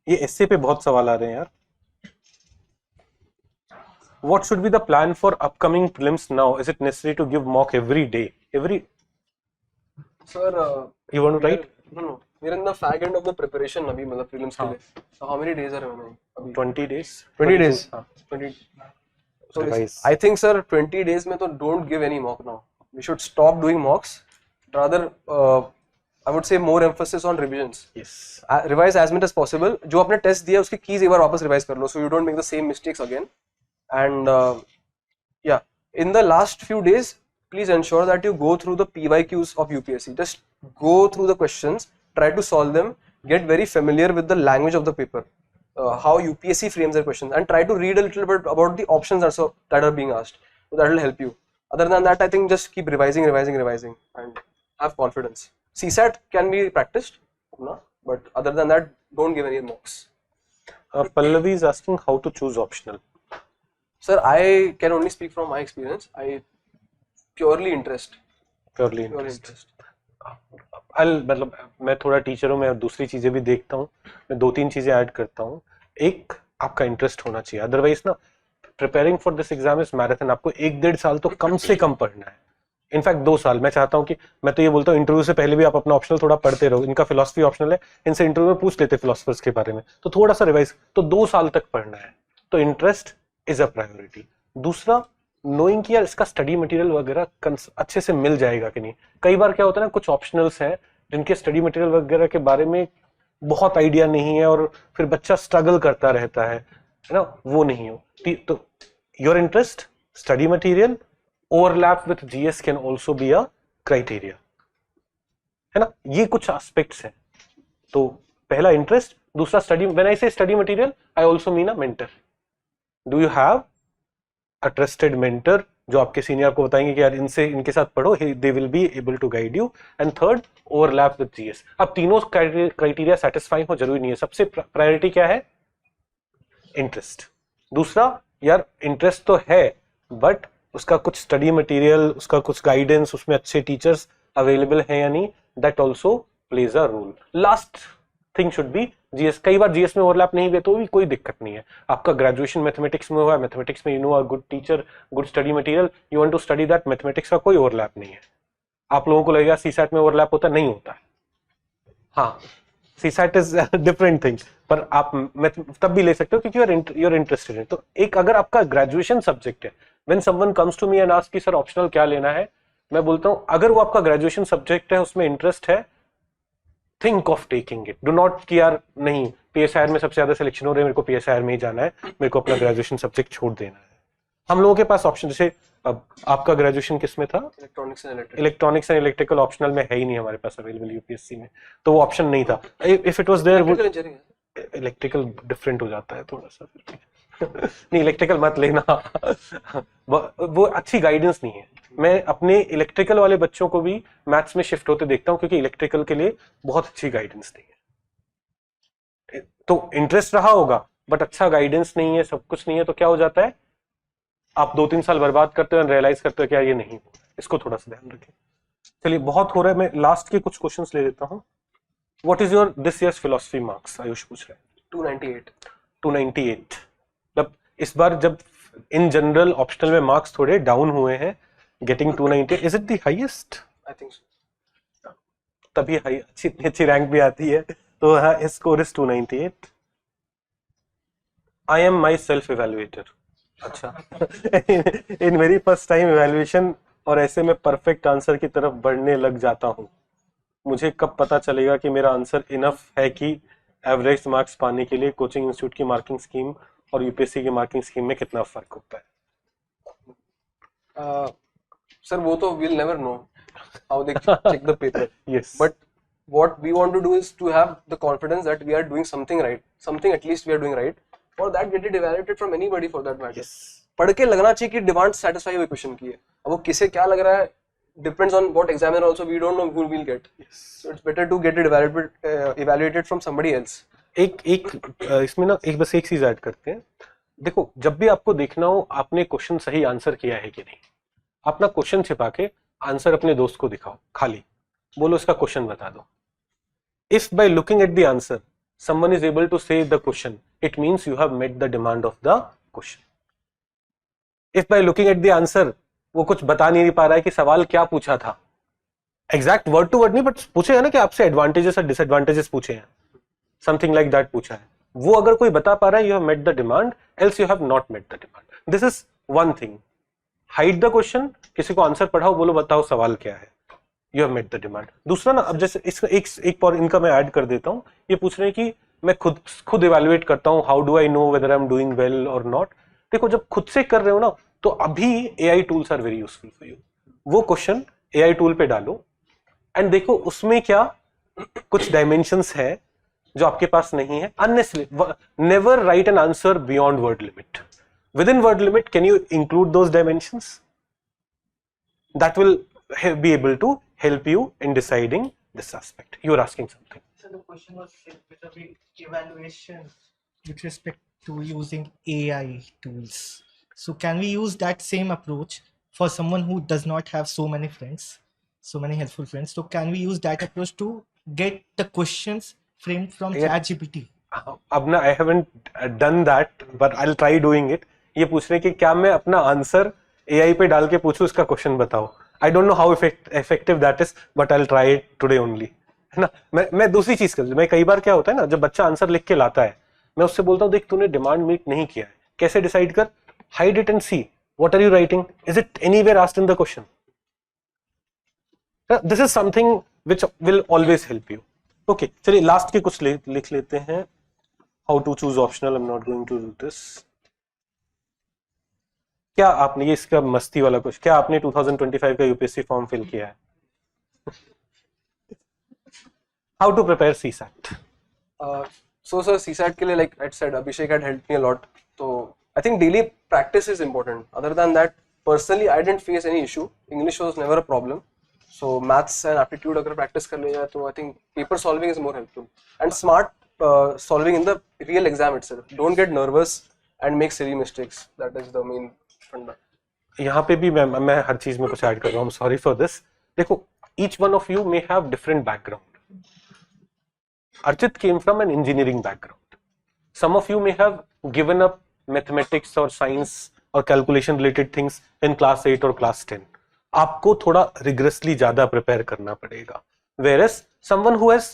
B: ये एसए पे बहुत सवाल आ रहे हैं यार. What should be the plan for upcoming prelims now? Is it necessary to give mock every day?
A: Sir,
B: You want to write?
A: No. We're in the fag end of the preparation अभी, मतलब prelims के लिए. So how many days are remaining? अभी
B: 20 days.
A: 20 days.
B: हाँ.
A: 20. So
B: Revise.
A: I think sir 20 days में तो don't give any mock now. We should stop doing mocks. Rather, I would say more emphasis on revisions.
B: Yes.
A: Revise as much as possible. जो आपने test दिया उसकी keys एक बार वापस revise कर लो, so you don't make the same mistakes again. And yeah, in the last few days, please ensure that you go through the PYQs of UPSC. Just go through the questions, try to solve them, get very familiar with the language of the paper, how UPSC frames their questions, and try to read a little bit about the options also that are being asked. So that will help you. Other than that, I think just keep revising, and have confidence. CSAT can be practiced, no? But other than that, don't give any mocks.
B: Pallavi is asking how to choose optional.
A: Sir, I can only speak from my experience. I purely interest.
B: मतलब मैं थोड़ा teacher हूँ, मैं दूसरी चीजें भी देखता हूँ. मैं 2-3 चीजें ऐड करता हूँ. एक, आपका इंटरेस्ट होना चाहिए. अदरवाइज ना, preparing for this exam is marathon. आपको 1-1.5 साल तो कम से कम पढ़ना है. इनफैक्ट 2 साल. मैं चाहता हूँ कि, मैं तो ये बोलता हूँ, इंटरव्यू से पहले भी आप अपना ऑप्शनल थोड़ा पढ़ते रहो. इनका फिलोसफी ऑप्शनल है, इनसे इंटरव्यू में पूछ लेते फिलोसफर्स के बारे में, तो थोड़ा सा रिवाइज. तो 2 साल तक पढ़ना है. तो इंटरेस्ट इज अ प्रायोरिटी. दूसरा, नोइंग कि यार इसका स्टडी मटेरियल वगैरह अच्छे से मिल जाएगा कि नहीं. कई बार क्या होता है ना, कुछ ऑप्शनल्स हैं जिनके स्टडी मटेरियल वगैरह के बारे में बहुत आइडिया नहीं है और फिर बच्चा स्ट्रगल करता रहता है ना. वो नहीं हो. तो your interest, study material, overlap with GS can also be a criteria, है ना. ये कुछ एस्पेक्ट्स हैं. तो पहला इंटरेस्ट, दूसरा स्टडी. व्हेन आई से study material, I also mean a mentor. Do you have a trusted mentor जो आपके सीनियर आपको बताएंगे कि यार इनके साथ पढ़ो, they will be able to guide you. And third, overlap with GS. अब तीनों क्राइटेरिया सेटिस्फाइंग हो जरूरी नहीं है. सबसे प्रायोरिटी क्या है? इंटरेस्ट. दूसरा, यार इंटरेस्ट तो है बट उसका कुछ स्टडी मटेरियल, उसका कुछ गाइडेंस, उसमें अच्छे टीचर्स अवेलेबल है या नहीं, that also plays a role. Last thing should be GS. कई बार जीएस में ओवरलैप नहीं हुए तो भी कोई दिक्कत नहीं है. आपका ग्रेजुएशन मैथमेटिक्स में हुआ है, मैथमेटिक्स में you know a good teacher, good study material, you want to study that. Mathematics का कोई ओवरलैप नहीं है. आप लोगों को लगेगा सीसैट में ओवरलैप होता, नहीं होता है. हाँ, सीसैट इज डिफरेंट थिंग, पर आप तब भी ले सकते हो क्योंकि you're interested in. तो एक, अगर आपका ग्रेजुएशन सब्जेक्ट है, when someone comes to me and ask कि सर ऑप्शनल क्या लेना है, मैं बोलता हूँ अगर वो आपका ग्रेजुएशन सब्जेक्ट है, उसमें इंटरेस्ट है, think of taking it. Do not कि यार नहीं, पीएसआईआर में सबसे ज्यादा सिलेक्शन हो रही है, मेरे को पीएसआईआर में ही जाना है, मेरे को अपना ग्रेजुएशन सब्जेक्ट छोड़ देना है. हम लोगों के पास ऑप्शन, जैसे अब आपका ग्रेजुएशन किस में था? Electronics and electrical. ऑप्शनल में है ही नहीं हमारे पास अवेलेबल यूपीएससी में, तो वो ऑप्शन नहीं था. If it was there, electrical different हो जाता है थोड़ा सा. नहीं, इलेक्ट्रिकल मत लेना. वो अच्छी गाइडेंस नहीं है. मैं अपने इलेक्ट्रिकल वाले बच्चों को भी मैथ्स में शिफ्ट होते देखता हूँ क्योंकि इलेक्ट्रिकल के लिए बहुत अच्छी गाइडेंस नहीं है. तो इंटरेस्ट रहा होगा बट अच्छा गाइडेंस नहीं है, सब कुछ नहीं है, तो क्या हो जाता है, आप 2-3 साल बर्बाद करते हो, रियलाइज करते हो क्या ये नहीं हो. इसको थोड़ा सा ध्यान रखें. चलिए, बहुत हो रहा है. मैं लास्ट के कुछ क्वेश्चंस ले लेता हूँ. What is your this year's philosophy marks? Ayush पूछ रहे हैं. 298. मतलब इस बार जब इन जनरल ऑप्शनल में मार्क्स थोड़े डाउन हुए हैं, getting 298, is it the highest?
A: I think so.
B: तभी अच्छी रैंक भी आती है. तो his score is 298. I am my self evaluator. अच्छा. In very first time evaluation, और ऐसे में परफेक्ट आंसर की तरफ बढ़ने लग जाता हूँ. मुझे कब पता चलेगा कि मेरा आंसर इनफ है कि एवरेज मार्क्स पाने के लिए कोचिंग इंस्टीट्यूट की मार्किंग स्कीम और यूपीएससी की मार्किंग स्कीम में कितना फर्क होता है?
A: Sir, वो तो we'll never know how they check the paper.
B: Yes.
A: But what we want to do is to have the confidence that we are doing something right, something at least we are doing right. For that, get it evaluated from anybody for that matter.
B: Yes.
A: पढ़ के लगना चाहिए कि demand satisfy हुई question की है. अब वो किसे क्या लग रहा है depends on what examiner also we don't know who we'll get.
B: Yes.
A: So it's better to get it evaluated from somebody else.
B: इसमें ना बस एक चीज ऐड करते हैं. देखो, जब भी आपको देखना हो आपने क्वेश्चन सही आंसर किया है कि नहीं, अपना क्वेश्चन छिपा के आंसर अपने दोस्त को दिखाओ, खाली बोलो इसका क्वेश्चन बता दो. If by looking at the answer someone is able to say the question, it means you have met the demand of the question. If by looking at the answer वो कुछ बता नहीं पा रहा है कि सवाल क्या पूछा था, एग्जैक्ट वर्ड टू वर्ड नहीं, बट पूछे है ना कि आपसे एडवांटेजेस और डिसएडवांटेजेस पूछे हैं, समथिंग लाइक दैट पूछा है, वो अगर कोई बता पा रहा है, you have met the demand, else you have not met the demand. This is one thing. Hide the question, किसी को आंसर पढ़ाओ, बोलो बताओ सवाल क्या है, you have met the demand. दूसरा ना, अब जैसे इसका एक और इनका मैं ऐड कर देता हूँ. ये पूछ रहे हैं कि मैं खुद इवैल्यूएट करता हूँ, how do I know whether I am doing well और नॉट. देखो, जब खुद से कर रहे हो ना, तो अभी AI tools are very useful for you. वो क्वेश्चन एआई टूल पे डालो एंड देखो उसमें क्या कुछ डायमेंशंस है जो आपके पास नहीं है. Unnecessary never write an answer beyond word limit. With in word limit can you include those dimensions? That will be able to help you in deciding this aspect. You are asking something.
E: So the question was with the evaluation with respect to using AI tools. So can we use that same approach for someone who does not have so many friends, so many helpful friends? So can we use that approach to get the questions framed from ChatGPT?
B: अब ना I haven't done that, but I'll try doing it. ये पूछ रहे हैं कि क्या मैं अपना आंसर AI पे डाल के पूछूं, इसका क्वेश्चन बताओ. I don't know how effective that is, but I'll try it today only. है ना. मैं दूसरी चीज कर, मैं कई बार क्या होता है ना, जब बच्चा आंसर लिख के लाता है, मैं उससे बोलता हूँ देख तूने डिमांड मीट नहीं किया है, कैसे डिसाइड कर, hide it and see what are you writing, is it anywhere asked in the question. This is something which will always help you. Okay, चलिए लास्ट के कुछ लिख लेते हैं. How to choose optional, I am not going to do this. क्या आपने, ये इसका मस्ती वाला कुछ, क्या आपने 2025 का यूपीएससी फॉर्म फिल किया है? How to prepare CSAT?
A: So sir, CSAT के लिए, like I said, Abhishek had helped me a lot. So I think daily practice is important. Other than that, personally, I didn't face any issue. English was never a problem. So maths and aptitude अगर practice कर ले जाए तो I think paper solving is more helpful. And smart solving in the real exam itself. Don't get nervous and make silly mistakes. That is the main funda.
B: यहाँ पे भी मैं हर चीज में कुछ ऐड कर रहा हूँ. Sorry for this. देखो, each one of you may have different background. Archit came from an engineering background. Some of you may have given up mathematics or science or calculation related things in class 8 or class 10. आपको थोड़ा rigorously ज्यादा prepare करना पड़ेगा. Whereas someone who has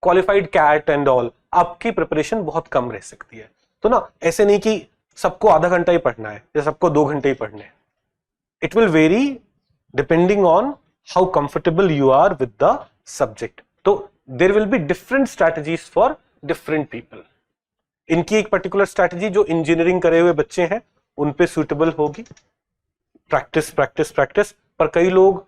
B: qualified CAT and all, आपकी preparation बहुत कम रह सकती है. तो ना, ऐसे नहीं कि सबको आधा घंटा ही पढ़ना है या सबको 2 घंटे ही पढ़ने हैं. It will vary depending on how comfortable you are with the subject. तो there will be different strategies for different people. इनकी एक पर्टिकुलर स्ट्रैटेजी जो इंजीनियरिंग करे हुए बच्चे हैं उन पे सुटेबल होगी. Practice practice practice. पर कई लोग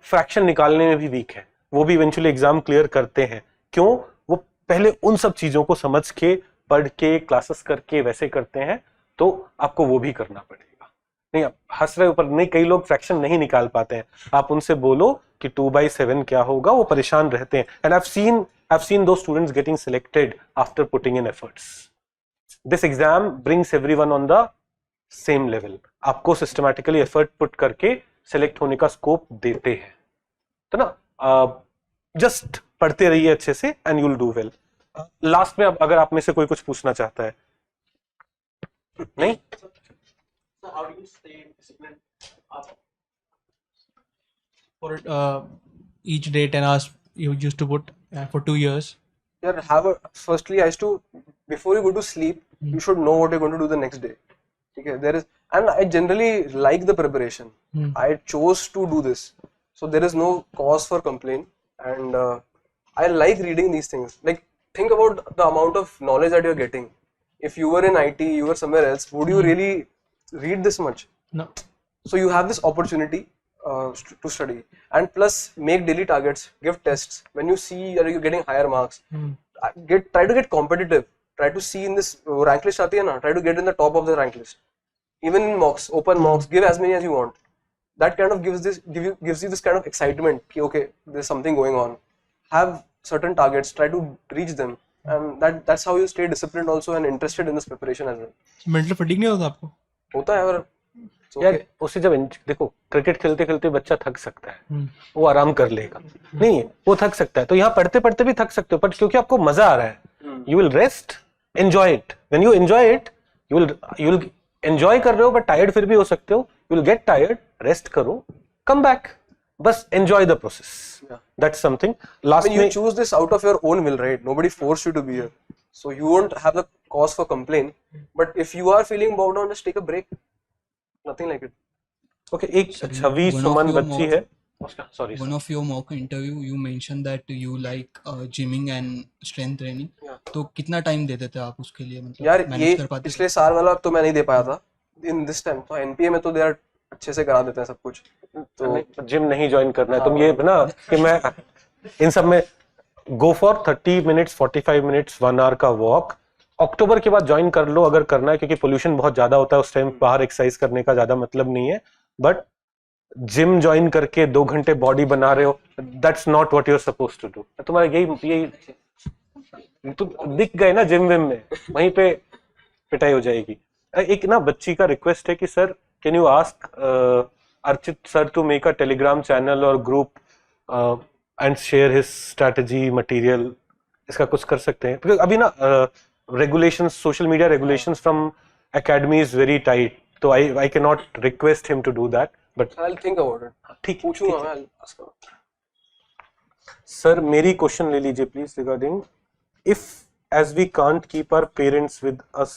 B: फ्रैक्शन निकालने में भी वीक है, वो भी इवेंचुअली एग्जाम क्लियर करते हैं. क्यों? वो पहले उन सब चीजों को समझ के, पढ़ के, क्लासेस करके वैसे करते हैं. तो आपको वो भी करना पड़ेगा. नहीं, आप हंस रहे ऊपर नहीं, कई लोग फ्रैक्शन नहीं निकाल पाते हैं. आप उनसे बोलो कि 2/7 क्या होगा, वो परेशान रहते हैं. And I've seen those students getting selected after putting in efforts. This exam brings everyone on the same level. आपको systematically effort put करके select होने का scope देते हैं. तो ना, just पढ़ते रहिए अच्छे से and you'll do well. Last में अगर आप में से कोई कुछ पूछना चाहता है. नहीं?
J: So how do you stay disciplined for each day 10 hours you used to put for 2 years?
A: Yeah, firstly I used to, before you go to sleep, you should know what you're going to do the next day. Okay, and I generally like the preparation. I chose to do this. so there is no cause for complaint. And I like reading these things. Like, think about the amount of knowledge that you're getting. If you were in IT, you were somewhere else, would you really read this much?
J: No.
A: So you have this opportunity to study, and plus make daily targets, give tests. When you see that you're getting higher marks, try to get competitive. Try to see in this rank list aati hai na, try to get in the top of the rank list. Even in mocks, open mocks, give as many as you want. That kind of gives you this kind of excitement. Ki, okay, there's something going on. Have certain targets, try to reach them, and that's how you stay disciplined also and interested in this preparation as well.
J: Mental fatigue नहीं होता आपको?
A: होता है, और
B: यार उसे जब देखो क्रिकेट खेलते खेलते बच्चा थक सकता है, वो आराम कर लेगा, नहीं वो थक सकता है, तो यहाँ पढ़ते पढ़ते भी थक सकते हो, पर क्योंकि आपको मजा आ रहा है, you will rest, enjoy it. When you enjoy it, you will enjoy कर रहे हो बट टायर्ड फिर भी हो सकते हो, you will get tired, rest करो, कम बैक, बस enjoy the process. That's something. Last में
A: you choose this out of your own will, right? Nobody forced you to be here, so you won't have the cause for complaint. But if you are feeling bogged down, just take a break. Nothing like it.
B: Okay, एक छवि सुमन बच्ची है. Sorry.
M: One of your mock interview, you mentioned that you like gymming and strength training. तो कितना time दे देते आप उसके लिए, मतलब
A: यार
M: manage
A: ये
M: कर पाते?
A: पिछले साल वाला तो मैं नहीं दे पाया था. In this time तो NPA में तो they are अच्छे से करा देते हैं सब कुछ.
B: तो जिम नहीं ज्वाइन करना है, तुम ये ना कि मैं इन सब में go for 30 minutes 45 minutes 1 hour का वॉक. अक्टूबर के बाद ज्वाइन कर लो अगर करना है, क्योंकि पोल्यूशन बहुत ज्यादा होता है उस टाइम, बाहर एक्सरसाइज करने का ज्यादा मतलब नहीं है. बट जिम ज्वाइन करके 2 घंटे बॉडी बना रहे हो, that's not what you are supposed to do. तुम्हारा यही तुम दिख गए ना जिम विम में, वहीं पे पिटाई हो जाएगी. एक ना बच्ची का रिक्वेस्ट है कि sir can you ask Archit sir to make a Telegram channel और group and share his strategy material. इसका कुछ कर सकते हैं, क्योंकि अभी ना regulations, social media regulations from academy is very tight, so I cannot request him to do that, but
A: I'll think about it.
B: ठीक
A: पूछूंगा मैं, I'll ask him.
B: सर मेरी क्वेश्चन ले लीजिए please regarding if as we can't keep our parents with us,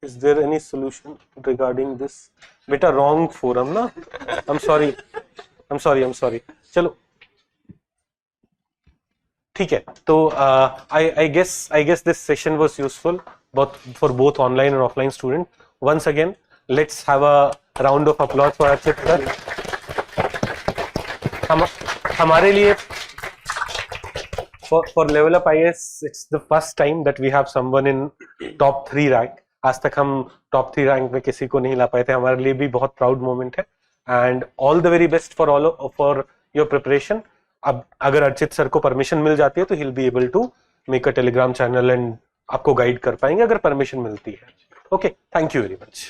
B: is there any solution regarding this? बेटा wrong forum ना, I'm sorry. चलो ठीक है, तो I guess this session was useful for both online and offline student. Once again, let's have a round of applause for Archit sir. हमारे लिए for Level Up IAS, it's the first time that we have someone in top 3 rank. आज तक हम top 3 rank में किसी को नहीं ला पाए थे, हमारे लिए भी बहुत proud moment है. And all the very best for your preparation. अब अगर अर्चित सर को परमिशन मिल जाती है तो he'll be able to make a telegram channel and आपको गाइड कर पाएंगे अगर परमिशन मिलती है. Okay, thank you very much.